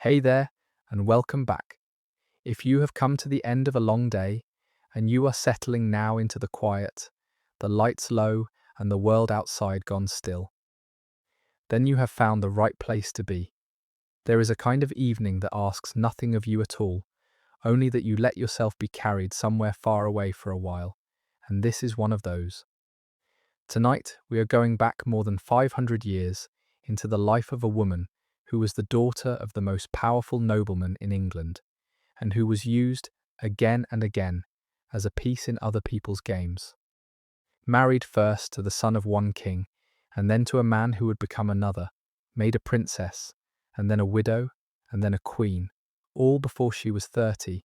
Hey there, and welcome back. If you have come to the end of a long day, and you are settling now into the quiet, the lights low, and the world outside gone still, then you have found the right place to be. There is a kind of evening that asks nothing of you at all, only that you let yourself be carried somewhere far away for a while, and this is one of those. Tonight, we are going back more than 500 years into the life of a woman who was the daughter of the most powerful nobleman in England, and who was used again and again as a piece in other people's games. Married first to the son of one king, and then to a man who would become another, made a princess, and then a widow, and then a queen, all before she was 30,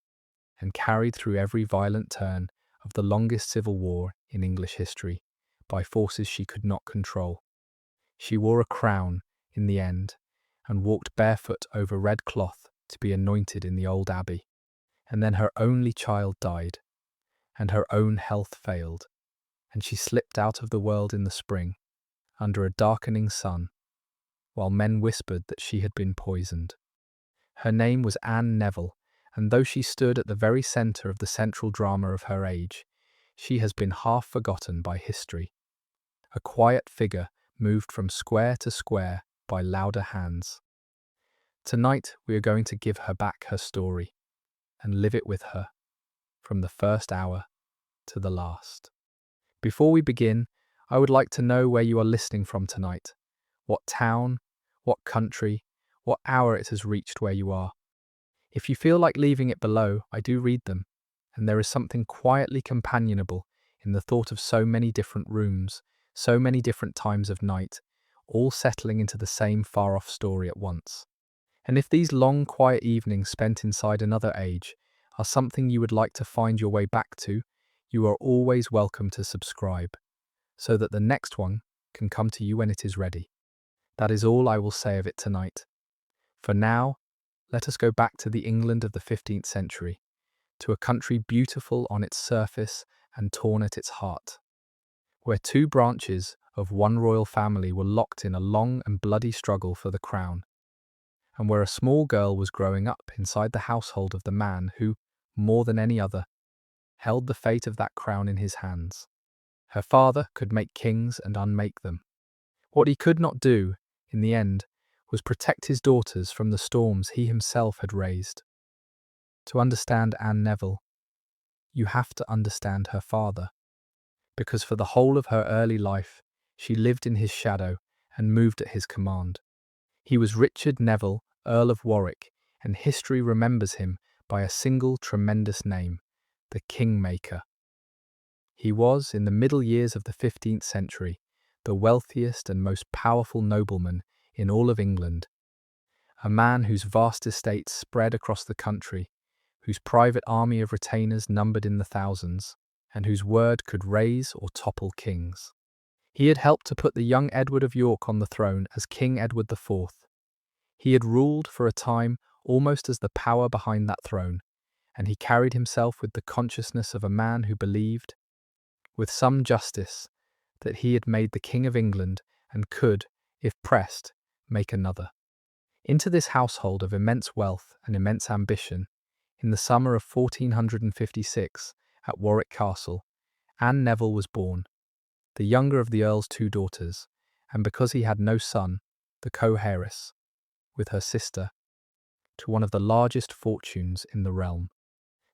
and carried through every violent turn of the longest civil war in English history by forces she could not control. She wore a crown in the end, and walked barefoot over red cloth to be anointed in the old abbey. And then her only child died, and her own health failed, and she slipped out of the world in the spring, under a darkening sun, while men whispered that she had been poisoned. Her name was Anne Neville, and though she stood at the very centre of the central drama of her age, she has been half forgotten by history. A quiet figure moved from square to square by louder hands. Tonight we are going to give her back her story and live it with her, from the first hour to the last. Before we begin, I would like to know where you are listening from tonight. What town, what country, what hour it has reached where you are. If you feel like leaving it below, I do read them, and there is something quietly companionable in the thought of so many different rooms, so many different times of night, all settling into the same far-off story at once. And if these long, quiet evenings spent inside another age are something you would like to find your way back to, you are always welcome to subscribe, so that the next one can come to you when it is ready. That is all I will say of it tonight. For now, let us go back to the England of the 15th century, to a country beautiful on its surface and torn at its heart, where two branches of one royal family were locked in a long and bloody struggle for the crown, and where a small girl was growing up inside the household of the man who, more than any other, held the fate of that crown in his hands. Her father could make kings and unmake them. What he could not do, in the end, was protect his daughters from the storms he himself had raised. To understand Anne Neville, you have to understand her father, because for the whole of her early life, she lived in his shadow and moved at his command. He was Richard Neville, Earl of Warwick, and history remembers him by a single tremendous name, the Kingmaker. He was, in the middle years of the 15th century, the wealthiest and most powerful nobleman in all of England, a man whose vast estates spread across the country, whose private army of retainers numbered in the thousands, and whose word could raise or topple kings. He had helped to put the young Edward of York on the throne as King Edward IV. He had ruled for a time almost as the power behind that throne, and he carried himself with the consciousness of a man who believed, with some justice, that he had made the King of England and could, if pressed, make another. Into this household of immense wealth and immense ambition, in the summer of 1456, at Warwick Castle, Anne Neville was born, the younger of the Earl's two daughters, and because he had no son, the co-heiress, with her sister, to one of the largest fortunes in the realm.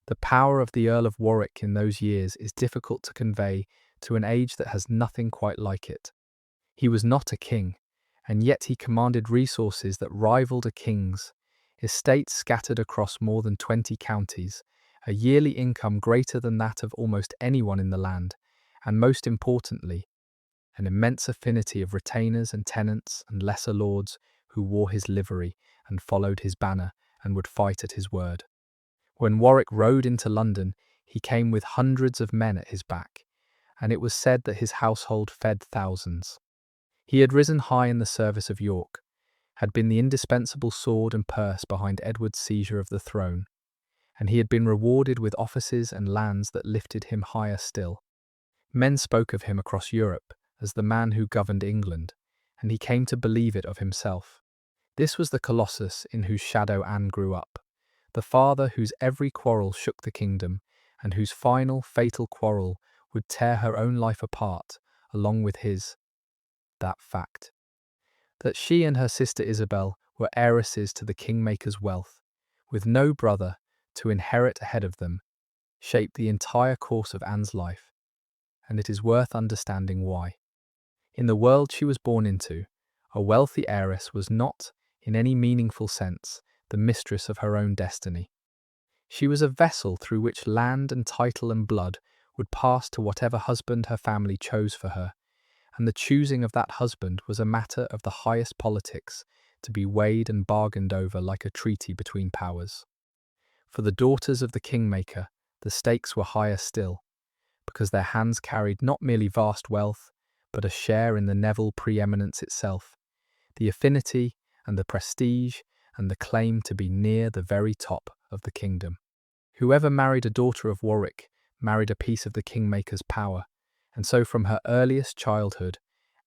The power of the Earl of Warwick in those years is difficult to convey to an age that has nothing quite like it. He was not a king, and yet he commanded resources that rivaled a king's, estates scattered across more than 20 counties, a yearly income greater than that of almost anyone in the land, and most importantly, an immense affinity of retainers and tenants and lesser lords who wore his livery and followed his banner and would fight at his word. When Warwick rode into London, he came with hundreds of men at his back, and it was said that his household fed thousands. He had risen high in the service of York, had been the indispensable sword and purse behind Edward's seizure of the throne, and he had been rewarded with offices and lands that lifted him higher still. Men spoke of him across Europe as the man who governed England, and he came to believe it of himself. This was the colossus in whose shadow Anne grew up, the father whose every quarrel shook the kingdom, and whose final, fatal quarrel would tear her own life apart, along with his. That fact, that she and her sister Isabel were heiresses to the Kingmaker's wealth, with no brother to inherit ahead of them, shaped the entire course of Anne's life, and it is worth understanding why. In the world she was born into, a wealthy heiress was not, in any meaningful sense, the mistress of her own destiny. She was a vessel through which land and title and blood would pass to whatever husband her family chose for her, and the choosing of that husband was a matter of the highest politics, to be weighed and bargained over like a treaty between powers. For the daughters of the Kingmaker, the stakes were higher still, because their hands carried not merely vast wealth, but a share in the Neville preeminence itself, the affinity and the prestige and the claim to be near the very top of the kingdom. Whoever married a daughter of Warwick married a piece of the Kingmaker's power, and so from her earliest childhood,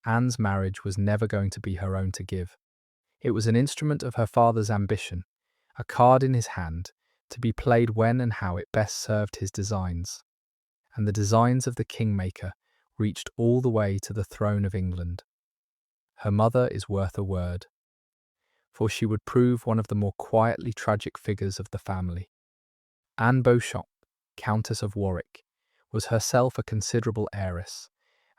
Anne's marriage was never going to be her own to give. It was an instrument of her father's ambition, a card in his hand, to be played when and how it best served his designs. And the designs of the Kingmaker reached all the way to the throne of England. Her mother is worth a word, for she would prove one of the more quietly tragic figures of the family. Anne Beauchamp, Countess of Warwick, was herself a considerable heiress,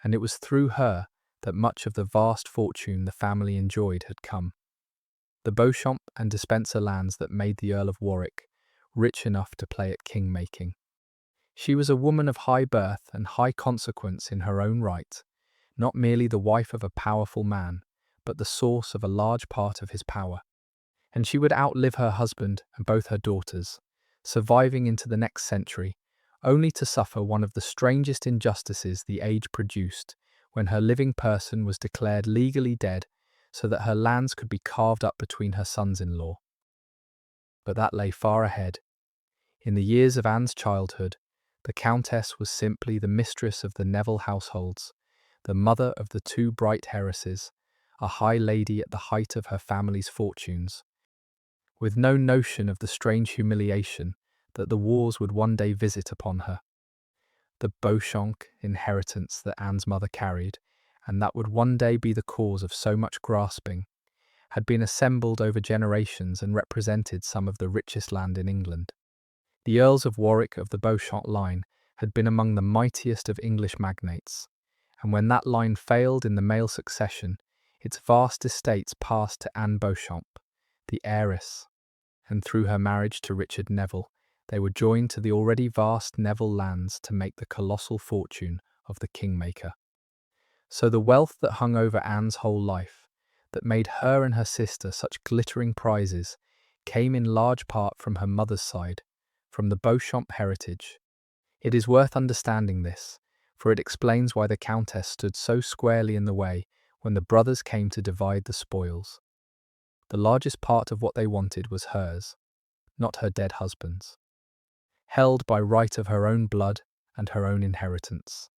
and it was through her that much of the vast fortune the family enjoyed had come. The Beauchamp and Despencer lands that made the Earl of Warwick rich enough to play at king-making. She was a woman of high birth and high consequence in her own right, not merely the wife of a powerful man, but the source of a large part of his power. And she would outlive her husband and both her daughters, surviving into the next century, only to suffer one of the strangest injustices the age produced, when her living person was declared legally dead so that her lands could be carved up between her sons-in-law. But that lay far ahead. In the years of Anne's childhood, the Countess was simply the mistress of the Neville households, the mother of the two bright heiresses, a high lady at the height of her family's fortunes, with no notion of the strange humiliation that the wars would one day visit upon her. The Beauchamp inheritance that Anne's mother carried, and that would one day be the cause of so much grasping, had been assembled over generations and represented some of the richest land in England. The Earls of Warwick of the Beauchamp line had been among the mightiest of English magnates, and when that line failed in the male succession, its vast estates passed to Anne Beauchamp, the heiress, and through her marriage to Richard Neville, they were joined to the already vast Neville lands to make the colossal fortune of the Kingmaker. So the wealth that hung over Anne's whole life, that made her and her sister such glittering prizes, came in large part from her mother's side, from the Beauchamp heritage. It is worth understanding this, for it explains why the Countess stood so squarely in the way when the brothers came to divide the spoils. The largest part of what they wanted was hers, not her dead husband's, held by right of her own blood and her own inheritance.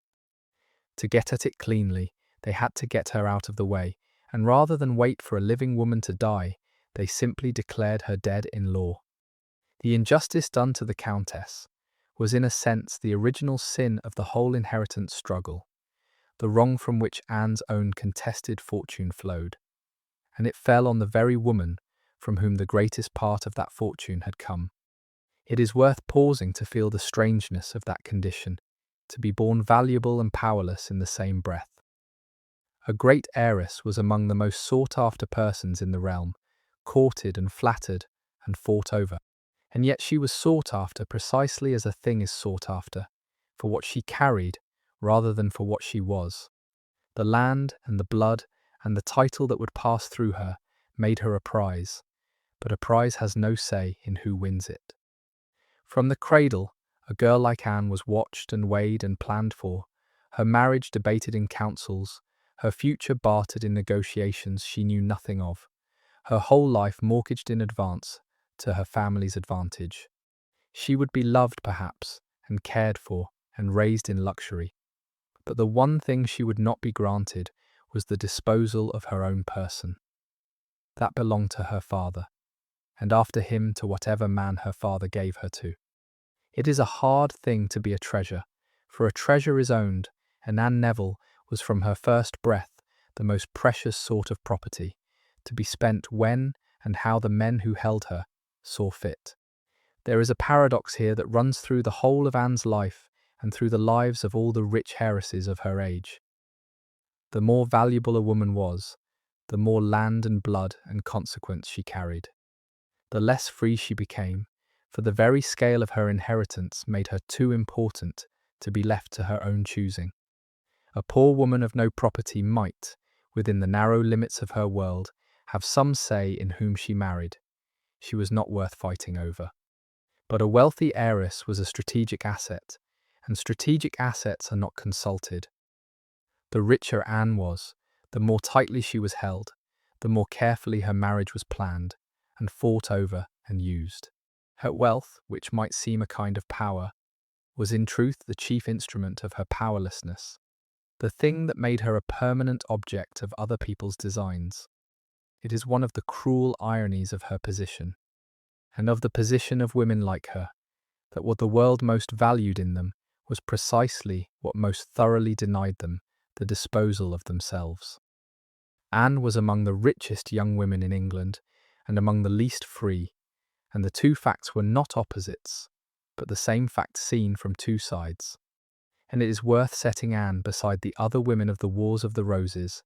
To get at it cleanly, they had to get her out of the way, and rather than wait for a living woman to die, they simply declared her dead in law. The injustice done to the Countess was in a sense the original sin of the whole inheritance struggle, the wrong from which Anne's own contested fortune flowed, and it fell on the very woman from whom the greatest part of that fortune had come. It is worth pausing to feel the strangeness of that condition, to be born valuable and powerless in the same breath. A great heiress was among the most sought-after persons in the realm, courted and flattered and fought over. And yet she was sought after precisely as a thing is sought after, for what she carried rather than for what she was. The land and the blood and the title that would pass through her made her a prize, but a prize has no say in who wins it. From the cradle, a girl like Anne was watched and weighed and planned for, her marriage debated in councils, her future bartered in negotiations she knew nothing of, her whole life mortgaged in advance to her family's advantage. She would be loved, perhaps, and cared for, and raised in luxury. But the one thing she would not be granted was the disposal of her own person. That belonged to her father, and after him to whatever man her father gave her to. It is a hard thing to be a treasure, for a treasure is owned, and Anne Neville was from her first breath the most precious sort of property, to be spent when and how the men who held her saw fit. There is a paradox here that runs through the whole of Anne's life and through the lives of all the rich heiresses of her age. The more valuable a woman was, the more land and blood and consequence she carried. The less free she became, for the very scale of her inheritance made her too important to be left to her own choosing. A poor woman of no property might, within the narrow limits of her world, have some say in whom she married. She was not worth fighting over. But a wealthy heiress was a strategic asset, and strategic assets are not consulted. The richer Anne was, the more tightly she was held, the more carefully her marriage was planned, and fought over and used. Her wealth, which might seem a kind of power, was in truth the chief instrument of her powerlessness, the thing that made her a permanent object of other people's designs. It is one of the cruel ironies of her position, and of the position of women like her, that what the world most valued in them was precisely what most thoroughly denied them the disposal of themselves. Anne was among the richest young women in England, and among the least free, and the two facts were not opposites, but the same fact seen from two sides. And it is worth setting Anne beside the other women of the Wars of the Roses,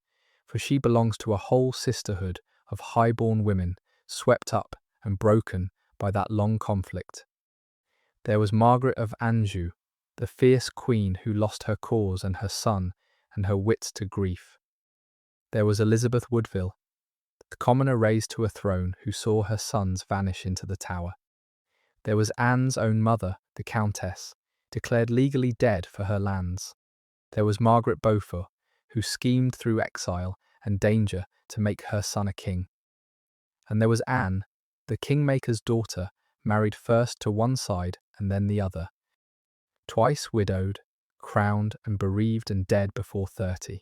for she belongs to a whole sisterhood of high-born women swept up and broken by that long conflict. There was Margaret of Anjou, the fierce queen who lost her cause and her son and her wits to grief. There was Elizabeth Woodville, the commoner raised to a throne who saw her sons vanish into the Tower. There was Anne's own mother, the Countess, declared legally dead for her lands. There was Margaret Beaufort, who schemed through exile and danger to make her son a king. And there was Anne, the Kingmaker's daughter, married first to one side and then the other, twice widowed, crowned and bereaved and dead before 30.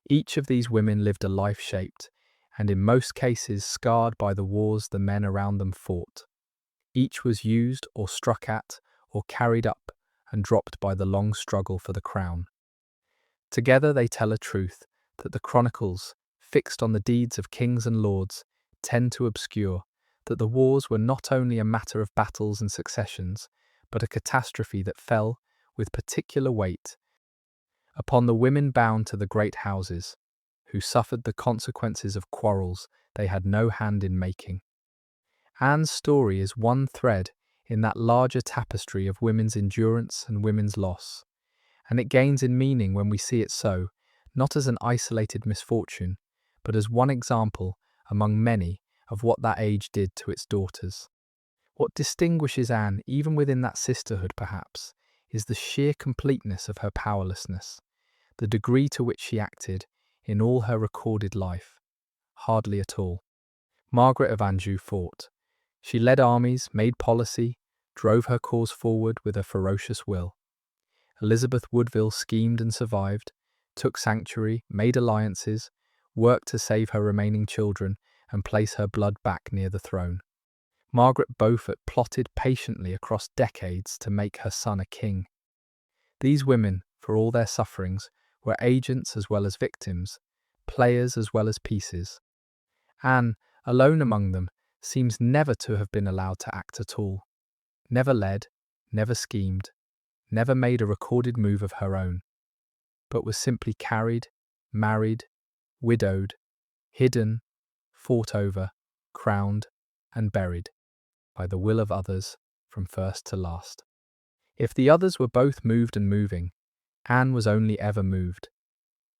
Each of these women lived a life shaped, and in most cases scarred by the wars the men around them fought. Each was used or struck at or carried up and dropped by the long struggle for the crown. Together they tell a truth that the chronicles, fixed on the deeds of kings and lords, tend to obscure, that the wars were not only a matter of battles and successions, but a catastrophe that fell, with particular weight, upon the women bound to the great houses, who suffered the consequences of quarrels they had no hand in making. Anne's story is one thread in that larger tapestry of women's endurance and women's loss, and it gains in meaning when we see it so, not as an isolated misfortune, but as one example among many of what that age did to its daughters. What distinguishes Anne, even within that sisterhood perhaps, is the sheer completeness of her powerlessness, the degree to which she acted in all her recorded life. Hardly at all. Margaret of Anjou fought. She led armies, made policy, drove her cause forward with a ferocious will. Elizabeth Woodville schemed and survived, took sanctuary, made alliances, worked to save her remaining children and place her blood back near the throne. Margaret Beaufort plotted patiently across decades to make her son a king. These women, for all their sufferings, were agents as well as victims, players as well as pieces. Anne, alone among them, seems never to have been allowed to act at all. Never led, never schemed, never made a recorded move of her own, but was simply carried, married, widowed, hidden, fought over, crowned, and buried, by the will of others, from first to last. If the others were both moved and moving, Anne was only ever moved.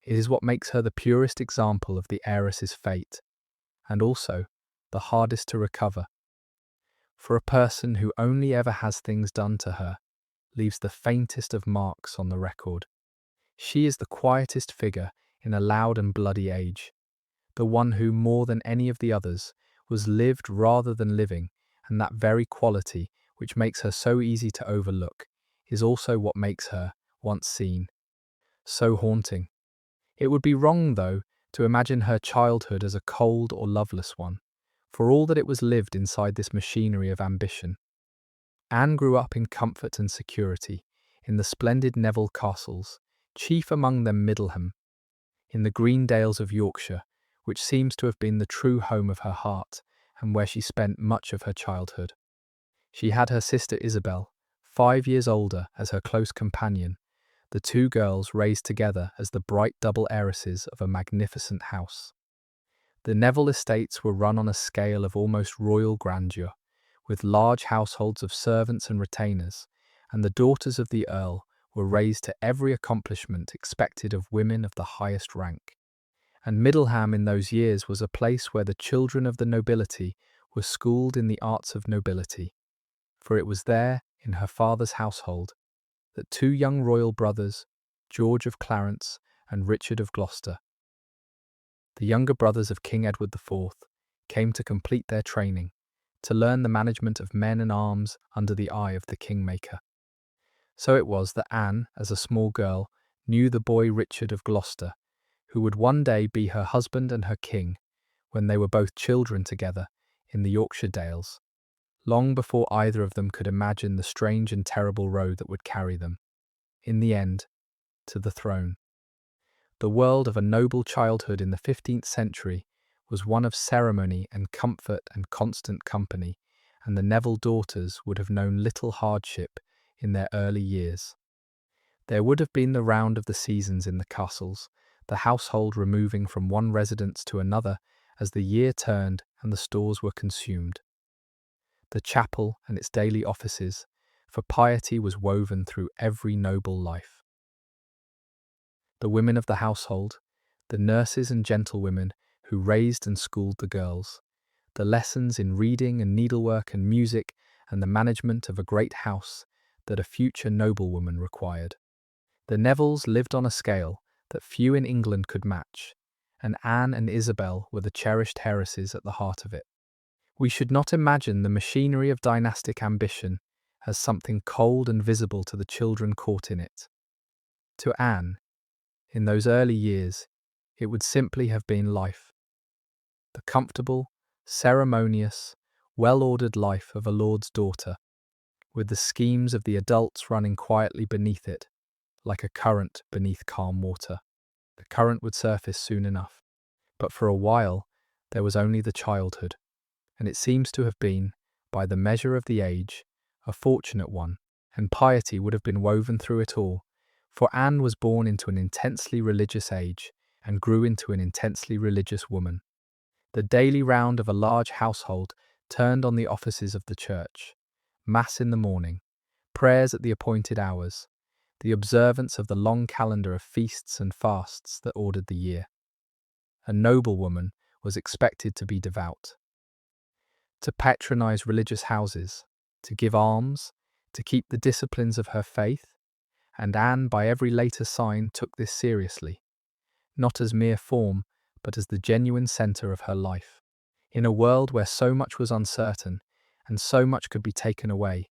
It is what makes her the purest example of the heiress's fate, and also the hardest to recover. For a person who only ever has things done to her, leaves the faintest of marks on the record. She is the quietest figure in a loud and bloody age, the one who, more than any of the others, was lived rather than living, and that very quality which makes her so easy to overlook is also what makes her, once seen, so haunting. It would be wrong, though, to imagine her childhood as a cold or loveless one, for all that it was lived inside this machinery of ambition. Anne grew up in comfort and security, in the splendid Neville castles, chief among them Middleham, in the green dales of Yorkshire, which seems to have been the true home of her heart, and where she spent much of her childhood. She had her sister Isabel, 5 years older, as her close companion, the two girls raised together as the bright double heiresses of a magnificent house. The Neville estates were run on a scale of almost royal grandeur, with large households of servants and retainers, and the daughters of the Earl were raised to every accomplishment expected of women of the highest rank. And Middleham in those years was a place where the children of the nobility were schooled in the arts of nobility, for it was there, in her father's household, that two young royal brothers, George of Clarence and Richard of Gloucester, the younger brothers of King Edward IV, came to complete their training, to learn the management of men and arms under the eye of the Kingmaker. So it was that Anne, as a small girl, knew the boy Richard of Gloucester, who would one day be her husband and her king, when they were both children together in the Yorkshire dales, long before either of them could imagine the strange and terrible road that would carry them, in the end, to the throne. The world of a noble childhood in the 15th century was one of ceremony and comfort and constant company, and the Neville daughters would have known little hardship in their early years. There would have been the round of the seasons in the castles, the household removing from one residence to another as the year turned and the stores were consumed. The chapel and its daily offices, for piety was woven through every noble life. The women of the household, the nurses and gentlewomen who raised and schooled the girls, the lessons in reading and needlework and music and the management of a great house that a future noblewoman required. The Nevilles lived on a scale that few in England could match, and Anne and Isabel were the cherished heiresses at the heart of it. We should not imagine the machinery of dynastic ambition as something cold and visible to the children caught in it. To Anne, in those early years, it would simply have been life. The comfortable, ceremonious, well-ordered life of a lord's daughter, with the schemes of the adults running quietly beneath it, like a current beneath calm water. The current would surface soon enough, but for a while there was only the childhood, and it seems to have been, by the measure of the age, a fortunate one, and piety would have been woven through it all, for Anne was born into an intensely religious age and grew into an intensely religious woman. The daily round of a large household turned on the offices of the church, mass in the morning, prayers at the appointed hours, the observance of the long calendar of feasts and fasts that ordered the year. A noblewoman was expected to be devout, to patronize religious houses, to give alms, to keep the disciplines of her faith, and Anne, by every later sign, took this seriously, not as mere form, but as the genuine centre of her life. In a world where so much was uncertain, and so much could be taken away,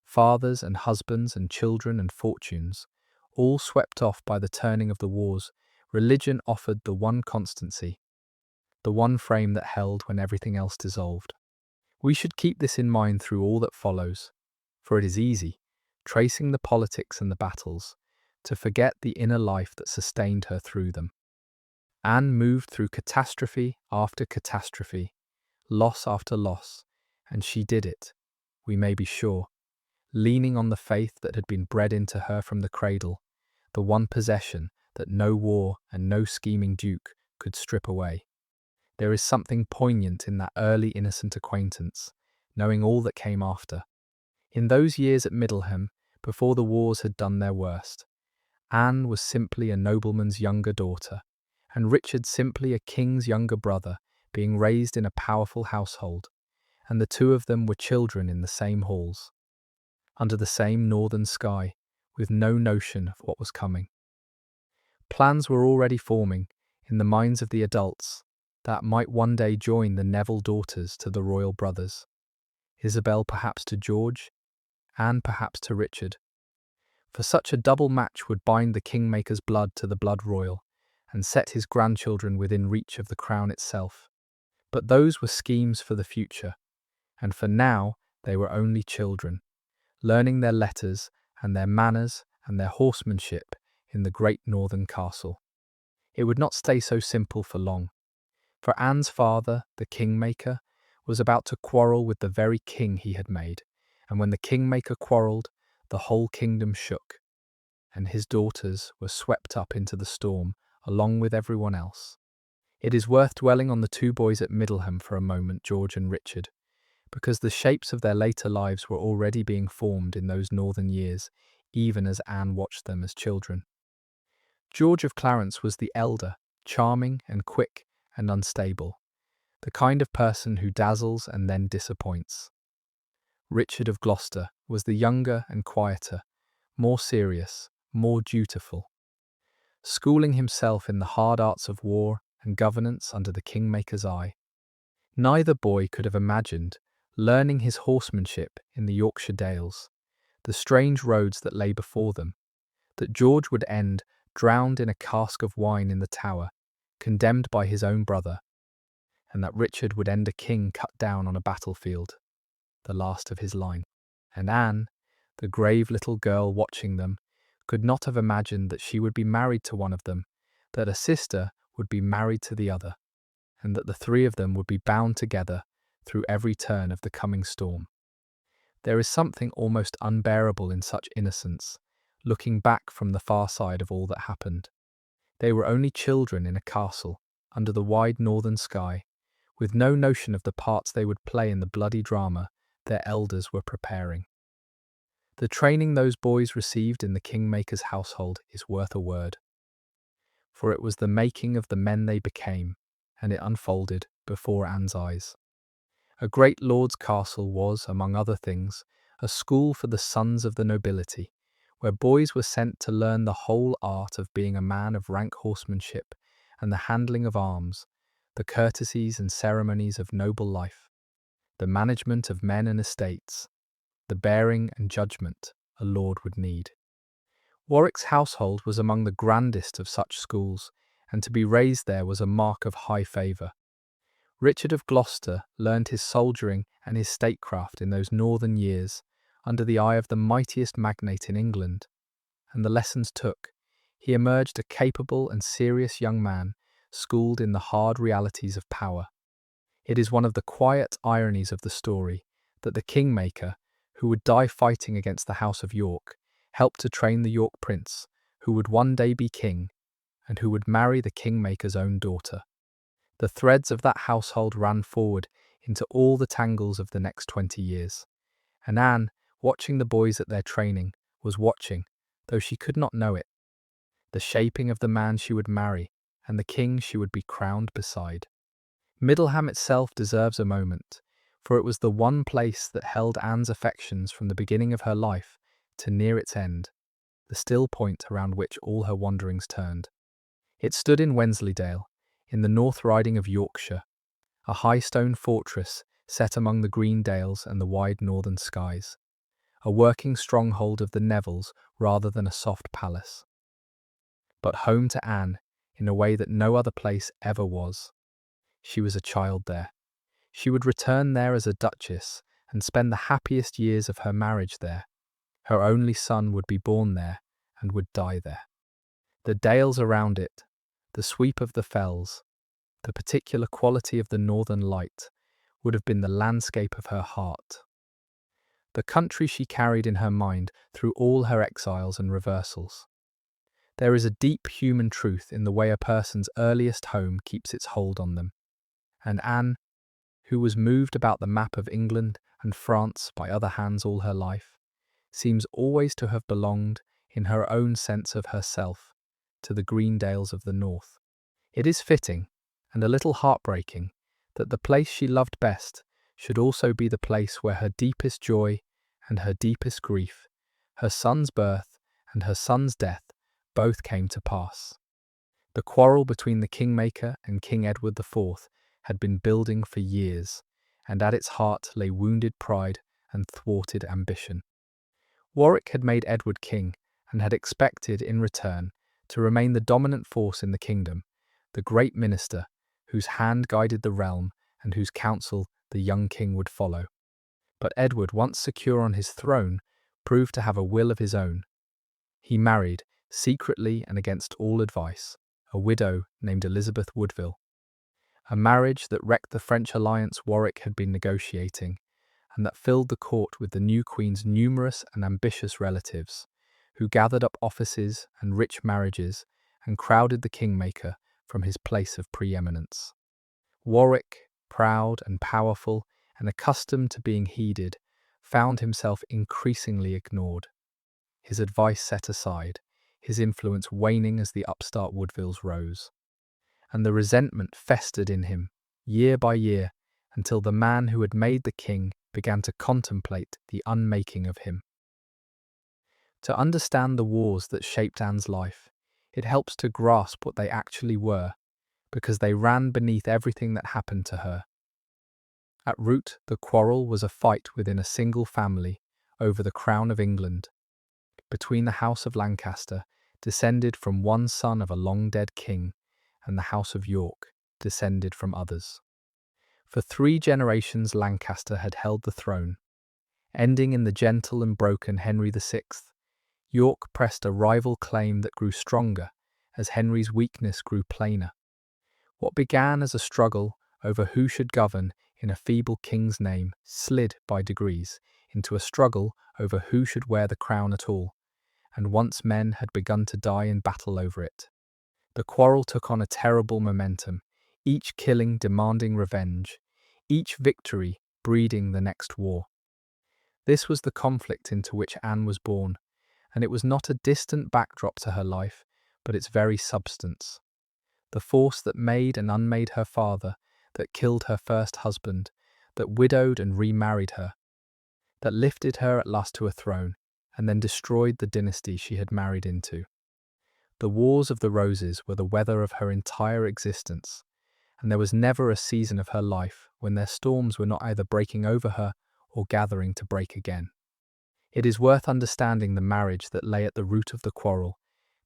fathers and husbands and children and fortunes, all swept off by the turning of the wars, religion offered the one constancy, the one frame that held when everything else dissolved. We should keep this in mind through all that follows, for it is easy, tracing the politics and the battles, to forget the inner life that sustained her through them. Anne moved through catastrophe after catastrophe, loss after loss, and she did it, we may be sure, leaning on the faith that had been bred into her from the cradle, the one possession that no war and no scheming duke could strip away. There is something poignant in that early innocent acquaintance, knowing all that came after. In those years at Middleham, before the wars had done their worst, Anne was simply a nobleman's younger daughter, and Richard simply a king's younger brother, being raised in a powerful household, and the two of them were children in the same halls, under the same northern sky, with no notion of what was coming. Plans were already forming, in the minds of the adults, that might one day join the Neville daughters to the royal brothers, Isabel perhaps to George, Anne perhaps to Richard. For such a double match would bind the Kingmaker's blood to the blood royal, and set his grandchildren within reach of the crown itself. But those were schemes for the future, and for now they were only children, learning their letters and their manners and their horsemanship in the great northern castle. It would not stay so simple for long, for Anne's father, the Kingmaker, was about to quarrel with the very king he had made, and when the Kingmaker quarrelled, the whole kingdom shook, and his daughters were swept up into the storm along with everyone else. It is worth dwelling on the two boys at Middleham for a moment, George and Richard, because the shapes of their later lives were already being formed in those northern years, even as Anne watched them as children. George of Clarence was the elder, charming and quick and unstable, the kind of person who dazzles and then disappoints. Richard of Gloucester was the younger and quieter, more serious, more dutiful, schooling himself in the hard arts of war and governance under the Kingmaker's eye. Neither boy could have imagined learning his horsemanship in the Yorkshire dales, the strange roads that lay before them, that George would end drowned in a cask of wine in the Tower, condemned by his own brother, and that Richard would end a king cut down on a battlefield, the last of his line. And Anne, the grave little girl watching them, could not have imagined that she would be married to one of them, that a sister would be married to the other, and that the three of them would be bound together through every turn of the coming storm. There is something almost unbearable in such innocence, looking back from the far side of all that happened. They were only children in a castle, under the wide northern sky, with no notion of the parts they would play in the bloody drama their elders were preparing. The training those boys received in the Kingmaker's household is worth a word, for it was the making of the men they became, and it unfolded before Anne's eyes. A great lord's castle was, among other things, a school for the sons of the nobility, where boys were sent to learn the whole art of being a man of rank horsemanship and the handling of arms, the courtesies and ceremonies of noble life, the management of men and estates, the bearing and judgment a lord would need. Warwick's household was among the grandest of such schools, and to be raised there was a mark of high favour. Richard of Gloucester learned his soldiering and his statecraft in those northern years under the eye of the mightiest magnate in England, and the lessons took, he emerged a capable and serious young man, schooled in the hard realities of power. It is one of the quiet ironies of the story that the Kingmaker, who would die fighting against the House of York, helped to train the York prince, who would one day be king, and who would marry the Kingmaker's own daughter. The threads of that household ran forward into all the tangles of the next 20 years, and Anne, watching the boys at their training, was watching, though she could not know it, the shaping of the man she would marry and the king she would be crowned beside. Middleham itself deserves a moment, for it was the one place that held Anne's affections from the beginning of her life to near its end, the still point around which all her wanderings turned. It stood in Wensleydale, in the North Riding of Yorkshire, a high stone fortress set among the green dales and the wide northern skies, a working stronghold of the Nevilles rather than a soft palace. But home to Anne in a way that no other place ever was. She was a child there. She would return there as a duchess and spend the happiest years of her marriage there. Her only son would be born there and would die there. The dales around it, the sweep of the fells, the particular quality of the northern light would have been the landscape of her heart. The country she carried in her mind through all her exiles and reversals. There is a deep human truth in the way a person's earliest home keeps its hold on them. And Anne, who was moved about the map of England and France by other hands all her life, seems always to have belonged, in her own sense of herself, to the green dales of the north. It is fitting, and a little heartbreaking, that the place she loved best should also be the place where her deepest joy and her deepest grief, her son's birth and her son's death, both came to pass. The quarrel between the Kingmaker and King Edward IV had been building for years, and at its heart lay wounded pride and thwarted ambition. Warwick had made Edward king, and had expected, in return, to remain the dominant force in the kingdom, the great minister whose hand guided the realm and whose counsel the young king would follow. But Edward, once secure on his throne, proved to have a will of his own. He married, secretly and against all advice, a widow named Elizabeth Woodville. A marriage that wrecked the French alliance Warwick had been negotiating, and that filled the court with the new queen's numerous and ambitious relatives, who gathered up offices and rich marriages and crowded the Kingmaker from his place of preeminence. Warwick, proud and powerful and accustomed to being heeded, found himself increasingly ignored. His advice set aside, his influence waning as the upstart Woodvilles rose. And the resentment festered in him, year by year, until the man who had made the king began to contemplate the unmaking of him. To understand the wars that shaped Anne's life, it helps to grasp what they actually were, because they ran beneath everything that happened to her. At root, the quarrel was a fight within a single family over the crown of England, between the House of Lancaster, descended from one son of a long-dead king, and the House of York, descended from others. For 3 generations Lancaster had held the throne. Ending in the gentle and broken Henry VI, York pressed a rival claim that grew stronger as Henry's weakness grew plainer. What began as a struggle over who should govern in a feeble king's name slid by degrees into a struggle over who should wear the crown at all, and once men had begun to die in battle over it. The quarrel took on a terrible momentum, each killing demanding revenge, each victory breeding the next war. This was the conflict into which Anne was born, and it was not a distant backdrop to her life, but its very substance. The force that made and unmade her father, that killed her first husband, that widowed and remarried her, that lifted her at last to a throne, and then destroyed the dynasty she had married into. The Wars of the Roses were the weather of her entire existence, and there was never a season of her life when their storms were not either breaking over her or gathering to break again. It is worth understanding the marriage that lay at the root of the quarrel,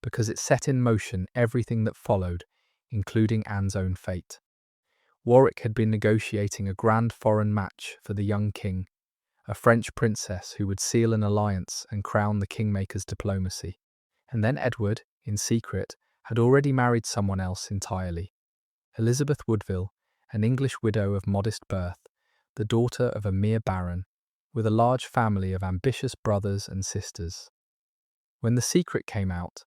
because it set in motion everything that followed, including Anne's own fate. Warwick had been negotiating a grand foreign match for the young king, a French princess who would seal an alliance and crown the Kingmaker's diplomacy. And then Edward, in secret, had already married someone else entirely. Elizabeth Woodville, an English widow of modest birth, the daughter of a mere baron, with a large family of ambitious brothers and sisters. When the secret came out,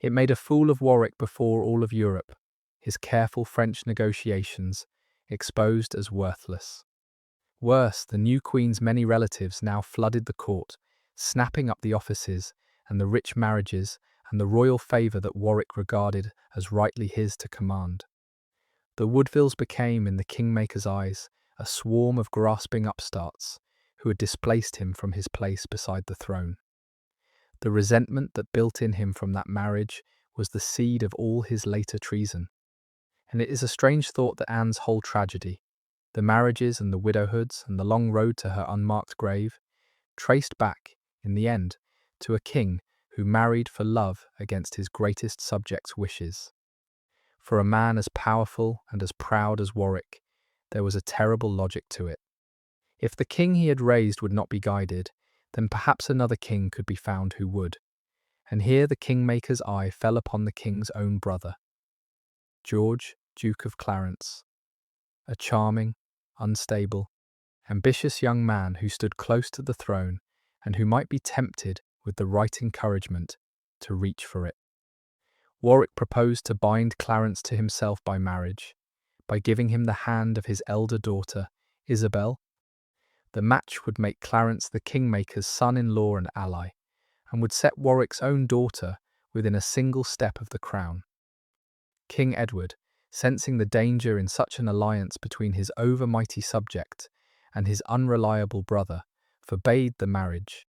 it made a fool of Warwick before all of Europe, his careful French negotiations exposed as worthless. Worse, the new queen's many relatives now flooded the court, snapping up the offices and the rich marriages and the royal favour that Warwick regarded as rightly his to command. The Woodvilles became, in the Kingmaker's eyes, a swarm of grasping upstarts who had displaced him from his place beside the throne. The resentment that built in him from that marriage was the seed of all his later treason. And it is a strange thought that Anne's whole tragedy, the marriages and the widowhoods and the long road to her unmarked grave, traced back, in the end, to a king who married for love against his greatest subjects' wishes. For a man as powerful and as proud as Warwick, there was a terrible logic to it. If the king he had raised would not be guided, then perhaps another king could be found who would. And here the Kingmaker's eye fell upon the king's own brother, George, Duke of Clarence, a charming, unstable, ambitious young man who stood close to the throne and who might be tempted, with the right encouragement, to reach for it. Warwick proposed to bind Clarence to himself by marriage, by giving him the hand of his elder daughter, Isabel. The match would make Clarence the Kingmaker's son-in-law and ally, and would set Warwick's own daughter within a single step of the crown. King Edward, sensing the danger in such an alliance between his overmighty subject and his unreliable brother, forbade the marriage.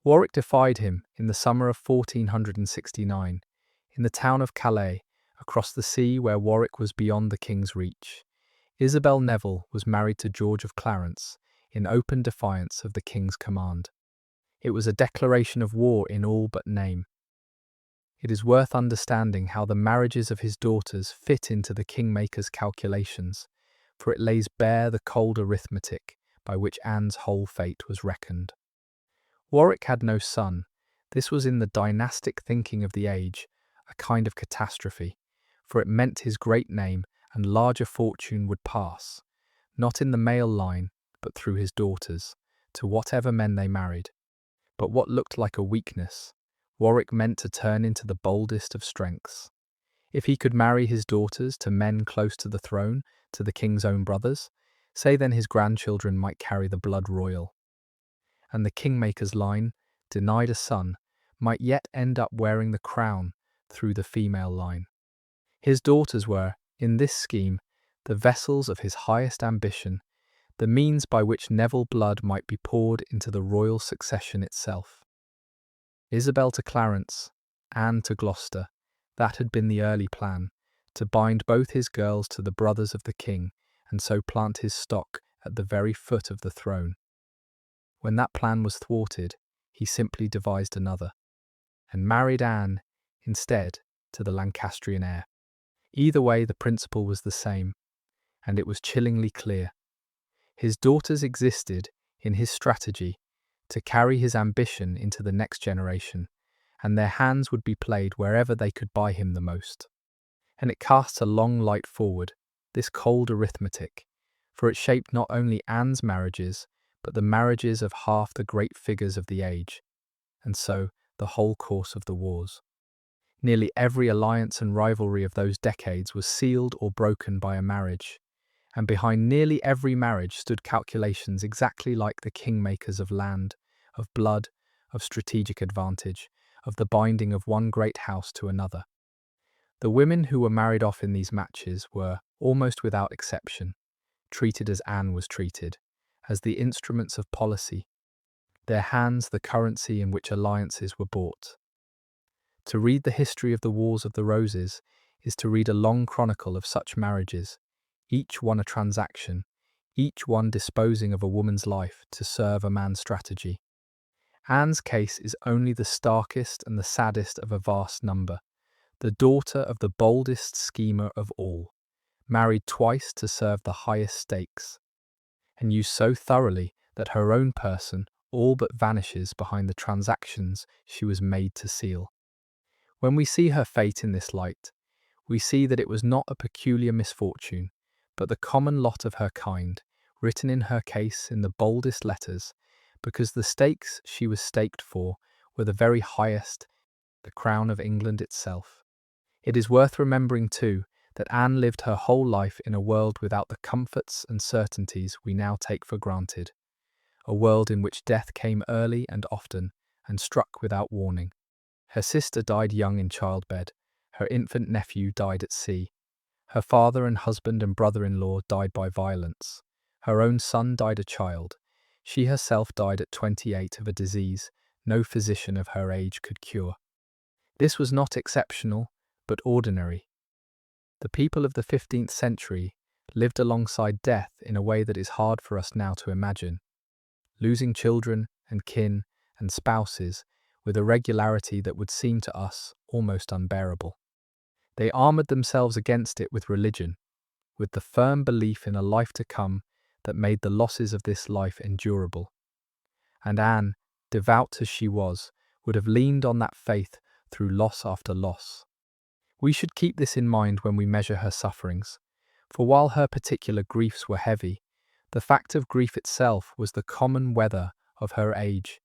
Warwick defied him in the summer of 1469, in the town of Calais, across the sea where Warwick was beyond the king's reach. Isabel Neville was married to George of Clarence, in open defiance of the king's command. It was a declaration of war in all but name. It is worth understanding how the marriages of his daughters fit into the Kingmaker's calculations, for it lays bare the cold arithmetic by which Anne's whole fate was reckoned. Warwick had no son. This was in the dynastic thinking of the age, a kind of catastrophe, for it meant his great name and larger fortune would pass, not in the male line, but through his daughters, to whatever men they married. But what looked like a weakness, Warwick meant to turn into the boldest of strengths. If he could marry his daughters to men close to the throne, to the king's own brothers, say then his grandchildren might carry the blood royal. And the Kingmaker's line, denied a son, might yet end up wearing the crown through the female line. His daughters were, in this scheme, the vessels of his highest ambition, the means by which Neville blood might be poured into the royal succession itself. Isabel to Clarence, Anne to Gloucester, that had been the early plan, to bind both his girls to the brothers of the king, and so plant his stock at the very foot of the throne. When that plan was thwarted, he simply devised another, and married Anne, instead, to the Lancastrian heir. Either way, the principle was the same, and it was chillingly clear. His daughters existed, in his strategy, to carry his ambition into the next generation, and their hands would be played wherever they could buy him the most. And it casts a long light forward, this cold arithmetic, for it shaped not only Anne's marriages, but the marriages of half the great figures of the age, and so the whole course of the wars. Nearly every alliance and rivalry of those decades was sealed or broken by a marriage, and behind nearly every marriage stood calculations exactly like the Kingmakers of land, of blood, of strategic advantage, of the binding of one great house to another. The women who were married off in these matches were, almost without exception, treated as Anne was treated, as the instruments of policy, their hands the currency in which alliances were bought. To read the history of the Wars of the Roses is to read a long chronicle of such marriages, each one a transaction, each one disposing of a woman's life to serve a man's strategy. Anne's case is only the starkest and the saddest of a vast number, the daughter of the boldest schemer of all, married twice to serve the highest stakes, and used so thoroughly that her own person all but vanishes behind the transactions she was made to seal. When we see her fate in this light, we see that it was not a peculiar misfortune, but the common lot of her kind, written in her case in the boldest letters, because the stakes she was staked for were the very highest, the crown of England itself. It is worth remembering, too, that Anne lived her whole life in a world without the comforts and certainties we now take for granted, a world in which death came early and often, and struck without warning. Her sister died young in childbed, her infant nephew died at sea, her father and husband and brother-in-law died by violence, her own son died a child, she herself died at 28 of a disease no physician of her age could cure. This was not exceptional, but ordinary. The people of the 15th century lived alongside death in a way that is hard for us now to imagine, losing children and kin and spouses with a regularity that would seem to us almost unbearable. They armoured themselves against it with religion, with the firm belief in a life to come that made the losses of this life endurable. And Anne, devout as she was, would have leaned on that faith through loss after loss. We should keep this in mind when we measure her sufferings, for while her particular griefs were heavy, the fact of grief itself was the common weather of her age,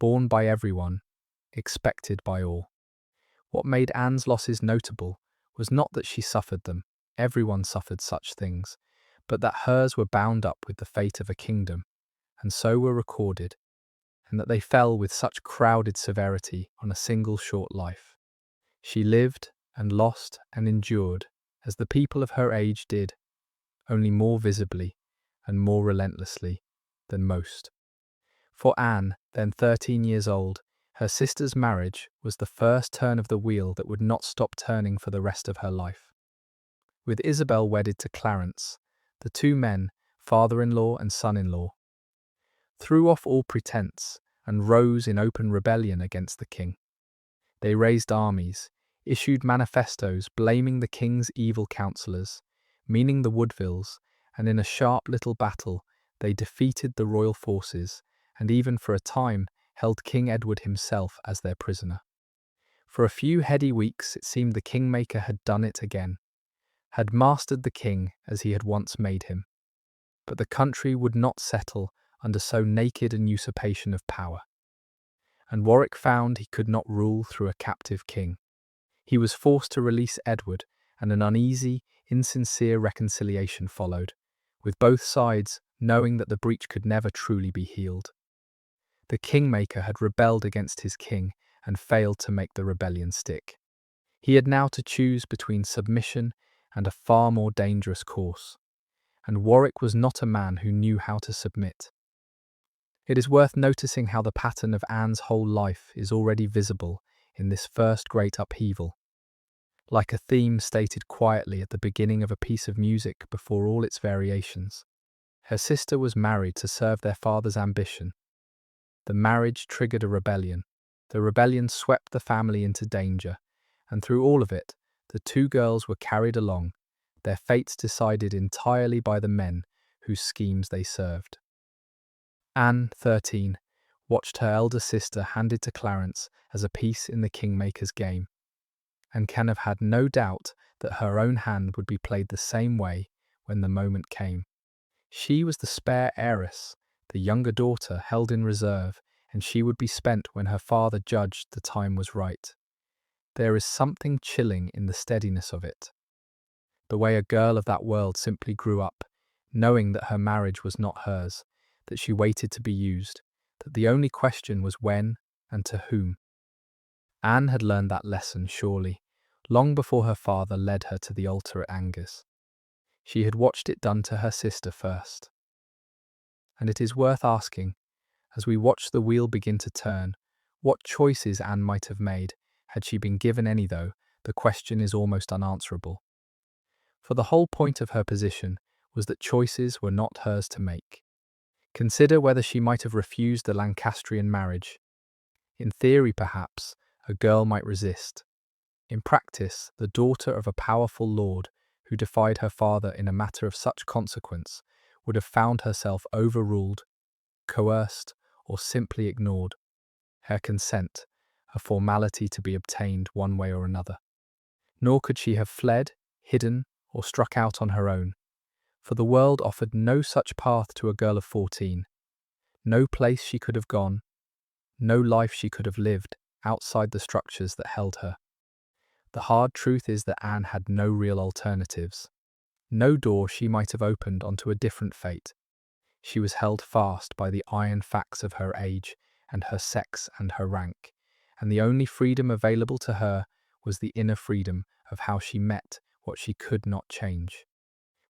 borne by everyone, expected by all. What made Anne's losses notable was not that she suffered them, everyone suffered such things, but that hers were bound up with the fate of a kingdom, and so were recorded, and that they fell with such crowded severity on a single short life. She lived and lost and endured as the people of her age did, only more visibly and more relentlessly than most. For Anne, then 13 years old, her sister's marriage was the first turn of the wheel that would not stop turning for the rest of her life. With Isabel wedded to Clarence, the two men, father-in-law and son-in-law, threw off all pretense and rose in open rebellion against the king. They raised armies, issued manifestos blaming the king's evil counsellors, meaning the Woodvilles, and in a sharp little battle they defeated the royal forces and even for a time held King Edward himself as their prisoner. For a few heady weeks it seemed the Kingmaker had done it again, had mastered the king as he had once made him. But the country would not settle under so naked an usurpation of power. And Warwick found he could not rule through a captive king. He was forced to release Edward, and an uneasy, insincere reconciliation followed, with both sides knowing that the breach could never truly be healed. The Kingmaker had rebelled against his king and failed to make the rebellion stick. He had now to choose between submission and a far more dangerous course, and Warwick was not a man who knew how to submit. It is worth noticing how the pattern of Anne's whole life is already visible in this first great upheaval, like a theme stated quietly at the beginning of a piece of music before all its variations. Her sister was married to serve their father's ambition. The marriage triggered a rebellion. The rebellion swept the family into danger, and through all of it, the two girls were carried along, their fates decided entirely by the men whose schemes they served. Anne, 13, watched her elder sister handed to Clarence as a piece in the Kingmaker's game, and can have had no doubt that her own hand would be played the same way when the moment came. She was the spare heiress, the younger daughter held in reserve, and she would be spent when her father judged the time was right. There is something chilling in the steadiness of it. The way a girl of that world simply grew up, knowing that her marriage was not hers, that she waited to be used, that the only question was when and to whom. Anne had learned that lesson, surely, long before her father led her to the altar at Angus. She had watched it done to her sister first. And it is worth asking, as we watch the wheel begin to turn, what choices Anne might have made, had she been given any though, the question is almost unanswerable. For the whole point of her position was that choices were not hers to make. Consider whether she might have refused the Lancastrian marriage. In theory, perhaps, a girl might resist. In practice, the daughter of a powerful lord who defied her father in a matter of such consequence would have found herself overruled, coerced, or simply ignored. Her consent, a formality to be obtained one way or another. Nor could she have fled, hidden, or struck out on her own, for the world offered no such path to a girl of 14, no place she could have gone, no life she could have lived outside the structures that held her. The hard truth is that Anne had no real alternatives, no door she might have opened onto a different fate. She was held fast by the iron facts of her age and her sex and her rank, and the only freedom available to her was the inner freedom of how she met what she could not change.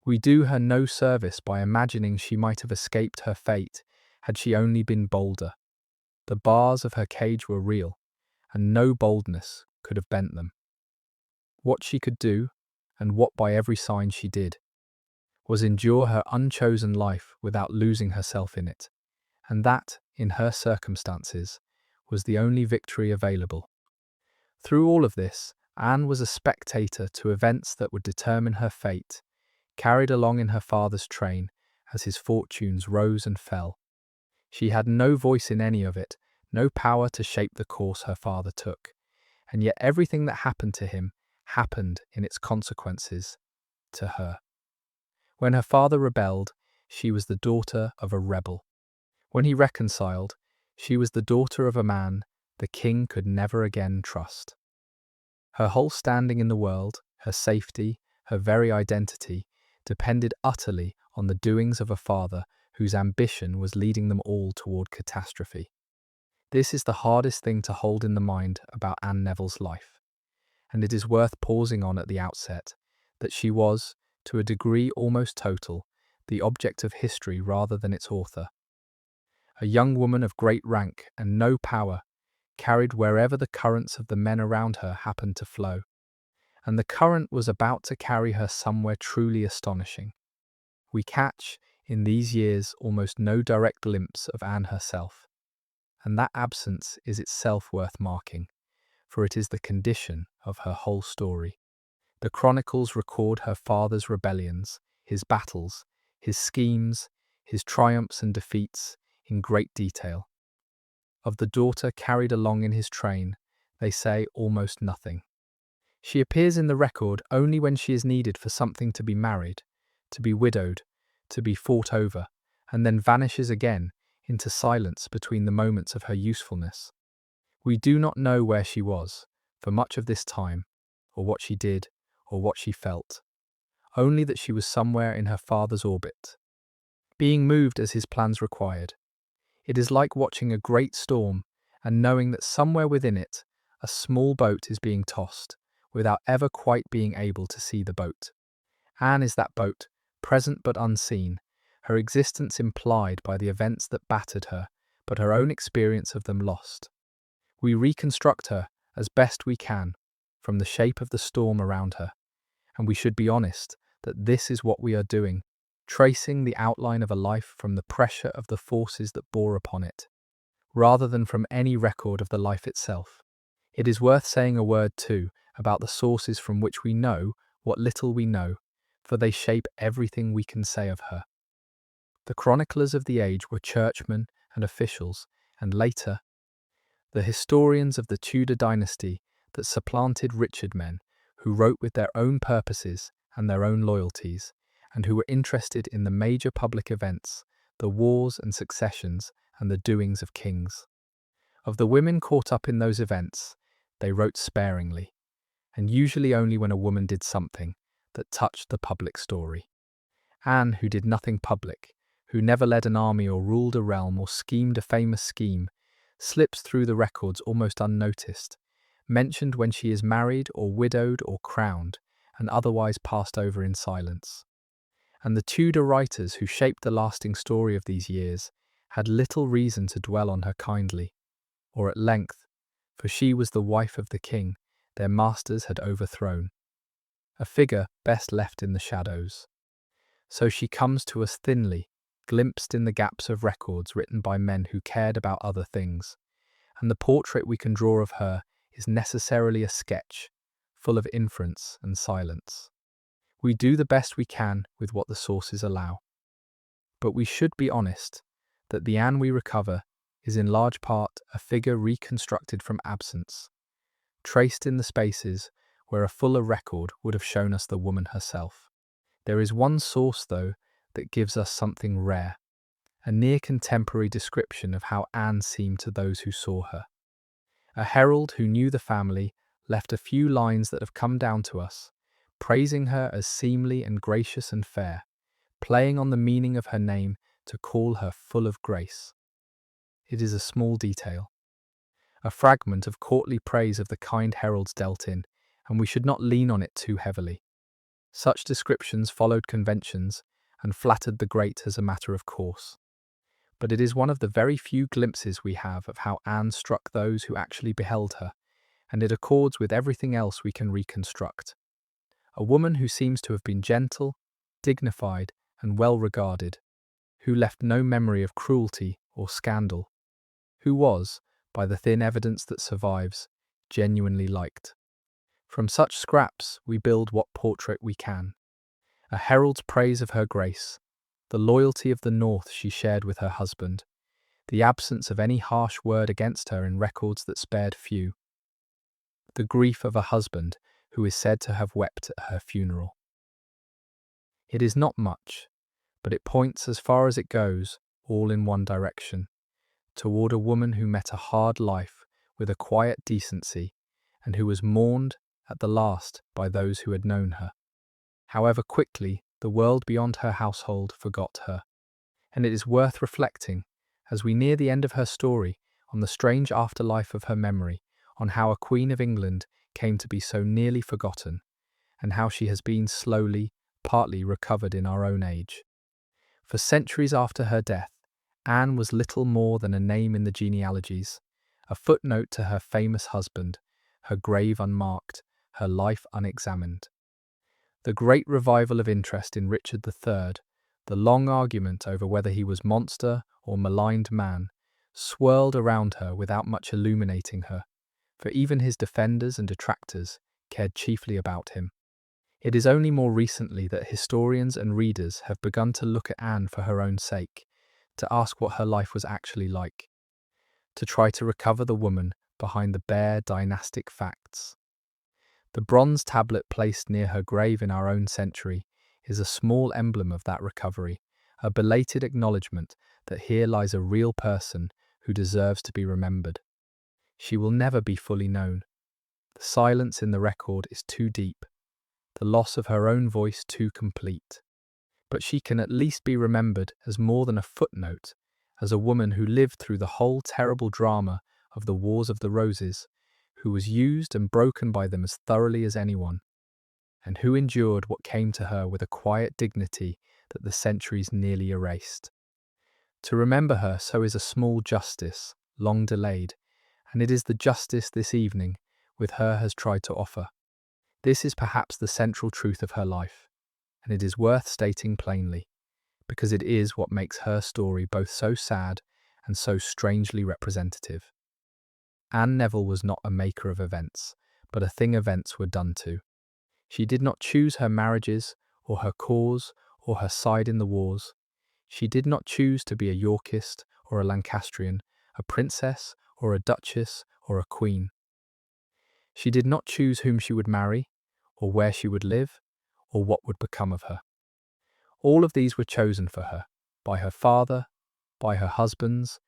We do her no service by imagining she might have escaped her fate had she only been bolder. The bars of her cage were real, and no boldness could have bent them. What she could do, and what by every sign she did, was endure her unchosen life without losing herself in it, and that, in her circumstances, was the only victory available. Through all of this, Anne was a spectator to events that would determine her fate, carried along in her father's train as his fortunes rose and fell. She had no voice in any of it, no power to shape the course her father took, and yet everything that happened to him happened in its consequences to her. When her father rebelled, she was the daughter of a rebel. When he reconciled, she was the daughter of a man the king could never again trust. Her whole standing in the world, her safety, her very identity, depended utterly on the doings of a father whose ambition was leading them all toward catastrophe. This is the hardest thing to hold in the mind about Anne Neville's life, and it is worth pausing on at the outset that she was, to a degree almost total, the object of history rather than its author. A young woman of great rank and no power, carried wherever the currents of the men around her happened to flow, and the current was about to carry her somewhere truly astonishing. We catch, in these years, almost no direct glimpse of Anne herself, and that absence is itself worth marking, for it is the condition of her whole story. The chronicles record her father's rebellions, his battles, his schemes, his triumphs and defeats in great detail. Of the daughter carried along in his train, they say almost nothing. She appears in the record only when she is needed for something to be married, to be widowed, to be fought over, and then vanishes again into silence between the moments of her usefulness. We do not know where she was for much of this time, or what she did, or what she felt, only that she was somewhere in her father's orbit, being moved as his plans required. It is like watching a great storm and knowing that somewhere within it, a small boat is being tossed, without ever quite being able to see the boat. Anne is that boat, present but unseen, her existence implied by the events that battered her, but her own experience of them lost. We reconstruct her as best we can from the shape of the storm around her, and we should be honest that this is what we are doing, tracing the outline of a life from the pressure of the forces that bore upon it, rather than from any record of the life itself. It is worth saying a word, too, about the sources from which we know what little we know, for they shape everything we can say of her. The chroniclers of the age were churchmen and officials, and later, the historians of the Tudor dynasty that supplanted Richard, men who wrote with their own purposes and their own loyalties, and who were interested in the major public events, the wars and successions, and the doings of kings. Of the women caught up in those events, they wrote sparingly, and usually only when a woman did something that touched the public story. Anne, who did nothing public, who never led an army or ruled a realm or schemed a famous scheme, slips through the records almost unnoticed, mentioned when she is married or widowed or crowned, and otherwise passed over in silence. And the Tudor writers who shaped the lasting story of these years had little reason to dwell on her kindly, or at length, for she was the wife of the king their masters had overthrown, a figure best left in the shadows. So she comes to us thinly, glimpsed in the gaps of records written by men who cared about other things, and the portrait we can draw of her is necessarily a sketch, full of inference and silence. We do the best we can with what the sources allow. But we should be honest that the Anne we recover is in large part a figure reconstructed from absence, traced in the spaces where a fuller record would have shown us the woman herself. There is one source, though, that gives us something rare, a near contemporary description of how Anne seemed to those who saw her. A herald who knew the family left a few lines that have come down to us, praising her as seemly and gracious and fair, playing on the meaning of her name to call her full of grace. It is a small detail, a fragment of courtly praise of the kind heralds dealt in, and we should not lean on it too heavily. Such descriptions followed conventions and flattered the great as a matter of course. But it is one of the very few glimpses we have of how Anne struck those who actually beheld her, and it accords with everything else we can reconstruct. A woman who seems to have been gentle, dignified, and well regarded, who left no memory of cruelty or scandal, who was, by the thin evidence that survives, genuinely liked. From such scraps we build what portrait we can. A herald's praise of her grace, the loyalty of the North she shared with her husband, the absence of any harsh word against her in records that spared few, the grief of a husband who is said to have wept at her funeral. It is not much, but it points as far as it goes, all in one direction, toward a woman who met a hard life with a quiet decency and who was mourned at the last by those who had known her. However quickly the world beyond her household forgot her. And it is worth reflecting, as we near the end of her story, on the strange afterlife of her memory, on how a Queen of England came to be so nearly forgotten, and how she has been slowly, partly recovered in our own age. For centuries after her death, Anne was little more than a name in the genealogies, a footnote to her famous husband, her grave unmarked, her life unexamined. The great revival of interest in Richard III, the long argument over whether he was monster or maligned man, swirled around her without much illuminating her, for even his defenders and detractors cared chiefly about him. It is only more recently that historians and readers have begun to look at Anne for her own sake, to ask what her life was actually like, to try to recover the woman behind the bare dynastic facts. The bronze tablet placed near her grave in our own century is a small emblem of that recovery, a belated acknowledgement that here lies a real person who deserves to be remembered. She will never be fully known. The silence in the record is too deep, the loss of her own voice too complete. But she can at least be remembered as more than a footnote, as a woman who lived through the whole terrible drama of the Wars of the Roses, who was used and broken by them as thoroughly as anyone, and who endured what came to her with a quiet dignity that the centuries nearly erased. To remember her so is a small justice, long delayed, and it is the justice this evening, with her, has tried to offer. This is perhaps the central truth of her life, and it is worth stating plainly, because it is what makes her story both so sad and so strangely representative. Anne Neville was not a maker of events, but a thing events were done to. She did not choose her marriages, or her cause, or her side in the wars. She did not choose to be a Yorkist or a Lancastrian, a princess or a duchess or a queen. She did not choose whom she would marry, or where she would live, or what would become of her. All of these were chosen for her, by her father, by her husbands,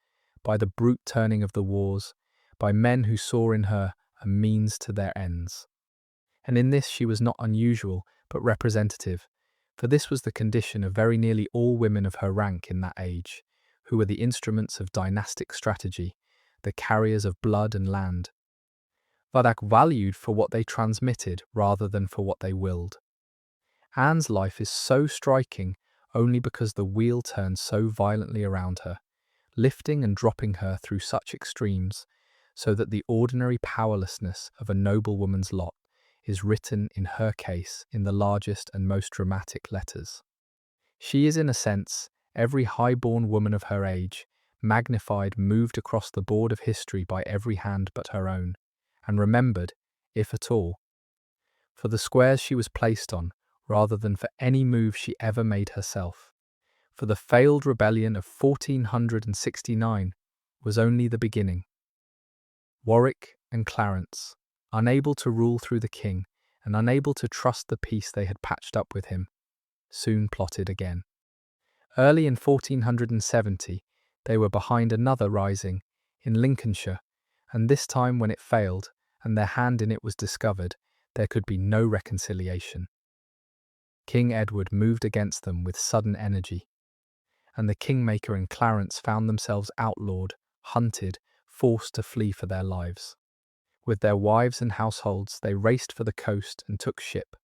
by the brute turning of the wars, by men who saw in her a means to their ends. And in this she was not unusual, but representative, for this was the condition of very nearly all women of her rank in that age, who were the instruments of dynastic strategy, the carriers of blood and land. Vadak valued for what they transmitted rather than for what they willed. Anne's life is so striking only because the wheel turned so violently around her, lifting and dropping her through such extremes, so that the ordinary powerlessness of a noblewoman's lot is written in her case in the largest and most dramatic letters. She is, in a sense, every high-born woman of her age, magnified, moved across the board of history by every hand but her own, and remembered, if at all, for the squares she was placed on, rather than for any move she ever made herself. For the failed rebellion of 1469 was only the beginning. Warwick and Clarence, unable to rule through the king, and unable to trust the peace they had patched up with him, soon plotted again. Early in 1470, they were behind another rising, in Lincolnshire, and this time when it failed, and their hand in it was discovered, there could be no reconciliation. King Edward moved against them with sudden energy, and the Kingmaker and Clarence found themselves outlawed, hunted, forced to flee for their lives. With their wives and households, they raced for the coast and took ship,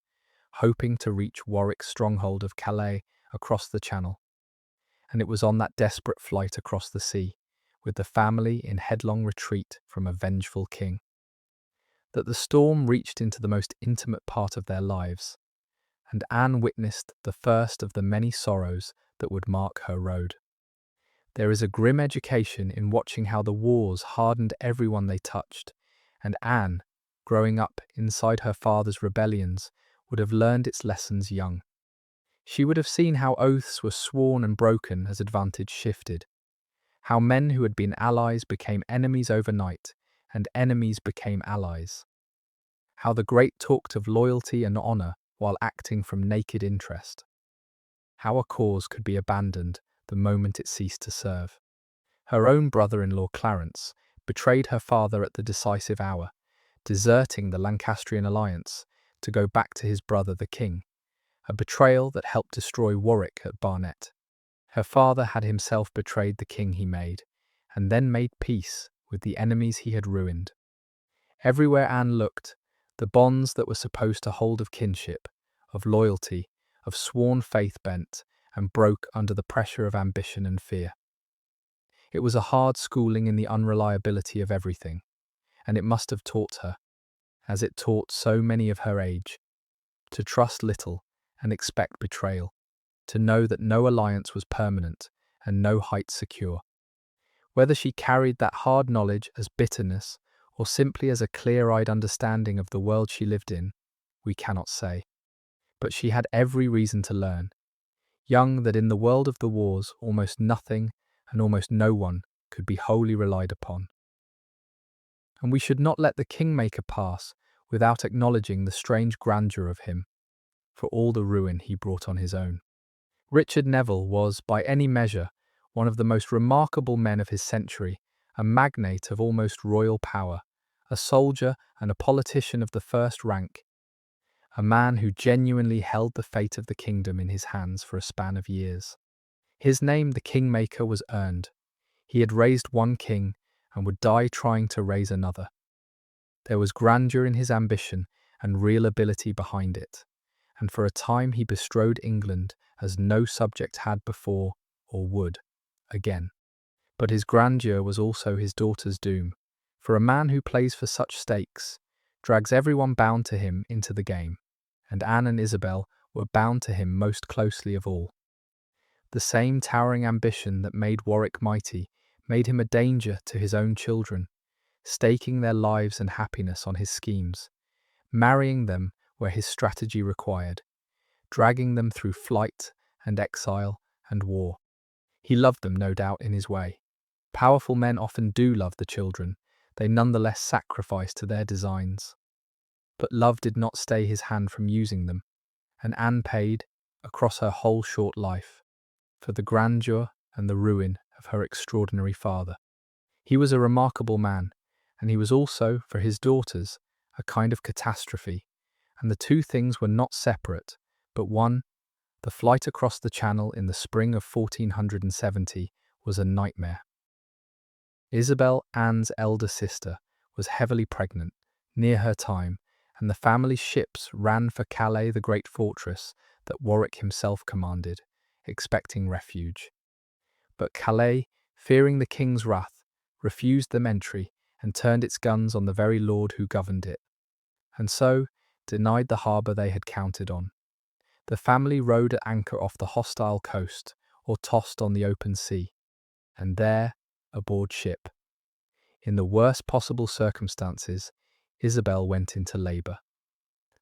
hoping to reach Warwick's stronghold of Calais across the Channel. And it was on that desperate flight across the sea, with the family in headlong retreat from a vengeful king, that the storm reached into the most intimate part of their lives, and Anne witnessed the first of the many sorrows that would mark her road. There is a grim education in watching how the wars hardened everyone they touched, and Anne, growing up inside her father's rebellions, would have learned its lessons young. She would have seen how oaths were sworn and broken as advantage shifted, how men who had been allies became enemies overnight, and enemies became allies, how the great talked of loyalty and honour while acting from naked interest, how a cause could be abandoned the moment it ceased to serve. Her own brother-in-law Clarence betrayed her father at the decisive hour, deserting the Lancastrian alliance to go back to his brother the king, a betrayal that helped destroy Warwick at Barnet. Her father had himself betrayed the king he made, and then made peace with the enemies he had ruined. Everywhere Anne looked, the bonds that were supposed to hold of kinship, of loyalty, of sworn faith bent and broke under the pressure of ambition and fear. It was a hard schooling in the unreliability of everything, and it must have taught her, as it taught so many of her age, to trust little and expect betrayal, to know that no alliance was permanent and no height secure. Whether she carried that hard knowledge as bitterness or simply as a clear-eyed understanding of the world she lived in, we cannot say. But she had every reason to learn, young that in the world of the wars almost nothing and almost no one could be wholly relied upon. And we should not let the Kingmaker pass without acknowledging the strange grandeur of him, for all the ruin he brought on his own. Richard Neville was, by any measure, one of the most remarkable men of his century, a magnate of almost royal power, a soldier and a politician of the first rank, a man who genuinely held the fate of the kingdom in his hands for a span of years. His name, the Kingmaker, was earned. He had raised one king and would die trying to raise another. There was grandeur in his ambition and real ability behind it, and for a time he bestrode England as no subject had before or would again. But his grandeur was also his daughter's doom, for a man who plays for such stakes drags everyone bound to him into the game, and Anne and Isabel were bound to him most closely of all. The same towering ambition that made Warwick mighty made him a danger to his own children, staking their lives and happiness on his schemes, marrying them where his strategy required, dragging them through flight and exile and war. He loved them, no doubt, in his way. Powerful men often do love the children, they nonetheless sacrifice to their designs. But love did not stay his hand from using them, and Anne paid, across her whole short life, for the grandeur and the ruin of her extraordinary father. He was a remarkable man, and he was also, for his daughters, a kind of catastrophe, and the two things were not separate, but one. The flight across the Channel in the spring of 1470 was a nightmare. Isabel, Anne's elder sister, was heavily pregnant, near her time, and the family's ships ran for Calais, the great fortress that Warwick himself commanded, expecting refuge. But Calais, fearing the king's wrath, refused them entry and turned its guns on the very lord who governed it, and so denied the harbour they had counted on. The family rode at anchor off the hostile coast or tossed on the open sea, and there, aboard ship, in the worst possible circumstances, Isabel went into labour.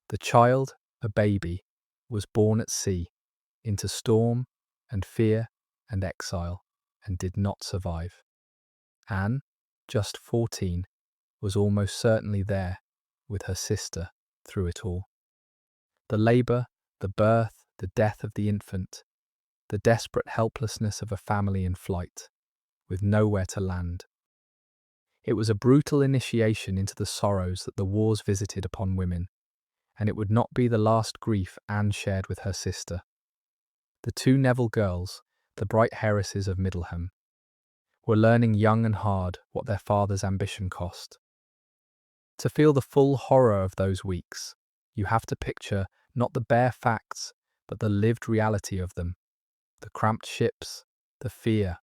The child, a baby, was born at sea, into storm and fear and exile, and did not survive. Anne, just 14, was almost certainly there with her sister through it all. The labour, the birth, the death of the infant, the desperate helplessness of a family in flight, with nowhere to land. It was a brutal initiation into the sorrows that the wars visited upon women, and it would not be the last grief Anne shared with her sister. The two Neville girls, the bright heiresses of Middleham, were learning young and hard what their father's ambition cost. To feel the full horror of those weeks, you have to picture not the bare facts, but the lived reality of them. The cramped ships, the fear,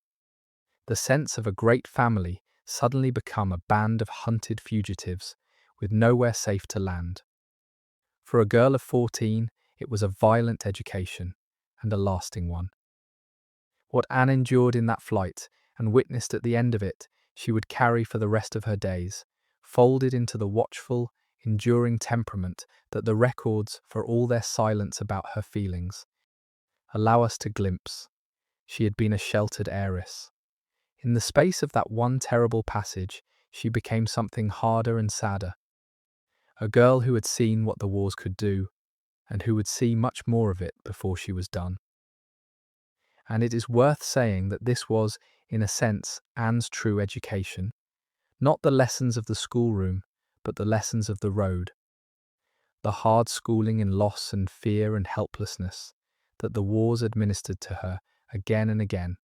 the sense of a great family suddenly become a band of hunted fugitives with nowhere safe to land. For a girl of 14, it was a violent education, and a lasting one. What Anne endured in that flight, and witnessed at the end of it, she would carry for the rest of her days, folded into the watchful, enduring temperament that the records, for all their silence about her feelings, allow us to glimpse. She had been a sheltered heiress. In the space of that one terrible passage, she became something harder and sadder. A girl who had seen what the wars could do, and who would see much more of it before she was done. And it is worth saying that this was, in a sense, Anne's true education. Not the lessons of the schoolroom, but the lessons of the road. The hard schooling in loss and fear and helplessness that the wars administered to her again and again.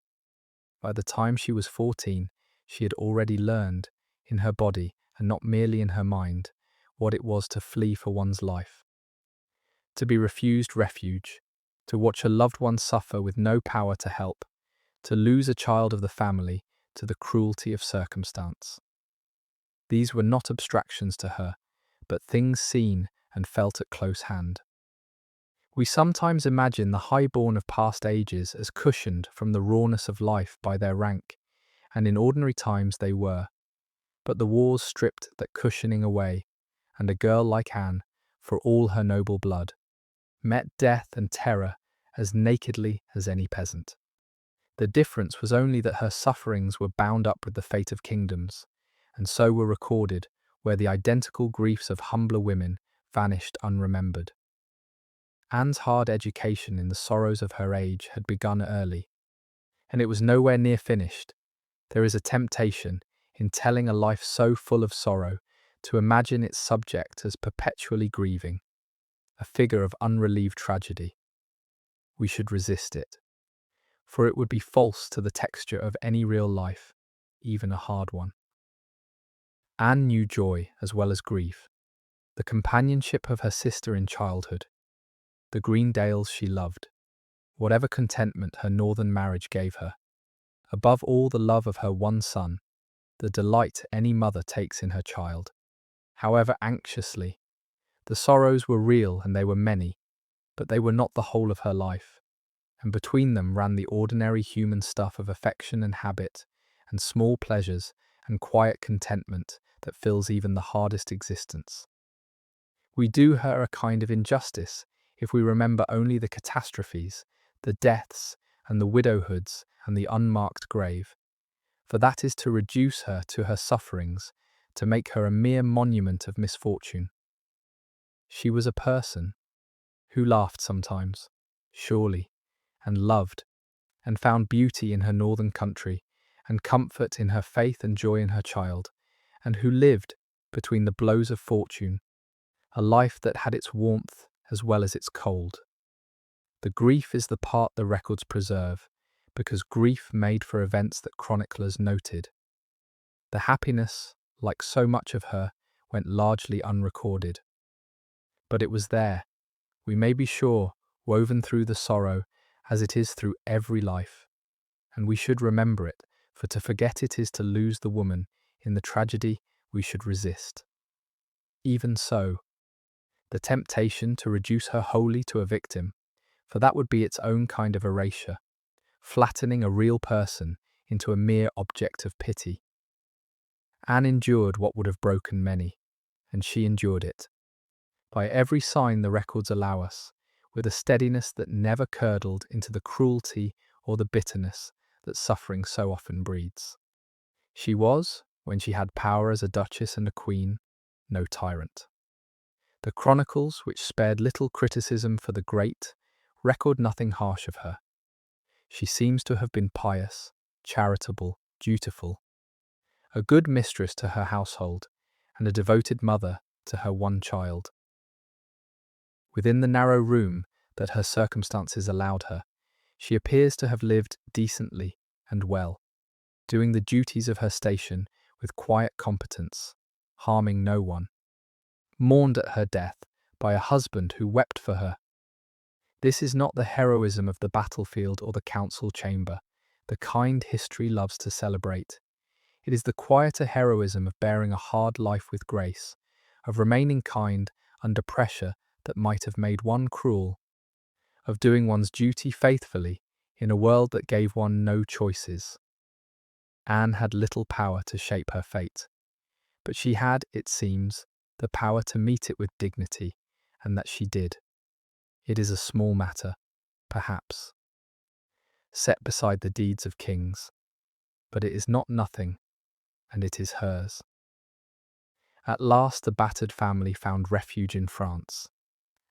By the time she was 14, she had already learned, in her body and not merely in her mind, what it was to flee for one's life. To be refused refuge, to watch a loved one suffer with no power to help, to lose a child of the family to the cruelty of circumstance. These were not abstractions to her, but things seen and felt at close hand. We sometimes imagine the highborn of past ages as cushioned from the rawness of life by their rank, and in ordinary times they were. But the wars stripped that cushioning away, and a girl like Anne, for all her noble blood, met death and terror as nakedly as any peasant. The difference was only that her sufferings were bound up with the fate of kingdoms, and so were recorded, where the identical griefs of humbler women vanished unremembered. Anne's hard education in the sorrows of her age had begun early, and it was nowhere near finished. There is a temptation, in telling a life so full of sorrow, to imagine its subject as perpetually grieving, a figure of unrelieved tragedy. We should resist it, for it would be false to the texture of any real life, even a hard one. Anne knew joy as well as grief, the companionship of her sister in childhood, the green dales she loved, whatever contentment her northern marriage gave her. Above all, the love of her one son, the delight any mother takes in her child. However anxiously, the sorrows were real and they were many, but they were not the whole of her life, and between them ran the ordinary human stuff of affection and habit, and small pleasures and quiet contentment that fills even the hardest existence. We do her a kind of injustice if we remember only the catastrophes, the deaths, and the widowhoods, and the unmarked grave, for that is to reduce her to her sufferings, to make her a mere monument of misfortune. She was a person who laughed sometimes, surely, and loved, and found beauty in her northern country, and comfort in her faith and joy in her child, and who lived, between the blows of fortune, a life that had its warmth as well as its cold. The grief is the part the records preserve, because grief made for events that chroniclers noted. The happiness, like so much of her, went largely unrecorded. But it was there, we may be sure, woven through the sorrow, as it is through every life. And we should remember it, for to forget it is to lose the woman in the tragedy we should resist. Even so, the temptation to reduce her wholly to a victim, for that would be its own kind of erasure, flattening a real person into a mere object of pity. Anne endured what would have broken many, and she endured it, by every sign the records allow us, with a steadiness that never curdled into the cruelty or the bitterness that suffering so often breeds. She was, when she had power as a duchess and a queen, no tyrant. The chronicles, which spared little criticism for the great, record nothing harsh of her. She seems to have been pious, charitable, dutiful, a good mistress to her household, and a devoted mother to her one child. Within the narrow room that her circumstances allowed her, she appears to have lived decently and well, doing the duties of her station with quiet competence, harming no one. Mourned at her death by a husband who wept for her. This is not the heroism of the battlefield or the council chamber, the kind history loves to celebrate. It is the quieter heroism of bearing a hard life with grace, of remaining kind under pressure that might have made one cruel, of doing one's duty faithfully in a world that gave one no choices. Anne had little power to shape her fate, but she had, it seems, the power to meet it with dignity, and that she did. It is a small matter, perhaps, set beside the deeds of kings, but it is not nothing, and it is hers. At last the battered family found refuge in France,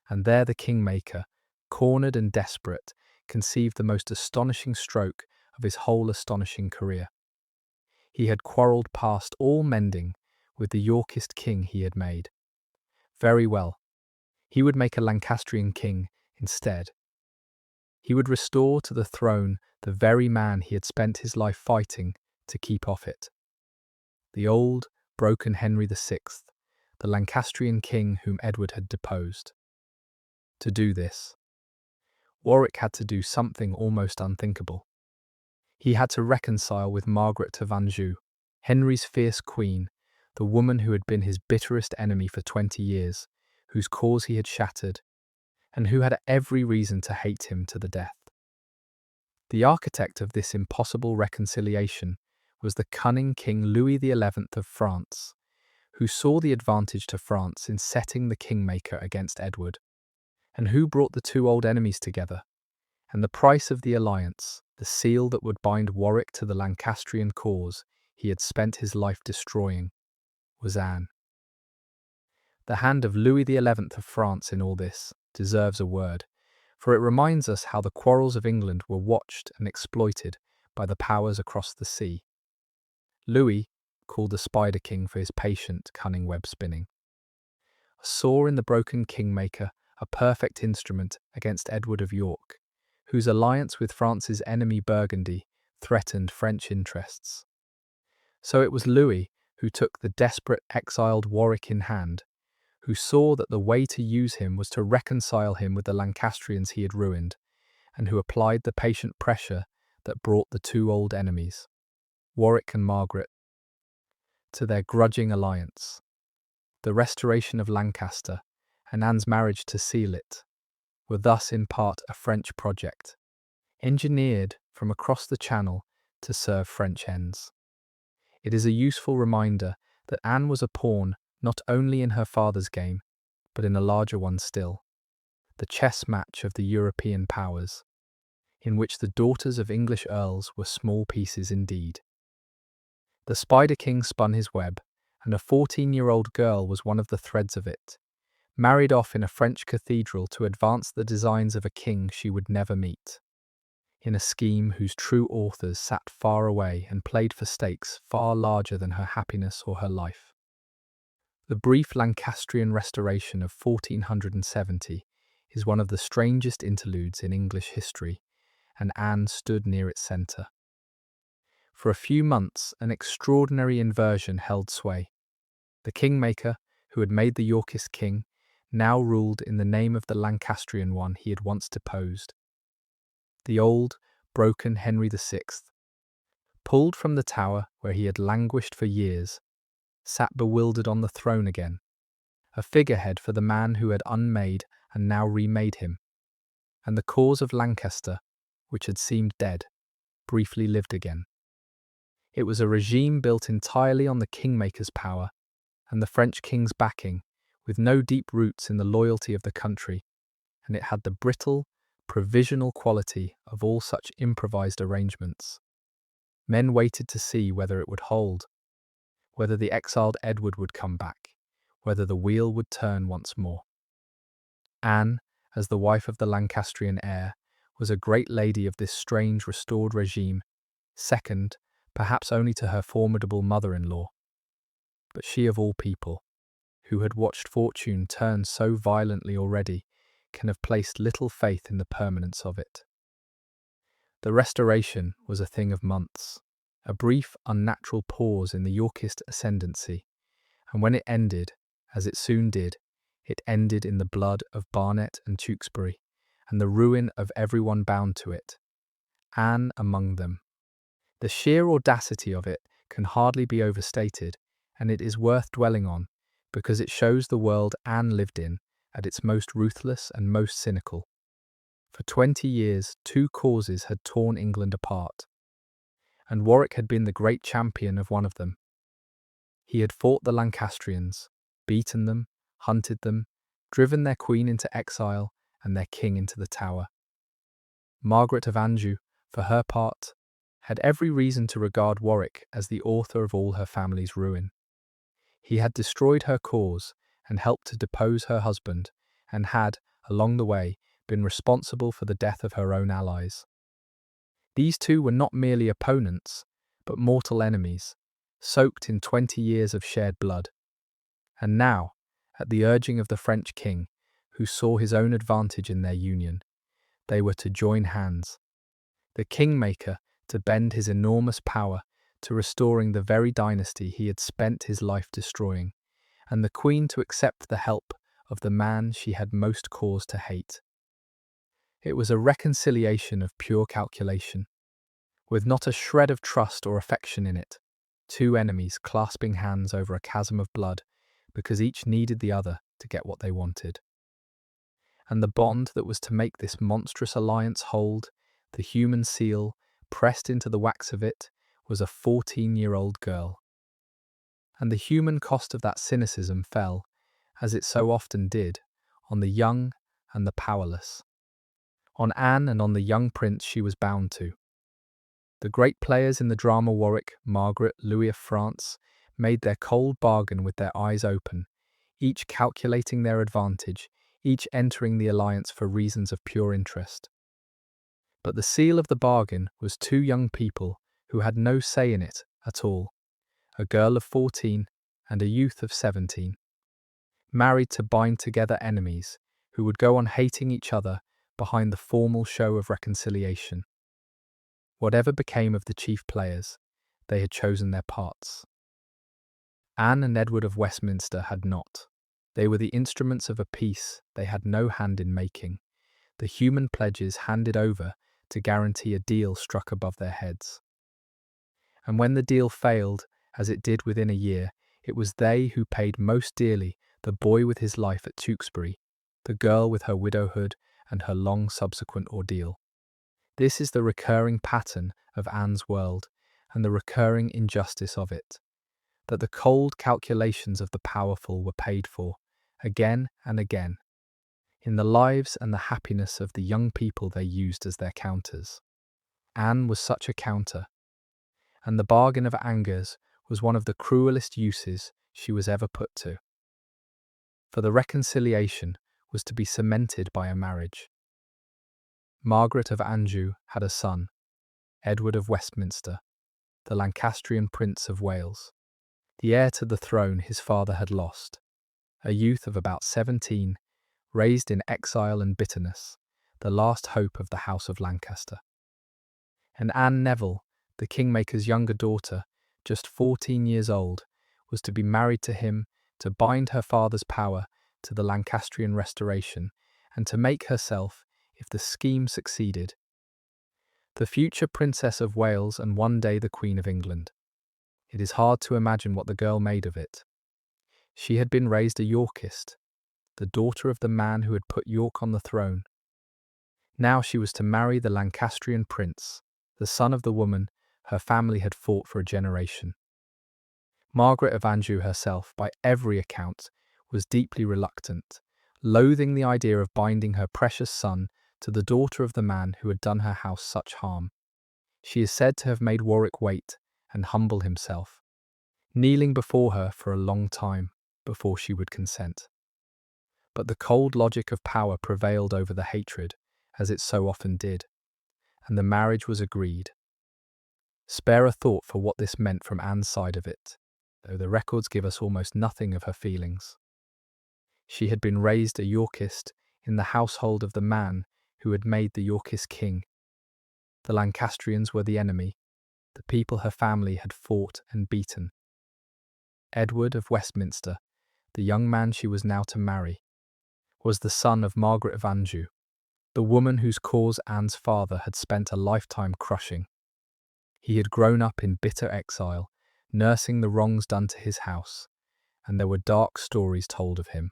and there the Kingmaker, cornered and desperate, conceived the most astonishing stroke of his whole astonishing career. He had quarrelled past all mending with the Yorkist king he had made. Very well, he would make a Lancastrian king instead. He would restore to the throne the very man he had spent his life fighting to keep off it. The old, broken Henry VI, the Lancastrian king whom Edward had deposed. To do this, Warwick had to do something almost unthinkable. He had to reconcile with Margaret of Anjou, Henry's fierce queen, the woman who had been his bitterest enemy for 20 years, whose cause he had shattered, and who had every reason to hate him to the death. The architect of this impossible reconciliation was the cunning King Louis XI of France, who saw the advantage to France in setting the Kingmaker against Edward, and who brought the two old enemies together. And the price of the alliance, the seal that would bind Warwick to the Lancastrian cause he had spent his life destroying, was Anne. The hand of Louis XI of France in all this deserves a word, for it reminds us how the quarrels of England were watched and exploited by the powers across the sea. Louis called the Spider King for his patient, cunning web spinning. Saw in the broken Kingmaker a perfect instrument against Edward of York, whose alliance with France's enemy Burgundy threatened French interests. So it was Louis who took the desperate exiled Warwick in hand, who saw that the way to use him was to reconcile him with the Lancastrians he had ruined, and who applied the patient pressure that brought the two old enemies, Warwick and Margaret, to their grudging alliance. The restoration of Lancaster and Anne's marriage to seal it were thus in part a French project, engineered from across the Channel to serve French ends. It is a useful reminder that Anne was a pawn not only in her father's game, but in a larger one still, the chess match of the European powers, in which the daughters of English earls were small pieces indeed. The Spider King spun his web, and a 14-year-old girl was one of the threads of it, married off in a French cathedral to advance the designs of a king she would never meet, in a scheme whose true authors sat far away and played for stakes far larger than her happiness or her life. The brief Lancastrian restoration of 1470 is one of the strangest interludes in English history, and Anne stood near its centre. For a few months, an extraordinary inversion held sway. The Kingmaker, who had made the Yorkist king, now ruled in the name of the Lancastrian one he had once deposed. The old, broken Henry VI, pulled from the tower where he had languished for years, sat bewildered on the throne again, a figurehead for the man who had unmade and now remade him. And the cause of Lancaster, which had seemed dead, briefly lived again. It was a regime built entirely on the Kingmaker's power and the French king's backing, with no deep roots in the loyalty of the country, and it had the brittle, provisional quality of all such improvised arrangements. Men waited to see whether it would hold, whether the exiled Edward would come back, whether the wheel would turn once more. Anne, as the wife of the Lancastrian heir, was a great lady of this strange restored regime, second, perhaps only to her formidable mother-in-law. But she of all people, who had watched fortune turn so violently already, can have placed little faith in the permanence of it. The restoration was a thing of months, a brief, unnatural pause in the Yorkist ascendancy, and when it ended, as it soon did, it ended in the blood of Barnet and Tewkesbury, and the ruin of everyone bound to it, Anne among them. The sheer audacity of it can hardly be overstated, and it is worth dwelling on, because it shows the world Anne lived in at its most ruthless and most cynical. For 20 years, two causes had torn England apart, and Warwick had been the great champion of one of them. He had fought the Lancastrians, beaten them, hunted them, driven their queen into exile and their king into the Tower. Margaret of Anjou, for her part, had every reason to regard Warwick as the author of all her family's ruin. He had destroyed her cause and helped to depose her husband, and had, along the way, been responsible for the death of her own allies. These two were not merely opponents, but mortal enemies, soaked in 20 years of shared blood. And now, at the urging of the French king, who saw his own advantage in their union, they were to join hands. The Kingmaker to bend his enormous power to restoring the very dynasty he had spent his life destroying, and the Queen to accept the help of the man she had most cause to hate. It was a reconciliation of pure calculation, with not a shred of trust or affection in it, two enemies clasping hands over a chasm of blood, because each needed the other to get what they wanted. And the bond that was to make this monstrous alliance hold, the human seal, pressed into the wax of it, was a 14-year-old girl. And the human cost of that cynicism fell, as it so often did, on the young and the powerless. On Anne and on the young prince she was bound to. The great players in the drama Warwick, Margaret, Louis of France, made their cold bargain with their eyes open, each calculating their advantage, each entering the alliance for reasons of pure interest. But the seal of the bargain was two young people who had no say in it at all, a girl of 14 and a youth of 17, married to bind together enemies who would go on hating each other behind the formal show of reconciliation. Whatever became of the chief players, they had chosen their parts. Anne and Edward of Westminster had not. They were the instruments of a peace they had no hand in making, the human pledges handed over to guarantee a deal struck above their heads. And when the deal failed, as it did within a year, it was they who paid most dearly, the boy with his life at Tewkesbury, the girl with her widowhood and her long subsequent ordeal. This is the recurring pattern of Anne's world, and the recurring injustice of it, that the cold calculations of the powerful were paid for, again and again, in the lives and the happiness of the young people they used as their counters. Anne was such a counter, and the bargain of Angers was one of the cruelest uses she was ever put to. For the reconciliation was to be cemented by a marriage. Margaret of Anjou had a son, Edward of Westminster, the Lancastrian Prince of Wales, the heir to the throne his father had lost, a youth of about 17, raised in exile and bitterness, the last hope of the House of Lancaster. And Anne Neville, the Kingmaker's younger daughter, just 14 years old, was to be married to him to bind her father's power to the Lancastrian restoration and to make herself, if the scheme succeeded, the future Princess of Wales and one day the Queen of England. It is hard to imagine what the girl made of it. She had been raised a Yorkist, the daughter of the man who had put York on the throne. Now she was to marry the Lancastrian prince, the son of the woman her family had fought for a generation. Margaret of Anjou herself, by every account, was deeply reluctant, loathing the idea of binding her precious son to the daughter of the man who had done her house such harm. She is said to have made Warwick wait and humble himself, kneeling before her for a long time before she would consent. But the cold logic of power prevailed over the hatred, as it so often did, and the marriage was agreed. Spare a thought for what this meant from Anne's side of it, though the records give us almost nothing of her feelings. She had been raised a Yorkist in the household of the man who had made the Yorkist king. The Lancastrians were the enemy, the people her family had fought and beaten. Edward of Westminster, the young man she was now to marry, was the son of Margaret of Anjou, the woman whose cause Anne's father had spent a lifetime crushing. He had grown up in bitter exile, nursing the wrongs done to his house, and there were dark stories told of him.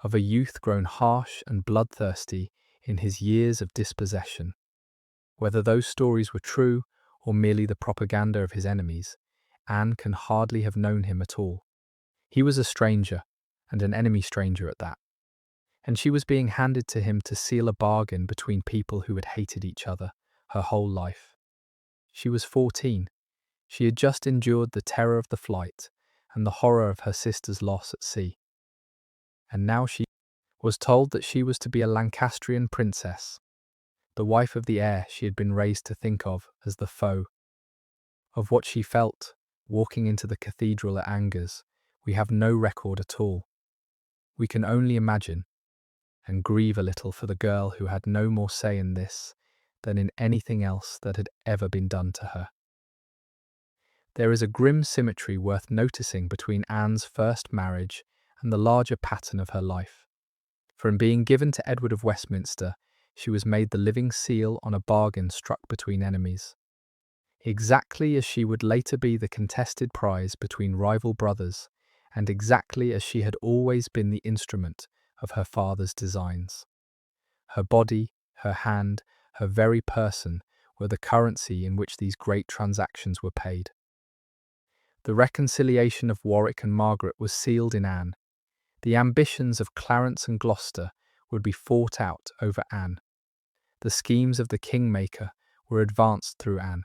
Of a youth grown harsh and bloodthirsty in his years of dispossession. Whether those stories were true or merely the propaganda of his enemies, Anne can hardly have known him at all. He was a stranger, and an enemy stranger at that, and she was being handed to him to seal a bargain between people who had hated each other her whole life. She was 14. She had just endured the terror of the flight and the horror of her sister's loss at sea. And now she was told that she was to be a Lancastrian princess, the wife of the heir she had been raised to think of as the foe. Of what she felt, walking into the cathedral at Angers, we have no record at all. We can only imagine, and grieve a little for the girl who had no more say in this than in anything else that had ever been done to her. There is a grim symmetry worth noticing between Anne's first marriage and the larger pattern of her life. For in being given to Edward of Westminster, she was made the living seal on a bargain struck between enemies. Exactly as she would later be the contested prize between rival brothers, and exactly as she had always been the instrument of her father's designs. Her body, her hand, her very person were the currency in which these great transactions were paid. The reconciliation of Warwick and Margaret was sealed in Anne. The ambitions of Clarence and Gloucester would be fought out over Anne. The schemes of the Kingmaker were advanced through Anne.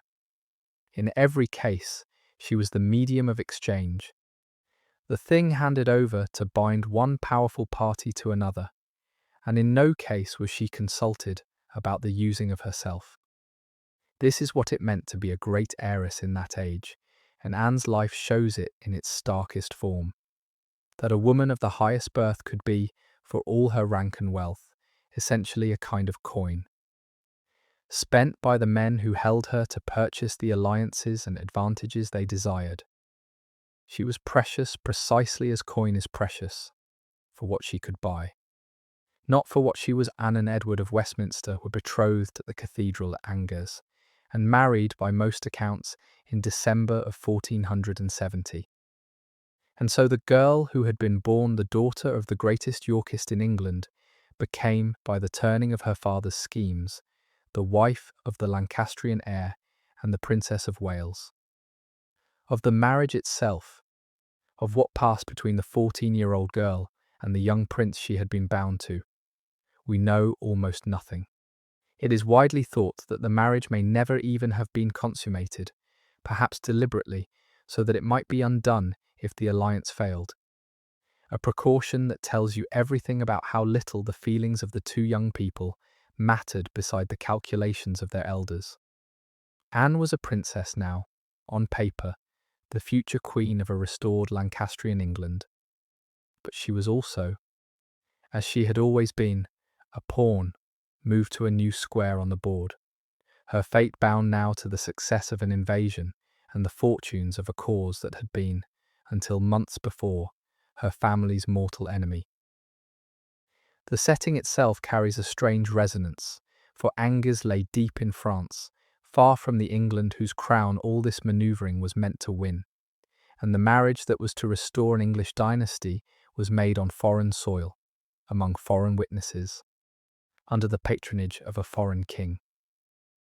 In every case, she was the medium of exchange, the thing handed over to bind one powerful party to another, and in no case was she consulted about the using of herself. This is what it meant to be a great heiress in that age, and Anne's life shows it in its starkest form. That a woman of the highest birth could be, for all her rank and wealth, essentially a kind of coin, spent by the men who held her to purchase the alliances and advantages they desired. She was precious precisely as coin is precious, for what she could buy. Not for what she was. Anne and Edward of Westminster were betrothed at the cathedral at Angers, and married by most accounts in December of 1470. And so the girl who had been born the daughter of the greatest Yorkist in England became, by the turning of her father's schemes, the wife of the Lancastrian heir and the Princess of Wales. Of the marriage itself, of what passed between the 14-year-old girl and the young prince she had been bound to, we know almost nothing. It is widely thought that the marriage may never even have been consummated, perhaps deliberately, so that it might be undone if the alliance failed. A precaution that tells you everything about how little the feelings of the two young people mattered beside the calculations of their elders. Anne was a princess now, on paper, the future queen of a restored Lancastrian England. But she was also, as she had always been, a pawn moved to a new square on the board, her fate bound now to the success of an invasion and the fortunes of a cause that had been, until months before, her family's mortal enemy. The setting itself carries a strange resonance, for Angers lay deep in France, far from the England whose crown all this manoeuvring was meant to win, and the marriage that was to restore an English dynasty was made on foreign soil, among foreign witnesses, under the patronage of a foreign king.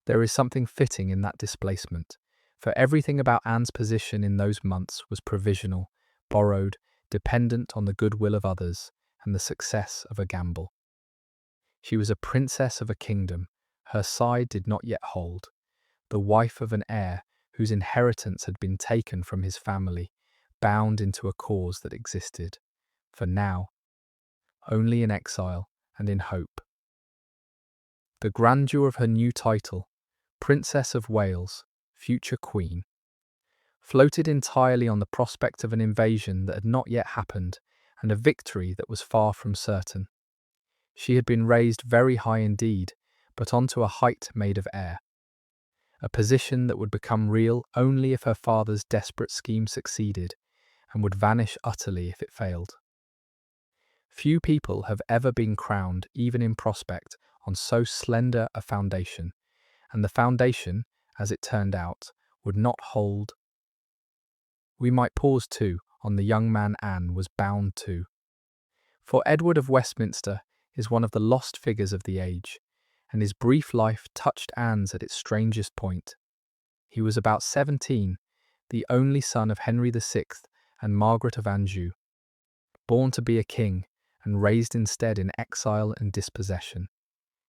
There is something fitting in that displacement, for everything about Anne's position in those months was provisional, borrowed, dependent on the goodwill of others and the success of a gamble. She was a princess of a kingdom her side did not yet hold, the wife of an heir whose inheritance had been taken from his family, bound into a cause that existed, for now, only in exile and in hope. The grandeur of her new title, Princess of Wales, future Queen, floated entirely on the prospect of an invasion that had not yet happened and a victory that was far from certain. She had been raised very high indeed, but onto a height made of air, a position that would become real only if her father's desperate scheme succeeded and would vanish utterly if it failed. Few people have ever been crowned, even in prospect, on so slender a foundation, and the foundation, as it turned out, would not hold. We might pause too on the young man Anne was bound to. For Edward of Westminster is one of the lost figures of the age, and his brief life touched Anne's at its strangest point. He was about 17, the only son of Henry VI and Margaret of Anjou, born to be a king and raised instead in exile and dispossession,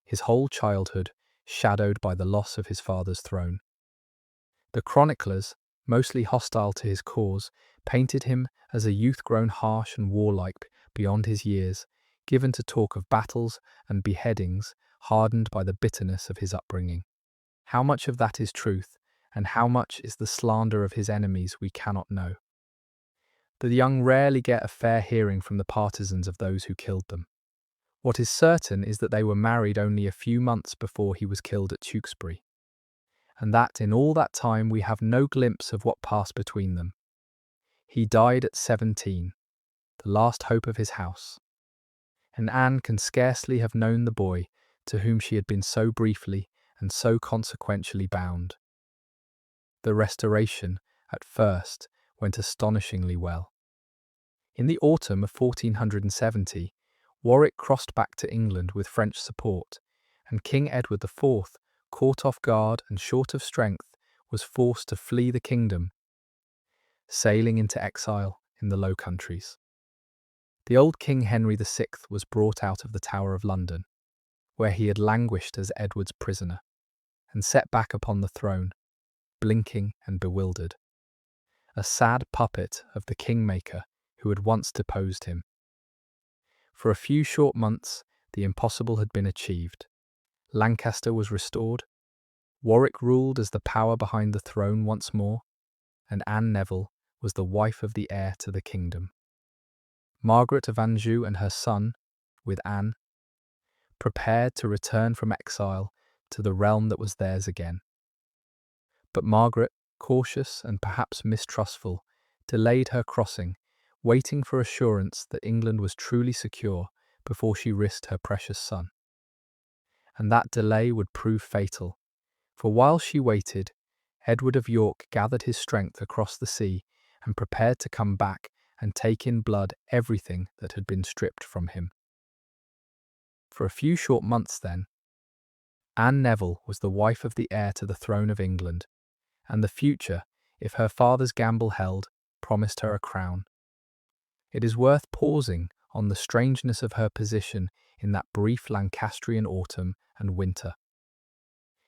his whole childhood shadowed by the loss of his father's throne. The chroniclers, mostly hostile to his cause, painted him as a youth grown harsh and warlike beyond his years, given to talk of battles and beheadings, hardened by the bitterness of his upbringing. How much of that is truth, and how much is the slander of his enemies, we cannot know. The young rarely get a fair hearing from the partisans of those who killed them. What is certain is that they were married only a few months before he was killed at Tewkesbury, and that in all that time we have no glimpse of what passed between them. He died at 17, the last hope of his house, and Anne can scarcely have known the boy to whom she had been so briefly and so consequentially bound. The restoration, at first, went astonishingly well. In the autumn of 1470, Warwick crossed back to England with French support, and King Edward IV caught off guard and short of strength, was forced to flee the kingdom, sailing into exile in the Low Countries. The old King Henry VI was brought out of the Tower of London, where he had languished as Edward's prisoner, and set back upon the throne, blinking and bewildered, a sad puppet of the Kingmaker who had once deposed him. For a few short months, the impossible had been achieved. Lancaster was restored, Warwick ruled as the power behind the throne once more, and Anne Neville was the wife of the heir to the kingdom. Margaret of Anjou and her son, with Anne, prepared to return from exile to the realm that was theirs again. But Margaret, cautious and perhaps mistrustful, delayed her crossing, waiting for assurance that England was truly secure before she risked her precious son. And that delay would prove fatal, for while she waited, Edward of York gathered his strength across the sea and prepared to come back and take in blood everything that had been stripped from him. For a few short months then, Anne Neville was the wife of the heir to the throne of England, and the future, if her father's gamble held, promised her a crown. It is worth pausing on the strangeness of her position in that brief Lancastrian autumn and winter.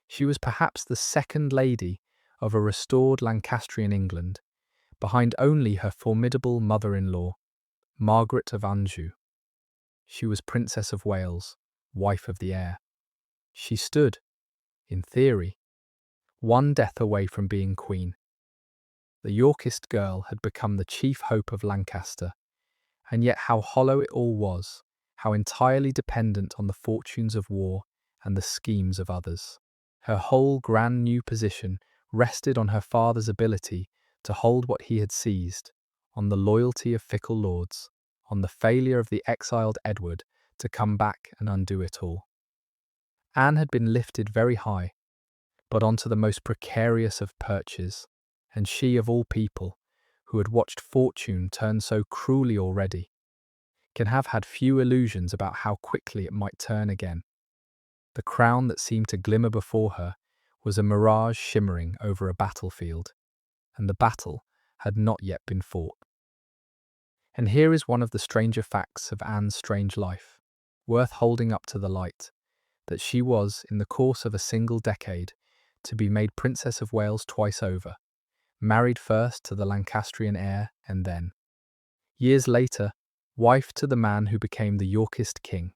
She was perhaps the second lady of a restored Lancastrian England, behind only her formidable mother-in-law, Margaret of Anjou. She was Princess of Wales, wife of the heir. She stood, in theory, one death away from being queen. The Yorkist girl had become the chief hope of Lancaster, and yet how hollow it all was, how entirely dependent on the fortunes of war and the schemes of others. Her whole grand new position rested on her father's ability to hold what he had seized, on the loyalty of fickle lords, on the failure of the exiled Edward to come back and undo it all. Anne had been lifted very high, but onto the most precarious of perches, and she of all people, who had watched fortune turn so cruelly already, can have had few illusions about how quickly it might turn again. The crown that seemed to glimmer before her was a mirage shimmering over a battlefield, and the battle had not yet been fought. And here is one of the stranger facts of Anne's strange life, worth holding up to the light, that she was, in the course of a single decade, to be made Princess of Wales twice over, married first to the Lancastrian heir and then, years later, wife to the man who became the Yorkist king.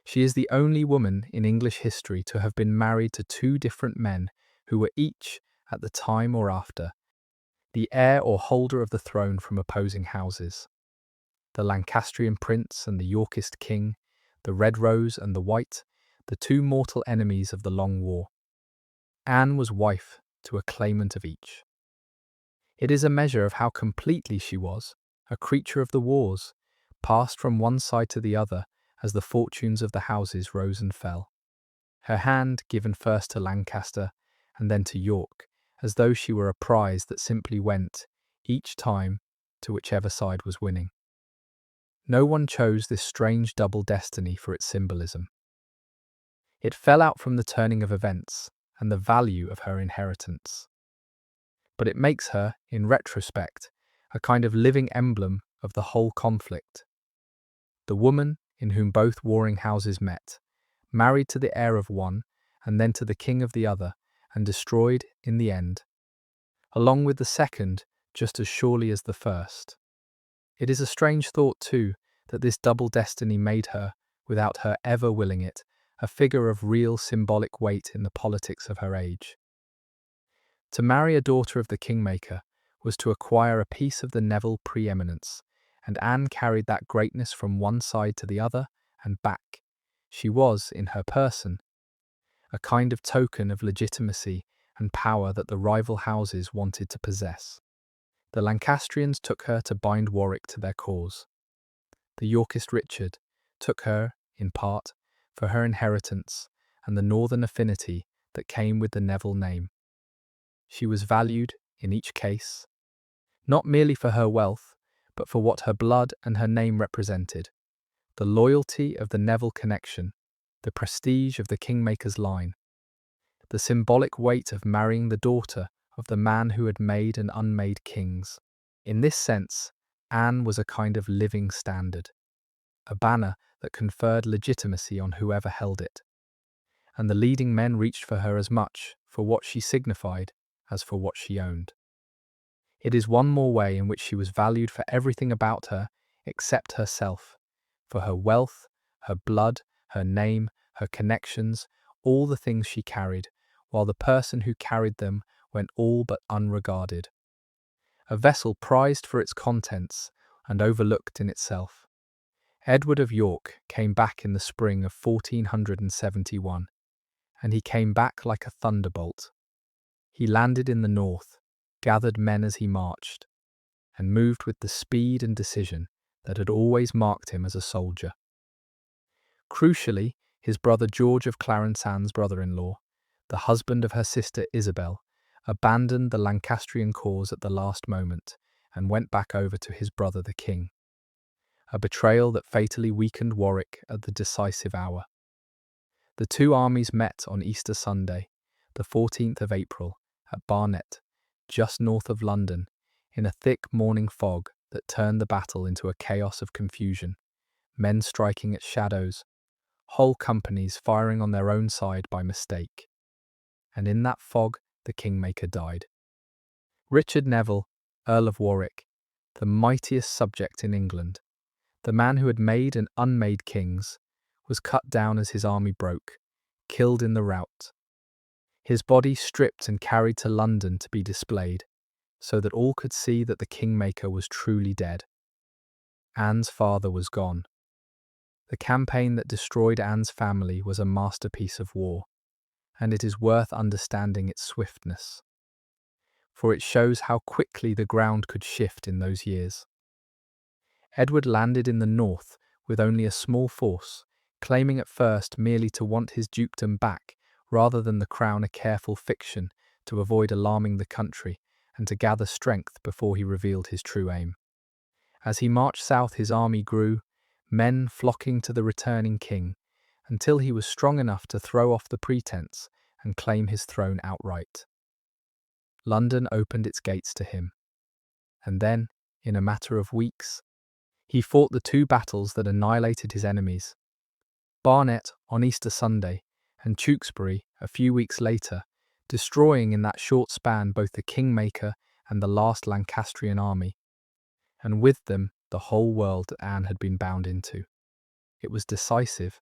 She is the only woman in English history to have been married to two different men who were each, at the time or after, the heir or holder of the throne from opposing houses. The Lancastrian prince and the Yorkist king, the Red Rose and the White, the two mortal enemies of the Long War. Anne was wife to a claimant of each. It is a measure of how completely she was, a creature of the wars, passed from one side to the other as the fortunes of the houses rose and fell. Her hand given first to Lancaster and then to York, as though she were a prize that simply went, each time, to whichever side was winning. No one chose this strange double destiny for its symbolism. It fell out from the turning of events and the value of her inheritance. But it makes her, in retrospect, a kind of living emblem of the whole conflict. The woman, in whom both warring houses met, married to the heir of one and then to the king of the other, and destroyed in the end, along with the second just as surely as the first. It is a strange thought, too, that this double destiny made her, without her ever willing it, a figure of real symbolic weight in the politics of her age. To marry a daughter of the Kingmaker was to acquire a piece of the Neville preeminence, and Anne carried that greatness from one side to the other and back. She was, in her person, a kind of token of legitimacy and power that the rival houses wanted to possess. The Lancastrians took her to bind Warwick to their cause. The Yorkist Richard took her, in part, for her inheritance and the northern affinity that came with the Neville name. She was valued, in each case, not merely for her wealth, but for what her blood and her name represented, the loyalty of the Neville connection, the prestige of the Kingmaker's line. the symbolic weight of marrying the daughter of the man who had made and unmade kings. In this sense, Anne was a kind of living standard, a banner that conferred legitimacy on whoever held it, and the leading men reached for her as much for what she signified as for what she owned. It is one more way in which she was valued for everything about her except herself, for her wealth, her blood, her name, her connections, all the things she carried, while the person who carried them went all but unregarded. A vessel prized for its contents and overlooked in itself. Edward of York came back in the spring of 1471, and he came back like a thunderbolt. He landed in the north, gathered men as he marched, and moved with the speed and decision that had always marked him as a soldier. Crucially, his brother George of Clarence, Anne's brother-in-law, the husband of her sister Isabel, abandoned the Lancastrian cause at the last moment and went back over to his brother the king, a betrayal that fatally weakened Warwick at the decisive hour. The two armies met on Easter Sunday, the 14th of April, at Barnet, just north of London, in a thick morning fog that turned the battle into a chaos of confusion, men striking at shadows, whole companies firing on their own side by mistake. And in that fog, the Kingmaker died. Richard Neville, Earl of Warwick, the mightiest subject in England, the man who had made and unmade kings, was cut down as his army broke, killed in the rout. His body stripped and carried to London to be displayed, so that all could see that the Kingmaker was truly dead. Anne's father was gone. The campaign that destroyed Anne's family was a masterpiece of war, and it is worth understanding its swiftness, for it shows how quickly the ground could shift in those years. Edward landed in the north with only a small force, claiming at first merely to want his dukedom back rather than the crown, a careful fiction to avoid alarming the country and to gather strength before he revealed his true aim. As he marched south, his army grew, men flocking to the returning king, until he was strong enough to throw off the pretense and claim his throne outright. London opened its gates to him, and then, in a matter of weeks, he fought the two battles that annihilated his enemies. Barnet on Easter Sunday, and Tewkesbury a few weeks later, destroying in that short span both the Kingmaker and the last Lancastrian army, and with them the whole world that Anne had been bound into. It was decisive,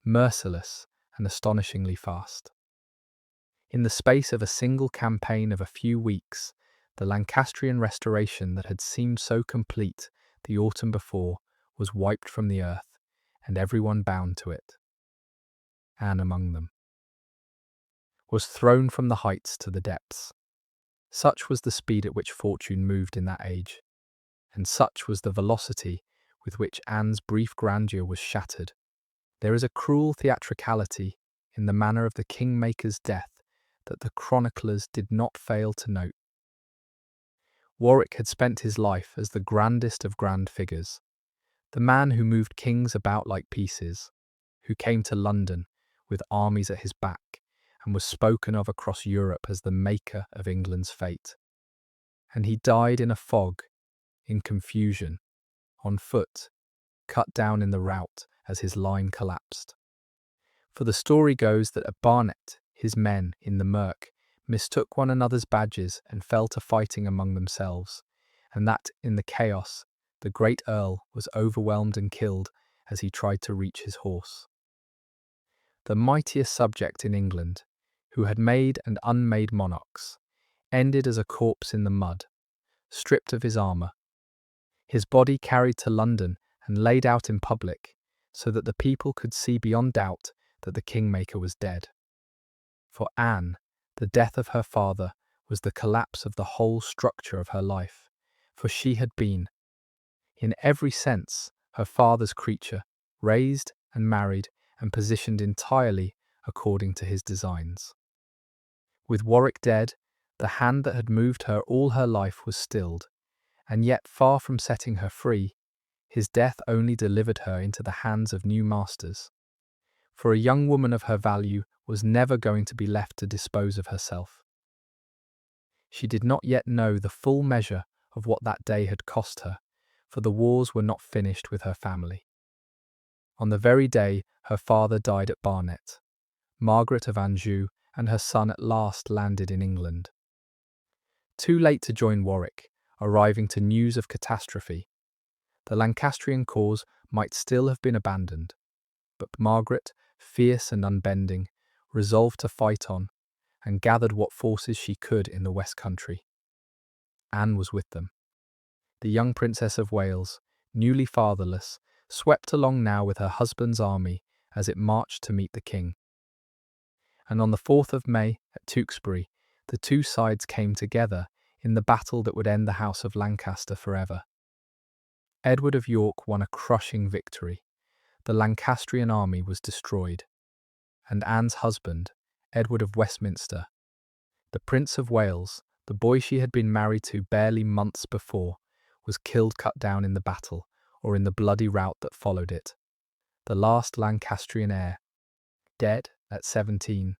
merciless, and astonishingly fast. In the space of a single campaign of a few weeks, the Lancastrian restoration that had seemed so complete the autumn before was wiped from the earth, and everyone bound to it, Anne among them, was thrown from the heights to the depths. Such was the speed at which fortune moved in that age, and such was the velocity with which Anne's brief grandeur was shattered. There is a cruel theatricality in the manner of the Kingmaker's death that the chroniclers did not fail to note. Warwick had spent his life as the grandest of grand figures, the man who moved kings about like pieces, who came to London with armies at his back and was spoken of across Europe as the maker of England's fate. And he died in a fog, in confusion, on foot, cut down in the rout as his line collapsed. For the story goes that at Barnet, his men, in the murk, mistook one another's badges and fell to fighting among themselves, and that, in the chaos, the great Earl was overwhelmed and killed as he tried to reach his horse. The mightiest subject in England, who had made and unmade monarchs, ended as a corpse in the mud, stripped of his armour, his body carried to London and laid out in public, so that the people could see beyond doubt that the Kingmaker was dead. For Anne, the death of her father was the collapse of the whole structure of her life, for she had been, in every sense, her father's creature, raised and married and positioned entirely according to his designs. With Warwick dead, the hand that had moved her all her life was stilled, and yet far from setting her free, his death only delivered her into the hands of new masters. for a young woman of her value was never going to be left to dispose of herself. She did not yet know the full measure of what that day had cost her, for the wars were not finished with her family. On the very day her father died at Barnet, Margaret of Anjou and her son at last landed in England. Too late to join Warwick, arriving to news of catastrophe. The Lancastrian cause might still have been abandoned, but Margaret, fierce and unbending, resolved to fight on, and gathered what forces she could in the West Country. Anne was with them. The young Princess of Wales, newly fatherless, swept along now with her husband's army as it marched to meet the king. And on the 4th of May, at Tewkesbury, the two sides came together in the battle that would end the House of Lancaster forever. Edward of York won a crushing victory. The Lancastrian army was destroyed. And Anne's husband, Edward of Westminster, the Prince of Wales, the boy she had been married to barely months before, was killed cut down in the battle, or in the bloody rout that followed it. The last Lancastrian heir, dead at 17.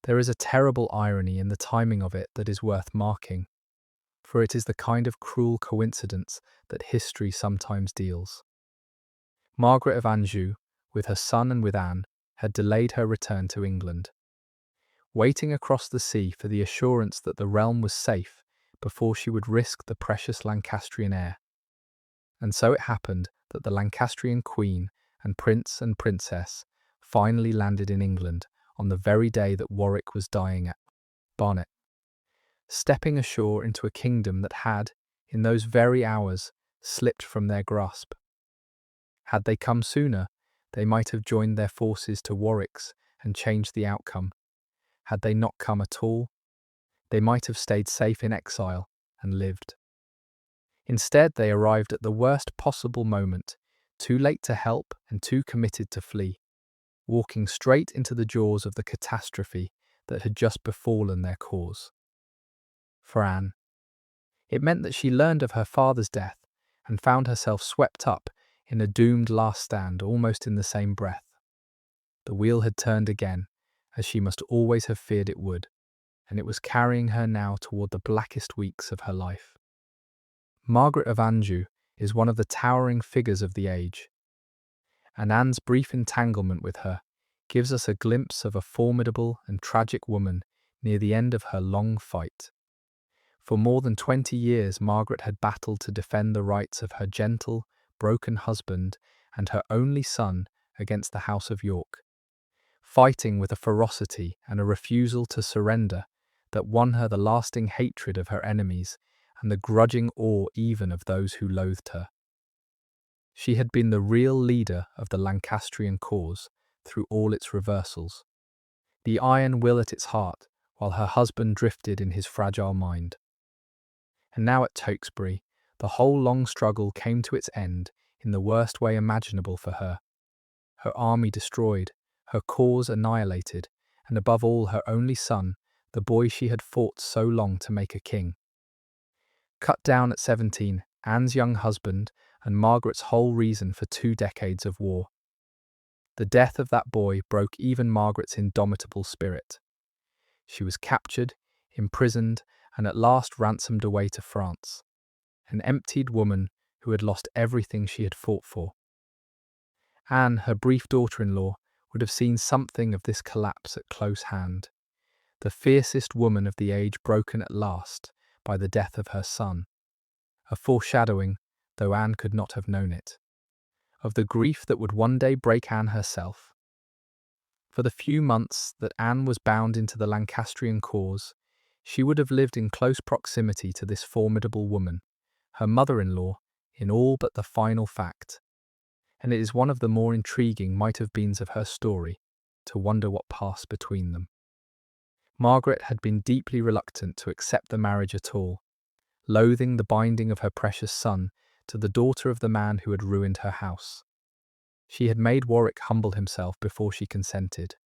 There is a terrible irony in the timing of it that is worth marking, for it is the kind of cruel coincidence that history sometimes deals. Margaret of Anjou, with her son and with Anne, had delayed her return to England, waiting across the sea for the assurance that the realm was safe before she would risk the precious Lancastrian heir. And so it happened that the Lancastrian queen and prince and princess finally landed in England on the very day that Warwick was dying at Barnet, stepping ashore into a kingdom that had, in those very hours, slipped from their grasp. Had they come sooner, they might have joined their forces to Warwick's and changed the outcome. Had they not come at all, they might have stayed safe in exile and lived. Instead, they arrived at the worst possible moment, too late to help and too committed to flee, walking straight into the jaws of the catastrophe that had just befallen their cause. For Anne, it meant that she learned of her father's death and found herself swept up in a doomed last stand almost in the same breath. The wheel had turned again, as she must always have feared it would, and it was carrying her now toward the blackest weeks of her life. Margaret of Anjou is one of the towering figures of the age, and Anne's brief entanglement with her gives us a glimpse of a formidable and tragic woman near the end of her long fight. For more than 20 years, Margaret had battled to defend the rights of her gentle, broken husband and her only son against the House of York, fighting with a ferocity and a refusal to surrender that won her the lasting hatred of her enemies and the grudging awe even of those who loathed her. She had been the real leader of the Lancastrian cause through all its reversals, the iron will at its heart, while her husband drifted in his fragile mind. And now at Tewkesbury, the whole long struggle came to its end in the worst way imaginable for her. Her army destroyed, her cause annihilated, and above all her only son, the boy she had fought so long to make a king. Cut down at 17, Anne's young husband and Margaret's whole reason for 2 decades of war. The death of that boy broke even Margaret's indomitable spirit. She was captured, imprisoned, and at last ransomed away to France, an emptied woman who had lost everything she had fought for. Anne, her brief daughter-in-law, would have seen something of this collapse at close hand, the fiercest woman of the age broken at last by the death of her son, a foreshadowing, though Anne could not have known it, of the grief that would one day break Anne herself. For the few months that Anne was bound into the Lancastrian cause, she would have lived in close proximity to this formidable woman, her mother-in-law, in all but the final fact. And it is one of the more intriguing might-have-beens of her story to wonder what passed between them. Margaret had been deeply reluctant to accept the marriage at all, loathing the binding of her precious son to the daughter of the man who had ruined her house. She had made Warwick humble himself before she consented.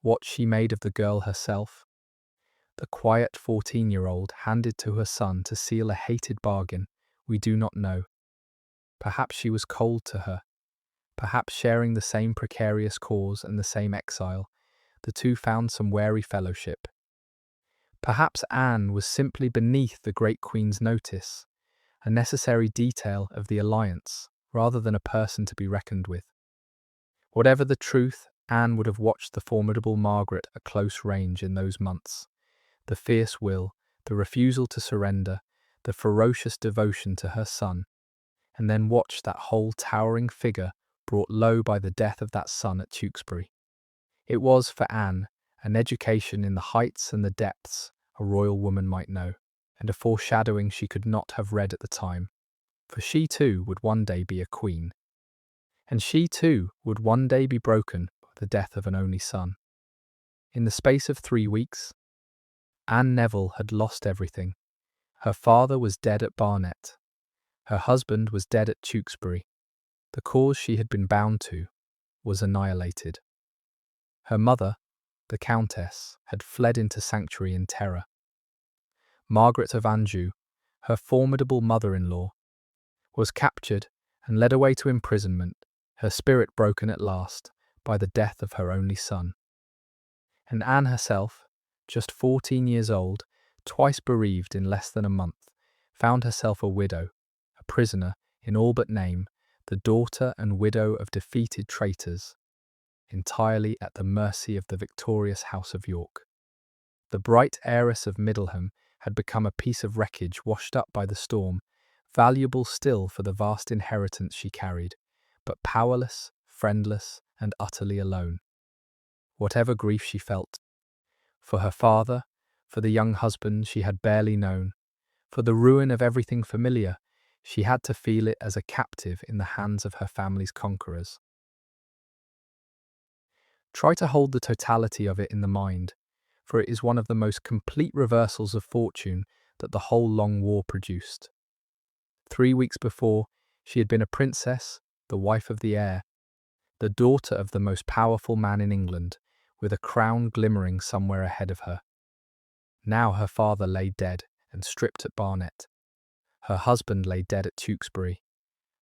What she made of the girl herself? The quiet 14-year-old handed to her son to seal a hated bargain, we do not know. Perhaps she was cold to her. Perhaps sharing the same precarious cause and the same exile, the two found some wary fellowship. Perhaps Anne was simply beneath the great queen's notice, a necessary detail of the alliance, rather than a person to be reckoned with. Whatever the truth, Anne would have watched the formidable Margaret at close range in those months. The fierce will, the refusal to surrender, the ferocious devotion to her son, and then watched that whole towering figure brought low by the death of that son at Tewkesbury. It was, for Anne, an education in the heights and the depths a royal woman might know, and a foreshadowing she could not have read at the time, for she too would one day be a queen. And she too would one day be broken by the death of an only son. In the space of 3 weeks, Anne Neville had lost everything. Her father was dead at Barnet. Her husband was dead at Tewkesbury. The cause she had been bound to was annihilated. Her mother, the Countess, had fled into sanctuary in terror. Margaret of Anjou, her formidable mother-in-law, was captured and led away to imprisonment, her spirit broken at last by the death of her only son. And Anne herself, just 14 years old, twice bereaved in less than a month, found herself a widow, a prisoner in all but name, the daughter and widow of defeated traitors, entirely at the mercy of the victorious House of York. The bright heiress of Middleham had become a piece of wreckage washed up by the storm, valuable still for the vast inheritance she carried, but powerless, friendless, and utterly alone. Whatever grief she felt, for her father, for the young husband she had barely known, for the ruin of everything familiar, she had to feel it as a captive in the hands of her family's conquerors. Try to hold the totality of it in the mind, for it is one of the most complete reversals of fortune that the whole long war produced. 3 weeks before, she had been a princess, the wife of the heir, the daughter of the most powerful man in England, with a crown glimmering somewhere ahead of her. Now her father lay dead and stripped at Barnet. Her husband lay dead at Tewkesbury.